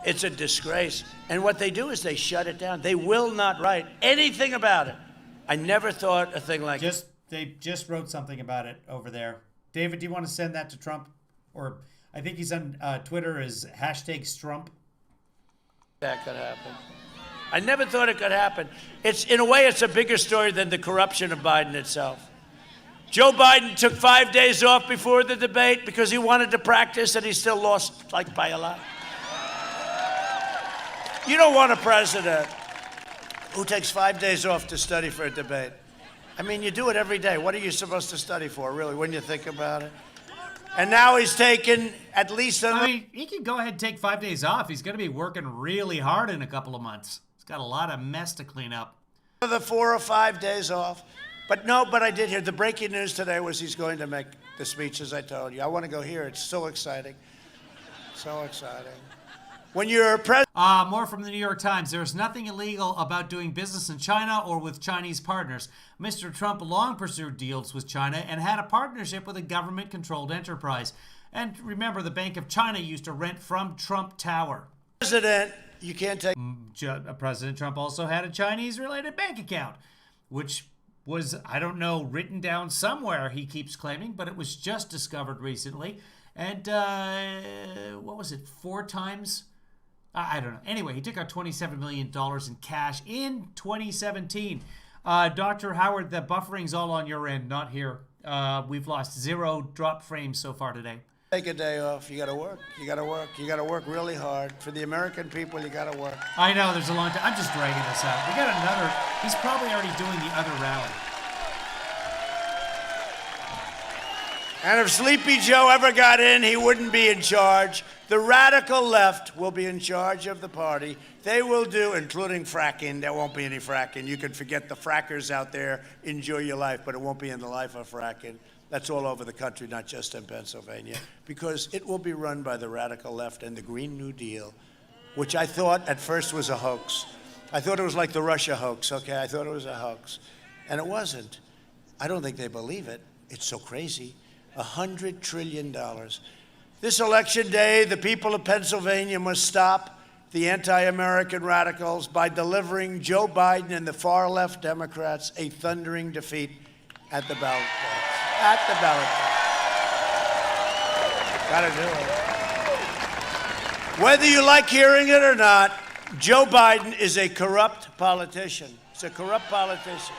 It's a disgrace. And what they do is they shut it down. They will not write anything about it. I never thought a thing like They just wrote something about it over there. David, do you want to send that to Trump? Or I think he's on Twitter as #Strump. that could happen. I never thought it could happen. It's, in a way, it's a bigger story than the corruption of Biden itself. Joe Biden took 5 days off before the debate because he wanted to practice, and he still lost like by a lot. You don't want a president who takes 5 days off to study for a debate. I mean, you do it every day. What are you supposed to study for, really, when you think about it? And now he's taken at least I mean, he can go ahead and take 5 days off. He's going to be working really hard in a couple of months. He's got a lot of mess to clean up. the 4 or 5 days off. But I did hear the breaking news today was he's going to make the speech, as I told you. I want to go hear it. It's so exciting. So exciting. When you're president. More from the New York Times. There is nothing illegal about doing business in China or with Chinese partners. Mr. Trump long pursued deals with China and had a partnership with a government-controlled enterprise. And remember, the Bank of China used to rent from Trump Tower. President, you can't take. President Trump also had a Chinese-related bank account, which was, I don't know, written down somewhere, he keeps claiming, but it was just discovered recently. And what was it, 4 times? I don't know. Anyway, he took out $27 million in cash in 2017. Dr. Howard, the buffering's all on your end, not here. We've lost 0 drop frames so far today. Take a day off. You got to work. You got to work. You got to work really hard. For the American people, you got to work. I know, there's a long time. I'm just dragging this out. We got another. He's probably already doing the other rally. And if Sleepy Joe ever got in, he wouldn't be in charge. The radical left will be in charge of the party. They will do, including fracking. There won't be any fracking. You can forget the frackers out there. Enjoy your life, but it won't be in the life of fracking. That's all over the country, not just in Pennsylvania, because it will be run by the radical left and the Green New Deal, which I thought at first was a hoax. I thought it was like the Russia hoax, okay? I thought it was a hoax. And it wasn't. I don't think they believe it. It's so crazy. $100 trillion. This election day, the people of Pennsylvania must stop the anti-American radicals by delivering Joe Biden and the far-left Democrats a thundering defeat at the ballot box. At the ballot box. Gotta do it. Whether you like hearing it or not, Joe Biden is a corrupt politician. He's a corrupt politician.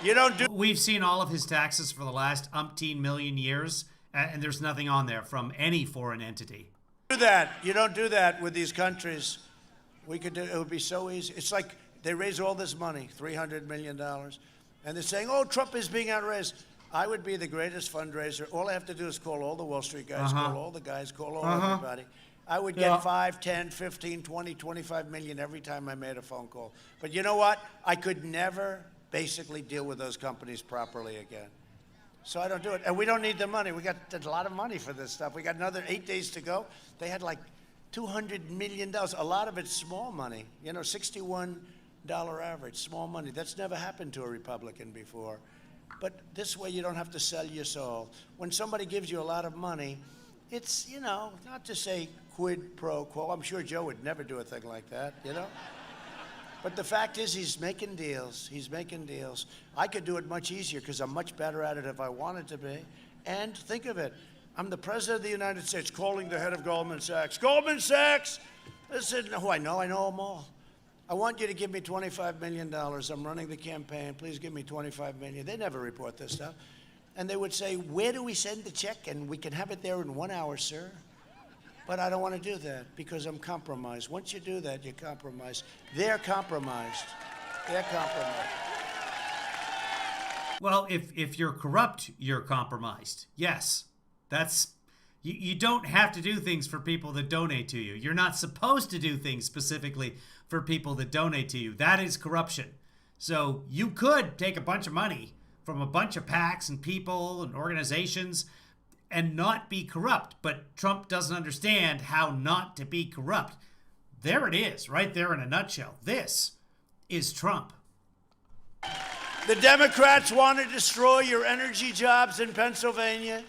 You don't do. We've seen all of his taxes for the last umpteen million years, and there's nothing on there from any foreign entity. Do that. You don't do that with these countries. We could do. It would be so easy. It's like they raise all this money, $300 million, and they're saying, "Oh, Trump is being outraised." I would be the greatest fundraiser. All I have to do is call all the Wall Street guys, call all the guys, call all everybody. I would get 5, 10, 15, 20, 25 million every time I made a phone call. But you know what? I could never basically deal with those companies properly again. So I don't do it. And we don't need the money. We got a lot of money for this stuff. We got another 8 days to go. They had like $200 million. A lot of it's small money. You know, $61 average, small money. That's never happened to a Republican before. But this way you don't have to sell your soul. When somebody gives you a lot of money, it's, you know, not to say quid pro quo. I'm sure Joe would never do a thing like that, you know? But the fact is he's making deals. He's making deals. I could do it much easier because I'm much better at it if I wanted to be. And think of it. I'm the president of the United States calling the head of Goldman Sachs. Goldman Sachs! Listen, who I know them all. I want you to give me $25 million. I'm running the campaign. Please give me $25 million. They never report this stuff. And they would say, where do we send the check? And we can have it there in 1 hour, sir. But I don't want to do that because I'm compromised. Once you do that, you're compromised. They're compromised. They're compromised. Well, if you're corrupt, you're compromised. Yes. That's... You don't have to do things for people that donate to you. You're not supposed to do things specifically for people that donate to you. That is corruption. So you could take a bunch of money from a bunch of PACs and people and organizations and not be corrupt. But Trump doesn't understand how not to be corrupt. There it is, right there in a nutshell. This is Trump. The Democrats want to destroy your energy jobs in Pennsylvania.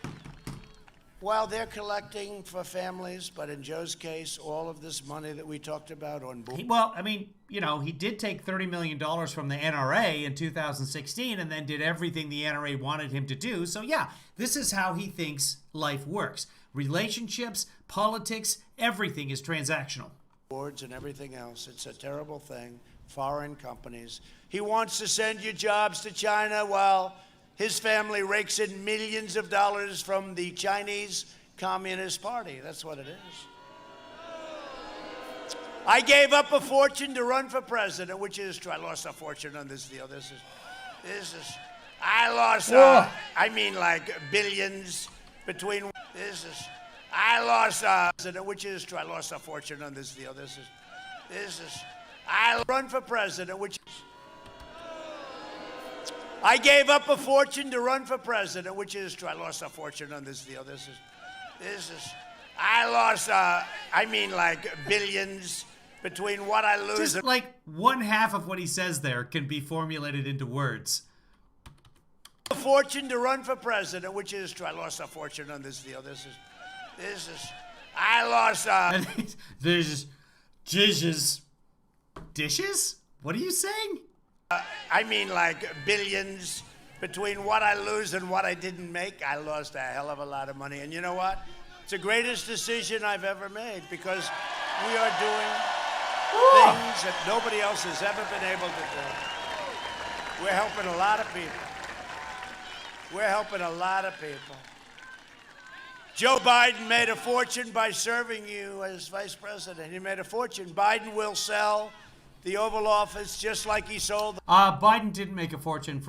Well, they're collecting for families, but in Joe's case, all of this money that we talked about on board. Well, I mean, you know, he did take $30 million from the NRA in 2016 and then did everything the NRA wanted him to do. So, yeah, this is how he thinks life works. Relationships, politics, everything is transactional. Boards and everything else. It's a terrible thing. Foreign companies. He wants to send you jobs to China while his family rakes in millions of dollars from the Chinese Communist Party. That's what it is. I gave up a fortune to run for president, which is true. I lost a fortune on this deal. I lost, like billions between, I lost, which is true. I lost a fortune on this deal. I run for president, which I gave up a fortune to run for president, which is true. I lost a fortune on this deal. I lost, like billions between what I lose. Just like one half of what he says there can be formulated into words. A fortune to run for president, which is true. I lost a fortune on this deal. I lost, There's dishes? What are you saying? like billions between what I lose and what I didn't make. I lost a hell of a lot of money. And you know what? It's the greatest decision I've ever made because we are doing things that nobody else has ever been able to do. We're helping a lot of people. We're helping a lot of people. Joe Biden made a fortune by serving you as vice president. He made a fortune. Biden will sell the Oval Office just like he sold. Biden didn't make a fortune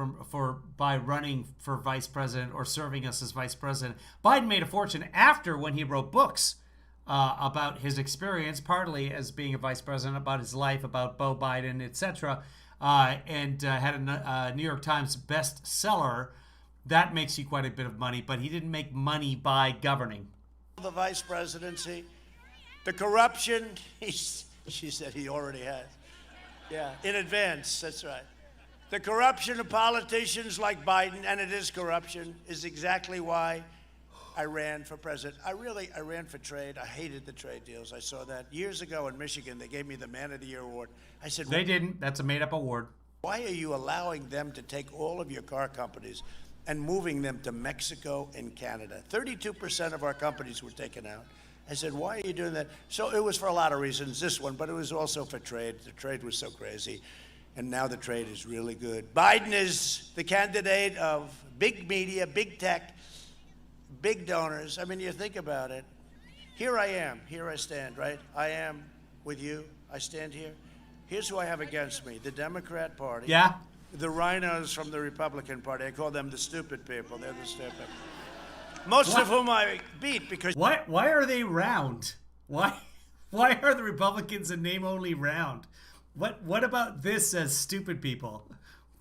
by running for vice president or serving us as vice president. Biden made a fortune after when he wrote books about his experience, partly as being a vice president, about his life, about Beau Biden, etc., and had a New York Times bestseller. That makes you quite a bit of money, but he didn't make money by governing. The vice presidency, the corruption, she said he already has. Yeah, in advance, that's right. The corruption of politicians like Biden, and it is corruption, is exactly why I ran for president. I ran for trade. I hated the trade deals. I saw that. Years ago in Michigan, they gave me the Man of the Year award. I said, they didn't. That's a made-up award. Why are you allowing them to take all of your car companies and moving them to Mexico and Canada? 32% of our companies were taken out. I said, why are you doing that? So it was for a lot of reasons, this one, but it was also for trade. The trade was so crazy, and now the trade is really good. Biden is the candidate of big media, big tech, big donors. I mean, you think about it. Here I am. Here I stand, right? I am with you. I stand here. Here's who I have against me, the Democrat Party. Yeah? The rhinos from the Republican Party. I call them the stupid people. They're the stupid. Most of whom I beat because... Why are they round? Why are the Republicans a name only round? What about this as stupid people?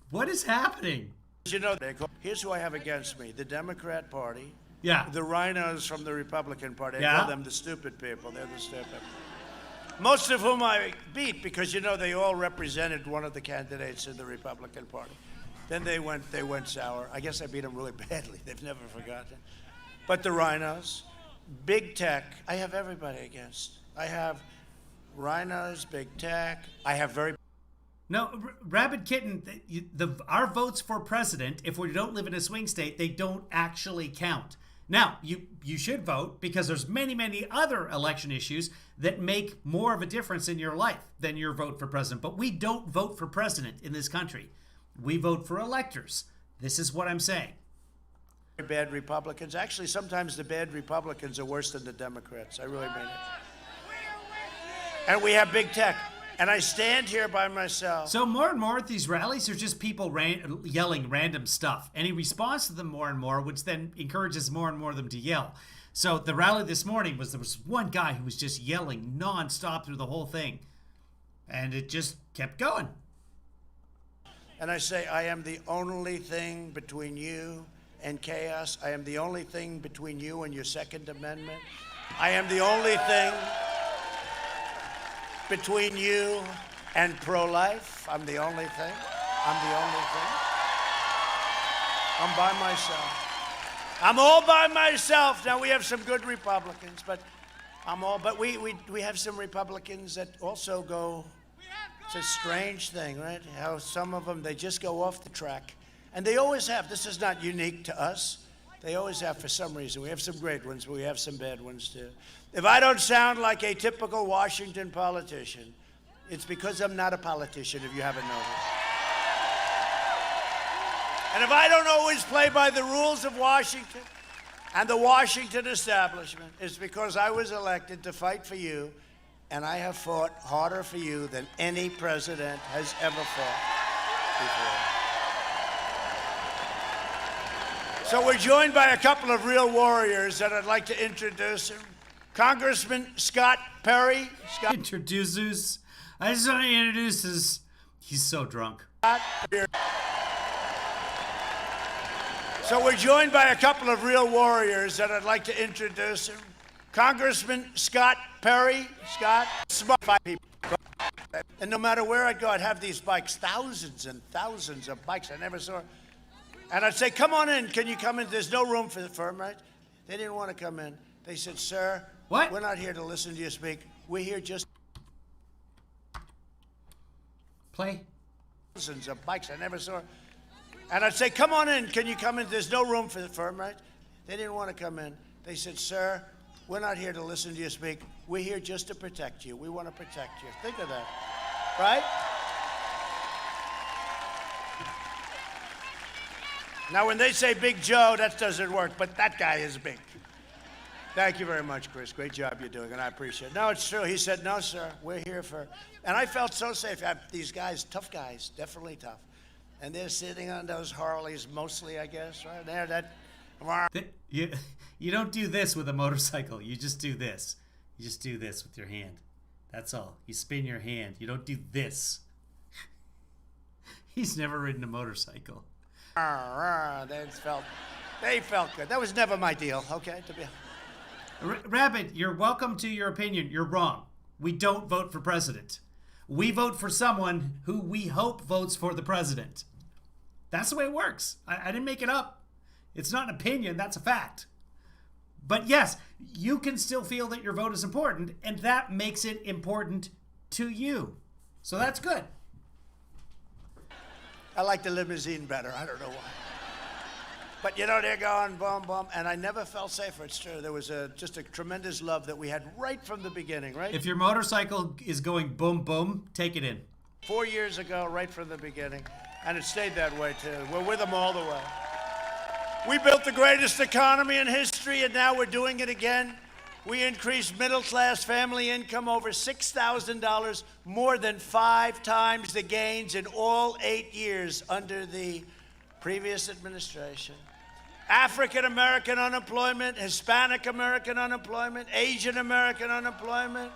What is happening? You know, here's who I have against me. The Democrat Party. Yeah. The rhinos from the Republican Party. I Yeah? call them the stupid people. They're the stupid. Most of whom I beat because, you know, they all represented one of the candidates in the Republican Party. Then they went sour. I guess I beat them really badly. They've never forgotten. But the rhinos, big tech, I have everybody against. I have rhinos, big tech. I have very... No, Rabid Kitten, our votes for president, if we don't live in a swing state, they don't actually count. Now, you should vote because there's many, many other election issues that make more of a difference in your life than your vote for president. But we don't vote for president in this country. We vote for electors. This is what I'm saying. Bad Republicans. Actually, sometimes the bad Republicans are worse than the Democrats. I really mean it. And we have big tech. And I stand here by myself. So more and more at these rallies are just people yelling random stuff. And he responds to them more and more, which then encourages more and more of them to yell. So the rally this morning there was one guy who was just yelling nonstop through the whole thing. And it just kept going. And I say, I am the only thing between you and chaos. I am the only thing between you and your Second Amendment. I am the only thing between you and pro-life. I'm the only thing. I'm the only thing. I'm by myself. I'm all by myself. Now, we have some good Republicans, but we have some Republicans that also go, it's a strange thing, right? How some of them, they just go off the track. And they always have. This is not unique to us. They always have for some reason. We have some great ones, but we have some bad ones too. If I don't sound like a typical Washington politician, it's because I'm not a politician, if you haven't noticed. And if I don't always play by the rules of Washington and the Washington establishment, it's because I was elected to fight for you, and I have fought harder for you than any president has ever fought before. So we're joined by a couple of real warriors that I'd like to introduce him. Congressman Scott Perry. Introduces. I just want to introduce his. He's so drunk. So we're joined by a couple of real warriors that I'd like to introduce him. Congressman Scott Perry. Scott, smart people. And no matter where I'd go, I'd have these bikes, thousands and thousands of bikes I never saw. And I'd say, come on in, can you come in? There's no room for the firm, right? They didn't want to come in. They said, sir, what? We're not here to listen to you speak. We're here just... Play. Thousands of bikes I never saw. And I'd say, come on in, can you come in? There's no room for the firm, right? They didn't want to come in. They said, sir, we're not here to listen to you speak. We're here just to protect you. We want to protect you. Think of that, right? Now, when they say Big Joe, that doesn't work, but that guy is big. Thank you very much, Chris. Great job you're doing, and I appreciate it. No, it's true. He said, no, sir, we're here for... And I felt so safe. These guys, tough guys, definitely tough. And they're sitting on those Harleys mostly, I guess, right? There, that... You don't do this with a motorcycle. You just do this. You just do this with your hand. That's all. You spin your hand. You don't do this. He's never ridden a motorcycle. They felt good. That was never my deal, okay? Rabbit, you're welcome to your opinion. You're wrong. We don't vote for president. We vote for someone who we hope votes for the president. That's the way it works. I didn't make it up. It's not an opinion. That's a fact. But yes, you can still feel that your vote is important, and that makes it important to you. So that's good. I like the limousine better. I don't know why. But, you know, they're going boom, boom, and I never felt safer. It's true. There was just a tremendous love that we had right from the beginning, right? If your motorcycle is going boom, boom, take it in. 4 years ago, right from the beginning, and it stayed that way, too. We're with them all the way. We built the greatest economy in history, and now we're doing it again. We increased middle-class family income over $6,000, more than 5 times the gains in all 8 years under the previous administration. African-American unemployment, Hispanic-American unemployment, Asian-American unemployment,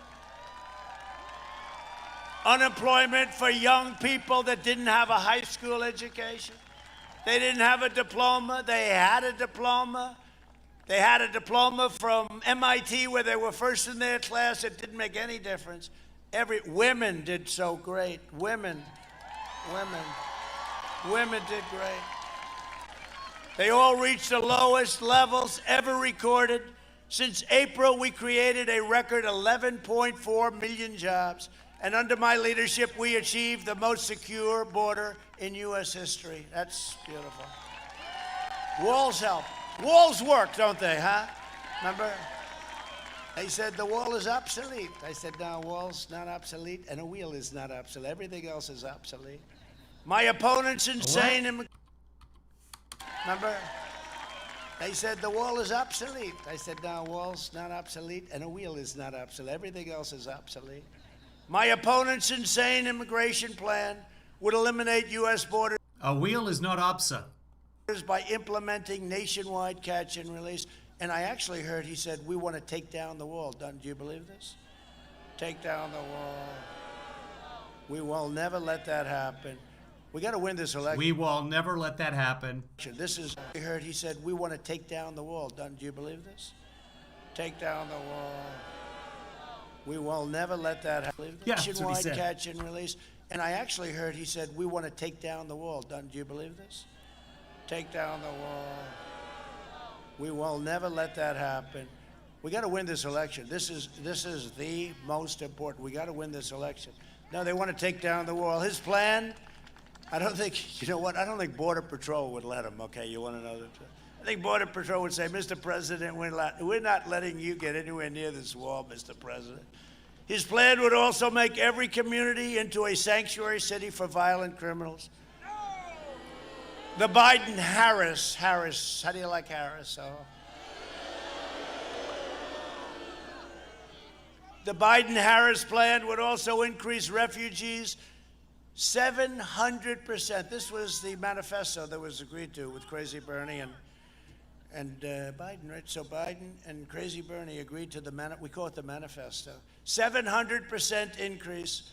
unemployment for young people that didn't have a high school education. They didn't have a diploma. They had a diploma. They had a diploma from MIT where they were first in their class. It didn't make any difference. Women did so great. Women did great. They all reached the lowest levels ever recorded. Since April, we created a record 11.4 million jobs. And under my leadership, we achieved the most secure border in U.S. history. That's beautiful. Walls help. Walls work, don't they, huh? Remember? They said the wall is obsolete. I said, no, wall's not obsolete, and a wheel is not obsolete. Everything else is obsolete. My opponent's insane. Remember? They said the wall is obsolete. I said, no, wall's not obsolete, and a wheel is not obsolete. Everything else is obsolete. My opponent's insane immigration plan would eliminate U.S. borders. A wheel is not OPSA. By implementing nationwide catch and release. And I actually heard he said, we want to take down the wall. Do you believe this? Take down the wall. We will never let that happen. We got to win this election. We will never let that happen. I heard he said, we want to take down the wall. Do you believe this? Take down the wall. We will never let that happen. Yeah, that's what he said. Catch and release. And I actually heard he said, we want to take down the wall. Do you believe this? Take down the wall. We will never let that happen. We got to win this election. This is the most important. We got to win this election. No, they want to take down the wall. His plan, I don't think, you know what? I don't think Border Patrol would let him. Okay, you want to know that? I think Border Patrol would say, Mr. President, we're not letting you get anywhere near this wall, Mr. President. His plan would also make every community into a sanctuary city for violent criminals. The Biden-Harris, how do you like Harris? Oh. The Biden-Harris plan would also increase refugees 700%. This was the manifesto that was agreed to with Crazy Bernie and Biden, right? So Biden and Crazy Bernie agreed to we call it the manifesto. 700% increase.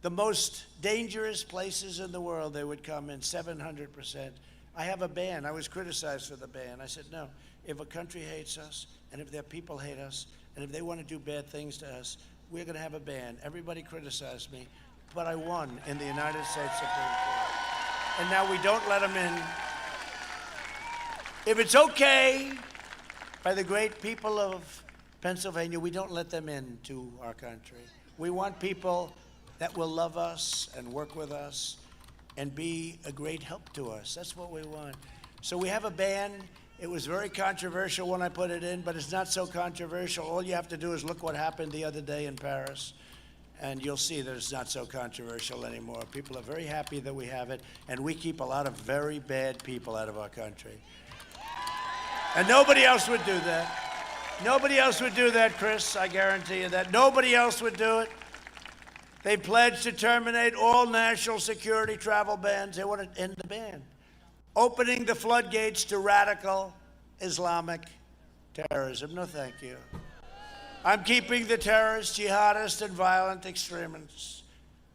The most dangerous places in the world they would come in, 700%. I have a ban. I was criticized for the ban. I said, no, if a country hates us, and if their people hate us, and if they want to do bad things to us, we're going to have a ban. Everybody criticized me, but I won in the United States Supreme Court. And now we don't let them in. If it's okay by the great people of Pennsylvania, we don't let them into our country. We want people that will love us and work with us and be a great help to us. That's what we want. So we have a ban. It was very controversial when I put it in, but it's not so controversial. All you have to do is look what happened the other day in Paris, and you'll see that it's not so controversial anymore. People are very happy that we have it, and we keep a lot of very bad people out of our country. And nobody else would do that. Nobody else would do that, Chris. I guarantee you that. Nobody else would do it. They pledged to terminate all national security travel bans. They want to end the ban. Opening the floodgates to radical Islamic terrorism. No, thank you. I'm keeping the terrorists, jihadists, and violent extremists,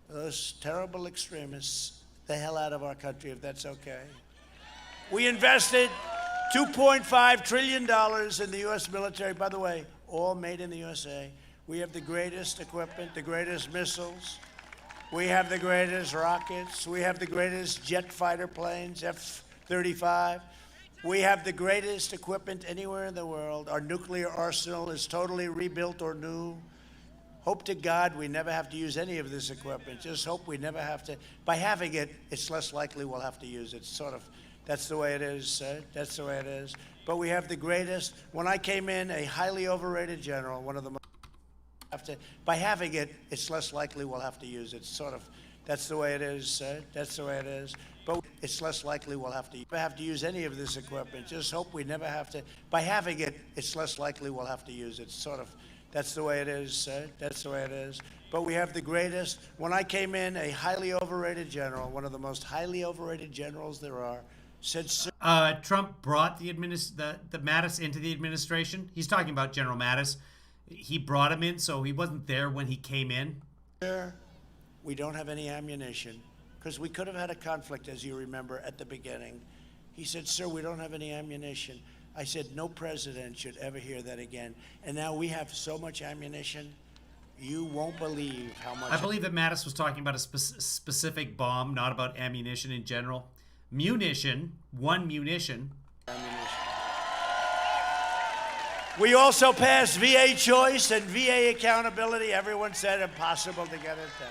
those terrible extremists, the hell out of our country, if that's okay. We invested $2.5 trillion in the U.S. military. By the way, all made in the USA. We have the greatest equipment, the greatest missiles. We have the greatest rockets. We have the greatest jet fighter planes, F-35. We have the greatest equipment anywhere in the world. Our nuclear arsenal is totally rebuilt or new. Hope to God we never have to use any of this equipment. Just hope we never have to. By having it, it's less likely we'll have to use it. That's the way it is. That's the way it is. But we have the greatest. When I came in, a highly overrated general, one of the most. By having it, it's less likely we'll have to use it. That's the way it is. That's the way it is. But it's less likely we'll have to use any of this equipment. Just hope we never have to. By having it, it's less likely we'll have to use it. That's the way it is. That's the way it is. But we have the greatest. When I came in, a highly overrated general, one of the most highly overrated generals there are, said. Trump brought the Mattis into the administration. He's talking about General Mattis. He brought him in, so he wasn't there when he came in. We don't have any ammunition, because we could have had a conflict, as you remember, at the beginning. He said, sir, we don't have any ammunition. I said, no president should ever hear that again. And now we have so much ammunition, you won't believe how much. I believe that Mattis was talking about a specific bomb, not about ammunition in general. Munition, one munition. We also passed VA choice and VA accountability. Everyone said impossible to get it done.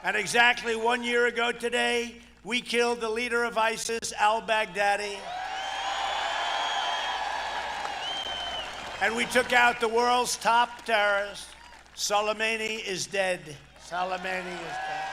And exactly 1 year ago today, we killed the leader of ISIS, al-Baghdadi. And we took out the world's top terrorist. Soleimani is dead. Soleimani is dead.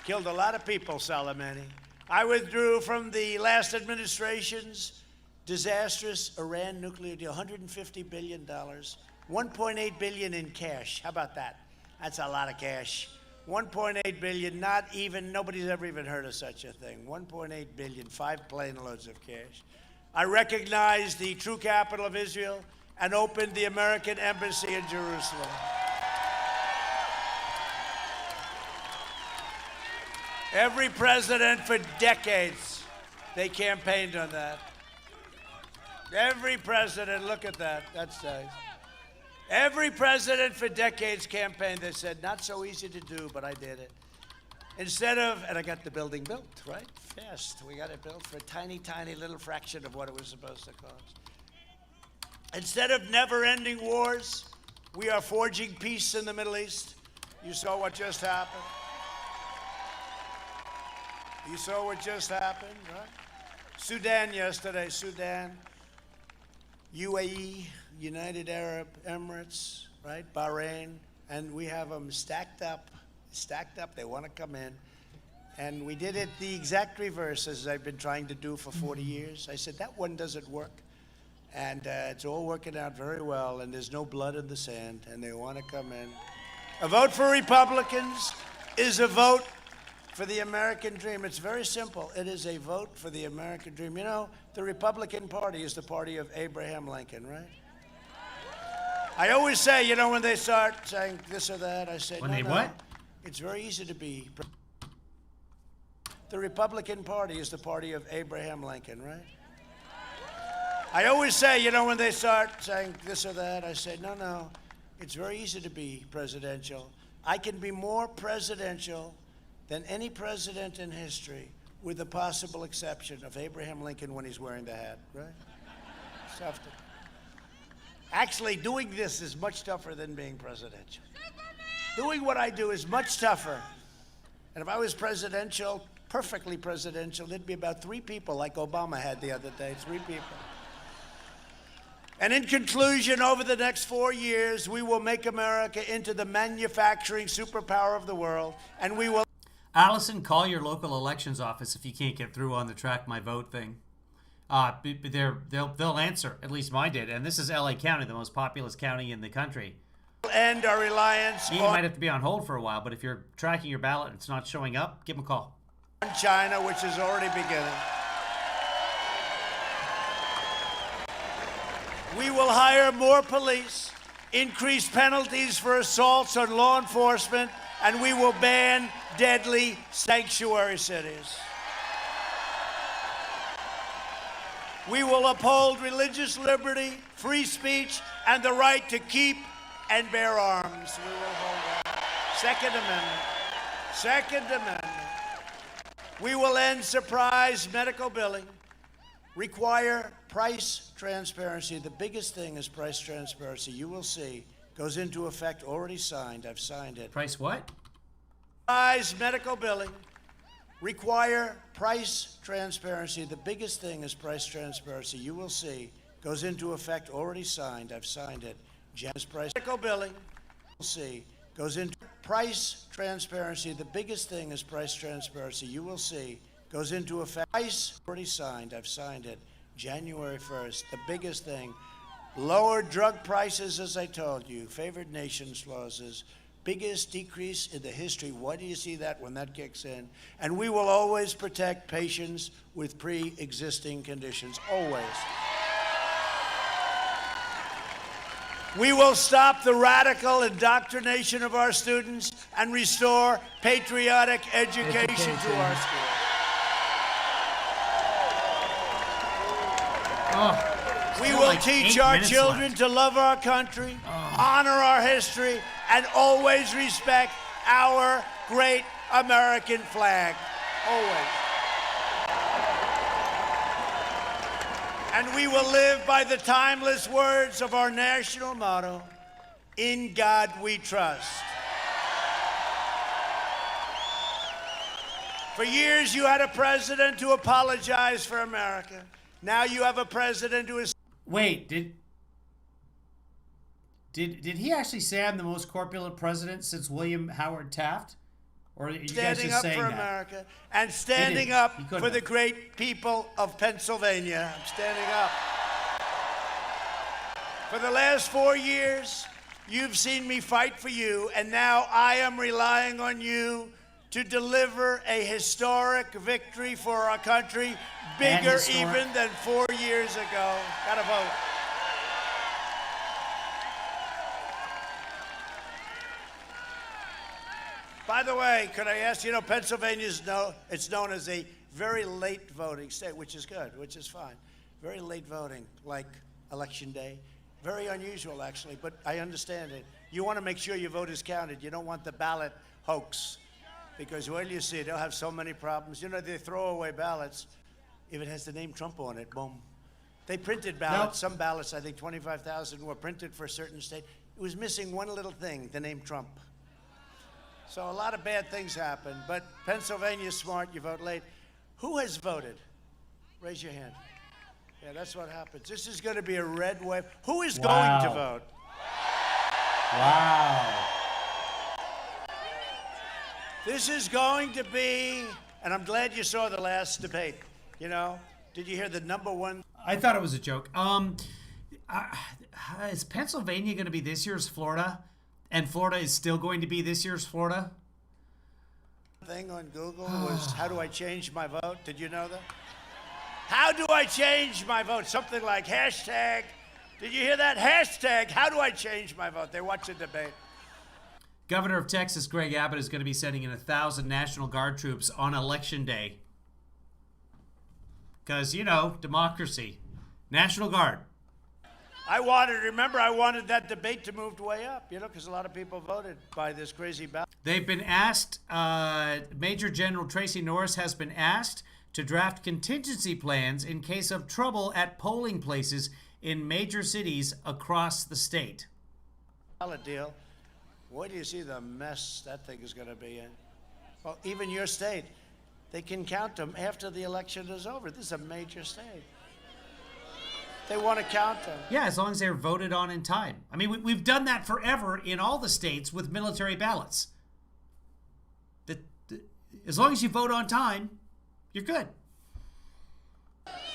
Killed a lot of people, Soleimani. I withdrew from the last administration's disastrous Iran nuclear deal, $150 billion, $1.8 billion in cash. How about that? That's a lot of cash. 1.8 billion, nobody's ever even heard of such a thing. 1.8 billion, 5 plane loads of cash. I recognized the true capital of Israel and opened the American embassy in Jerusalem. Every president for decades, they campaigned on that. Every president, look at that, that's nice. Every president for decades campaigned. They said, not so easy to do, but I did it. Instead of, and I got the building built, right? Fast. We got it built for a tiny, tiny little fraction of what it was supposed to cost. Instead of never-ending wars, we are forging peace in the Middle East. You saw what just happened. You saw what just happened, right? Sudan yesterday, Sudan, UAE, United Arab Emirates, right? Bahrain, and we have them stacked up. They want to come in. And we did it the exact reverse as I've been trying to do for 40 years. I said, that one doesn't work. And it's all working out very well, and there's no blood in the sand, and they want to come in. A vote for Republicans is a vote for the American dream. It's very simple. It is a vote for the American dream. You know, the Republican Party is the party of Abraham Lincoln, right? I always say, you know, when they start saying this or that, I say, no. What? It's very easy to be. The Republican Party is the party of Abraham Lincoln, right? I always say, you know, when they start saying this or that, I say, no. It's very easy to be presidential. I can be more presidential than any president in history, with the possible exception of Abraham Lincoln when he's wearing the hat, right? It's tough to. Actually, doing this is much tougher than being presidential. Doing what I do is much tougher. And if I was presidential, perfectly presidential, there'd be about 3 people like Obama had the other day, 3 people. And in conclusion, over the next 4 years, we will make America into the manufacturing superpower of the world, and we will. Allison, call your local elections office if you can't get through on the Track My Vote thing. They'll answer. At least mine did. And this is LA County, the most populous county in the country. End our reliance You might have to be on hold for a while, but if you're tracking your ballot and it's not showing up, give them a call. on China, which is already beginning. We will hire more police, increase penalties for assaults on law enforcement, and we will ban deadly sanctuary cities. We will uphold religious liberty, free speech, and the right to keep and bear arms. We will hold that. Second Amendment. Second Amendment. We will end surprise medical billing, require price transparency. The biggest thing is price transparency. You will see. Goes into effect, already signed. I've signed it. Price what? Surprise medical billing, require price transparency. The biggest thing is price transparency. You will see. Goes into effect, already signed. I've signed it. Price medical billing. We'll see. Goes into price transparency. The biggest thing is price transparency. You will see. Goes into effect. Price already signed. I've signed it. January 1st. The biggest thing. Lower drug prices, as I told you. Favored nations clauses. Biggest decrease in the history. Why do you see that when that kicks in? And we will always protect patients with pre-existing conditions. Always. We will stop the radical indoctrination of our students and restore patriotic education to our schools. We will teach our children to love our country, honor our history, and always respect our great American flag. Always. And we will live by the timeless words of our national motto, "In God we trust." For years, you had a president who apologized for America. Now you have a president who is... Wait, did he actually say I'm the most corpulent president since William Howard Taft? Or are you guys standing just up saying for that? America and standing up for the great people of Pennsylvania. I'm standing up. For the last 4 years, you've seen me fight for you, and now I am relying on you to deliver a historic victory for our country, bigger even than 4 years ago. Gotta vote. By the way, could I ask, you know, Pennsylvania's it's known as a very late voting state, which is good, which is fine. Very late voting, like Election Day. Very unusual, actually, but I understand it. You want to make sure your vote is counted. You don't want the ballot hoax. Because wait till you see, they'll have so many problems. You know, they throw away ballots if it has the name Trump on it. Boom. They printed ballots. Nope. Some ballots, I think 25,000 were printed for a certain state. It was missing one little thing, the name Trump. So a lot of bad things happen. But Pennsylvania's smart. You vote late. Who has voted? Raise your hand. Yeah, that's what happens. This is going to be a red wave. Who is going to vote? Wow. This is going to be, and I'm glad you saw the last debate. You know, did you hear the number one? I thought it was a joke. Is Pennsylvania going to be this year's Florida? And Florida is still going to be this year's Florida? Thing on Google was, how do I change my vote? Did you know that? How do I change my vote? Something like hashtag. Did you hear that? Hashtag, how do I change my vote? They watch the debate. Governor of Texas, Greg Abbott, is going to be sending in 1,000 National Guard troops on Election Day. Because, you know, democracy. National Guard. I wanted that debate to move way up, you know, because a lot of people voted by this crazy ballot. They've been asked, Major General Tracy Norris has been asked to draft contingency plans in case of trouble at polling places in major cities across the state. Ballot deal. Where do you see the mess that thing is going to be in? Well, even your state, they can count them after the election is over. This is a major state. They want to count them. Yeah, as long as they're voted on in time. I mean, we've done that forever in all the states with military ballots. As long as you vote on time, you're good.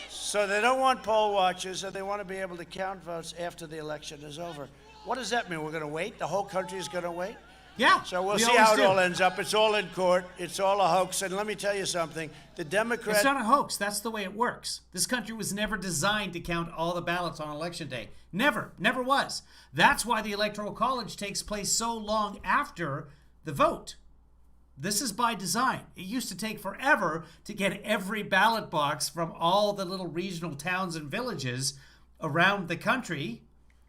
So they don't want poll watchers, and they want to be able to count votes after the election is over. What does that mean? We're going to wait? The whole country is going to wait? Yeah. So we'll see how it all ends up. It's all in court. It's all a hoax. And let me tell you something. The Democrats... It's not a hoax. That's the way it works. This country was never designed to count all the ballots on Election Day. Never. Never was. That's why the Electoral College takes place so long after the vote. This is by design. It used to take forever to get every ballot box from all the little regional towns and villages around the country,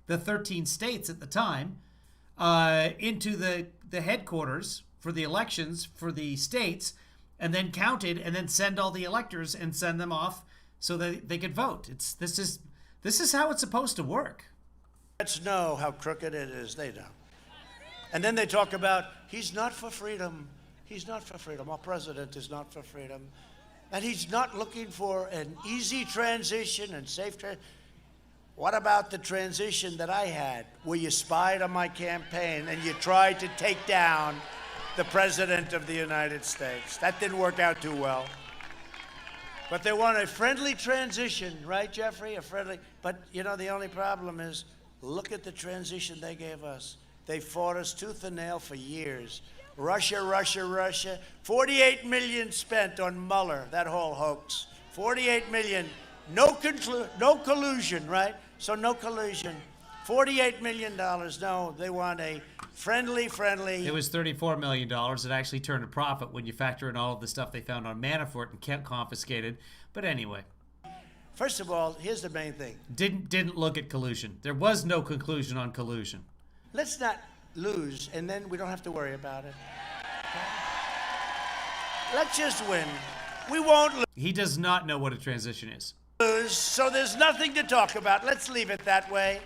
the 13 states at the time, into the headquarters for the elections for the states, and then counted, and then send all the electors and send them off so that they could vote. This is how it's supposed to work. Let's know how crooked it is. They don't. And then they talk about, he's not for freedom. He's not for freedom. Our president is not for freedom. And he's not looking for an easy transition and safe transition. What about the transition that I had, where you spied on my campaign and you tried to take down the President of the United States? That didn't work out too well. But they want a friendly transition, right, Jeffrey? A friendly. But, you know, the only problem is, look at the transition they gave us. They fought us tooth and nail for years. Russia, Russia, Russia. 48 million spent on Mueller, that whole hoax. 48 million. No collusion, right? So no collusion. $48 million. No, they want a friendly. It was $34 million. It actually turned a profit when you factor in all of the stuff they found on Manafort and kept confiscated. But anyway. First of all, here's the main thing. Didn't look at collusion. There was no conclusion on collusion. Let's not lose, and then we don't have to worry about it. Okay? Let's just win. We won't lose. He does not know what a transition is. So there's nothing to talk about. Let's leave it that way.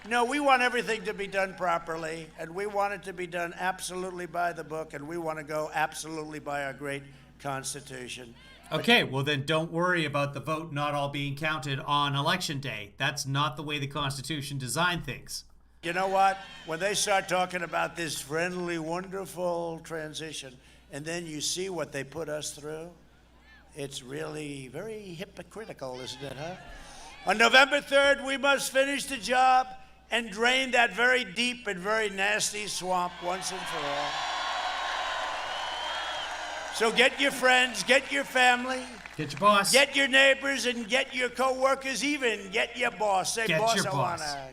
No, we want everything to be done properly, and we want it to be done absolutely by the book, and we want to go absolutely by our great Constitution. Okay, well then don't worry about the vote not all being counted on Election Day. That's not the way the Constitution designed things. You know what? When they start talking about this friendly, wonderful transition, and then you see what they put us through, it's really very hypocritical, isn't it, huh? On November 3rd, we must finish the job and drain that very deep and very nasty swamp once and for all. So get your friends, get your family. Get your boss. Get your neighbors and get your co-workers, even get your boss. Say, get boss, your I boss. want to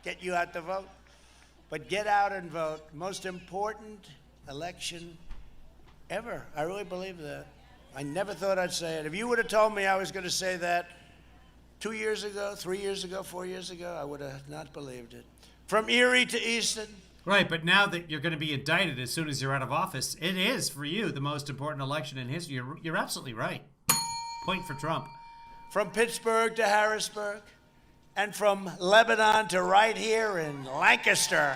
get you out to vote. But get out and vote. Most important election ever. I really believe that. I never thought I'd say it. If you would have told me I was going to say that 2 years ago, 3 years ago, 4 years ago, I would have not believed it. From Erie to Easton, Right, but now that you're going to be indicted as soon as you're out of office, it is, for you, the most important election in history. You're absolutely right. Point for Trump. From Pittsburgh to Harrisburg, and from Lebanon to right here in Lancaster.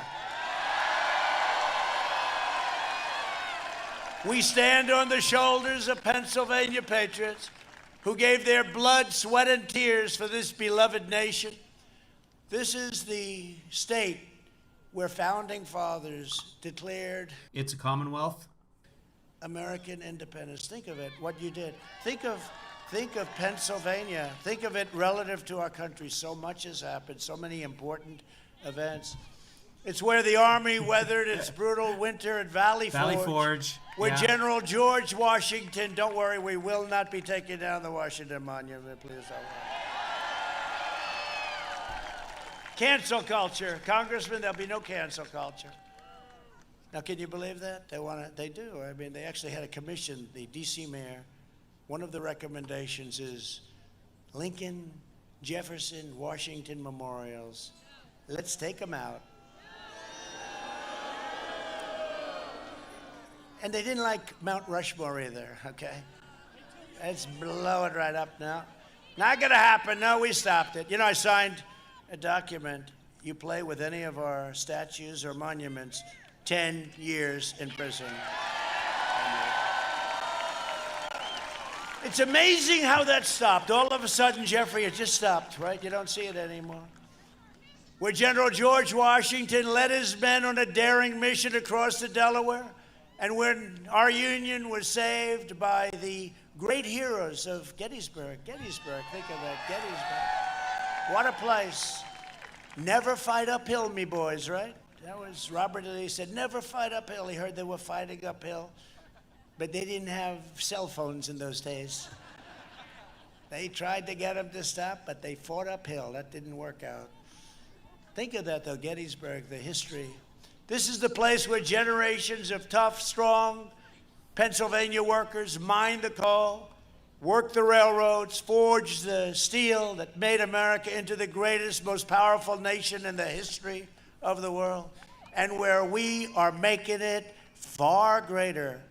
We stand on the shoulders of Pennsylvania patriots who gave their blood, sweat, and tears for this beloved nation. This is the state where founding fathers declared it's a commonwealth. American independence. Think of it, what you did. Think of Pennsylvania. Think of it relative to our country. So much has happened, so many important events. It's where the Army weathered its brutal winter at Valley Forge. Where General George Washington, don't worry, we will not be taking down the Washington Monument, please don't worry. Cancel culture. Congressman, there'll be no cancel culture. Now, can you believe that? They do. I mean, they actually had a commission, the D.C. mayor. One of the recommendations is Lincoln, Jefferson, Washington memorials. Let's take them out. And they didn't like Mount Rushmore either, okay? Let's blow it right up now. Not gonna happen. No, we stopped it. You know, I signed a document. You play with any of our statues or monuments, 10 years in prison. It's amazing how that stopped. All of a sudden, Jeffrey, it just stopped, right? You don't see it anymore. Where General George Washington led his men on a daring mission across the Delaware, and when our Union was saved by the great heroes of Gettysburg. Gettysburg, think of that, Gettysburg. What a place. Never fight uphill, me boys, right? That was Robert E. Lee said, never fight uphill. He heard they were fighting uphill, but they didn't have cell phones in those days. They tried to get them to stop, but they fought uphill. That didn't work out. Think of that, though, Gettysburg, the history. This is the place where generations of tough, strong Pennsylvania workers mined the coal, worked the railroads, forged the steel that made America into the greatest, most powerful nation in the history of the world, and where we are making it far greater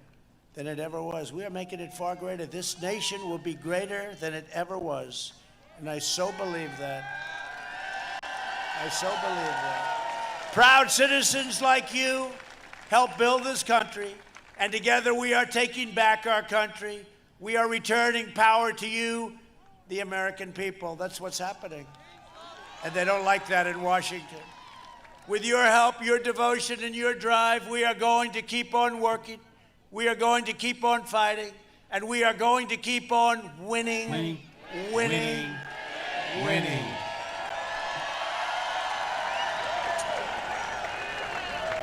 than it ever was. We are making it far greater. This nation will be greater than it ever was, and I so believe that. I so believe that. Proud citizens like you help build this country, and together we are taking back our country. We are returning power to you, the American people. That's what's happening. And they don't like that in Washington. With your help, your devotion, and your drive, we are going to keep on working. We are going to keep on fighting. And we are going to keep on winning. Winning.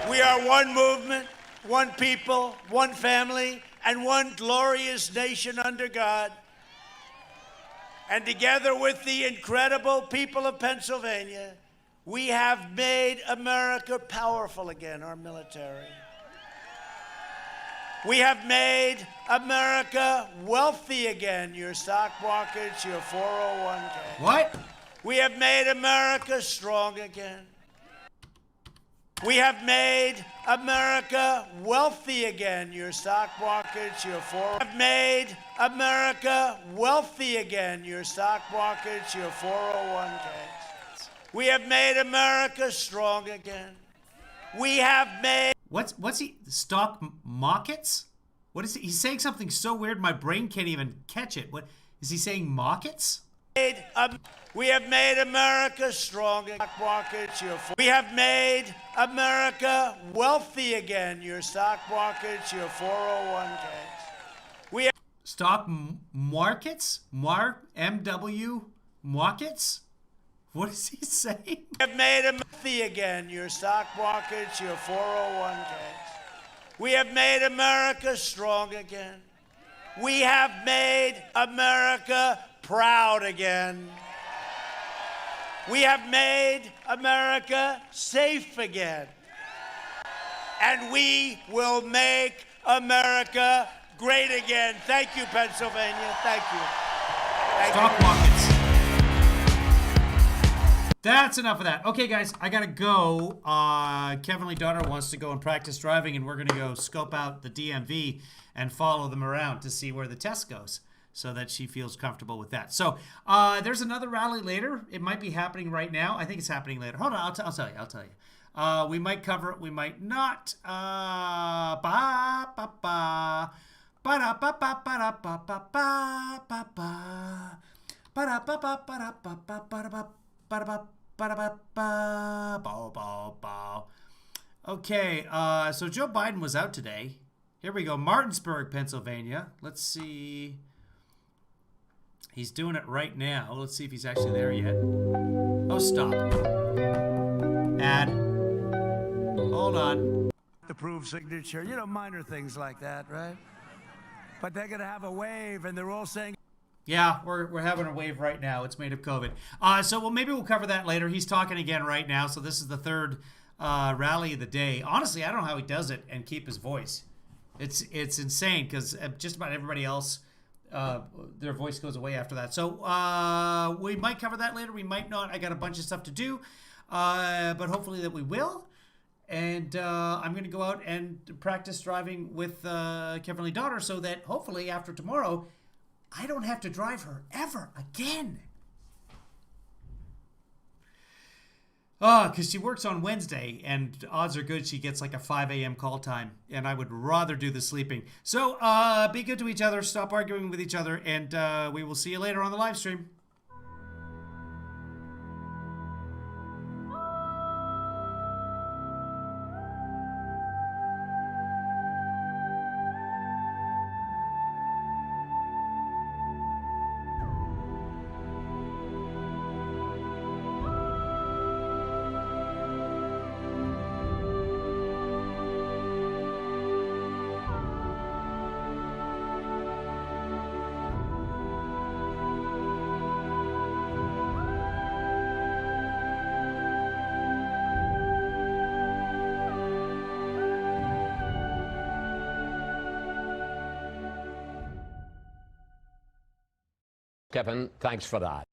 We are one movement, one people, one family, and one glorious nation under God. And together with the incredible people of Pennsylvania, we have made America powerful again, our military. We have made America wealthy again, your stock markets, your 401k. What? We have made America strong again. We have made America wealthy again, your stock markets, your 401k. We have made America wealthy again, your stock markets, your 401ks. We have made America strong again. We have made... What's he... Stock markets? What is he? He's saying something so weird my brain can't even catch it. What is he saying? Markets? We have made America strong again. We have made America wealthy again, your stock markets, your 401ks. We have stock markets? MW markets? What is he saying? We have made America again, your stock markets, your 401ks. We have made America strong again. We have made America proud again. We have made America safe again. And we will make America great again. Thank you, Pennsylvania. Thank you. Stock markets. That's enough of that. Okay, guys, I gotta go. Kevin Lee Daughter wants to go and practice driving, and we're gonna go scope out the DMV and follow them around to see where the test goes, so that she feels comfortable with that. So there's another rally later. It might be happening right now. I think it's happening later. Hold on, I'll tell you. I'll tell you. We might cover it. We might not. Ba ba ba. Ba da ba ba ba da ba ba ba ba ba. Ba da ba ba ba da ba ba ba da ba. Okay, so Joe Biden was out today. Here we go, Martinsburg, Pennsylvania. Let's see. He's doing it right now. Let's see if he's actually there yet. Oh, stop. Ad. Hold on. Approved signature, you know, minor things like that, right? But they're going to have a wave, and they're all saying... Yeah, we're having a wave right now. It's made of COVID. So maybe we'll cover that later. He's talking again right now. So this is the third rally of the day. Honestly, I don't know how he does it and keep his voice. It's insane because just about everybody else, their voice goes away after that. So we might cover that later. We might not. I got a bunch of stuff to do, but hopefully that we will. And I'm going to go out and practice driving with Kevin Lee Daughter so that hopefully after tomorrow, I don't have to drive her ever again. Because she works on Wednesday, and odds are good she gets like a 5 a.m. call time, and I would rather do the sleeping. So be good to each other, stop arguing with each other, and we will see you later on the live stream. Kevin, thanks for that.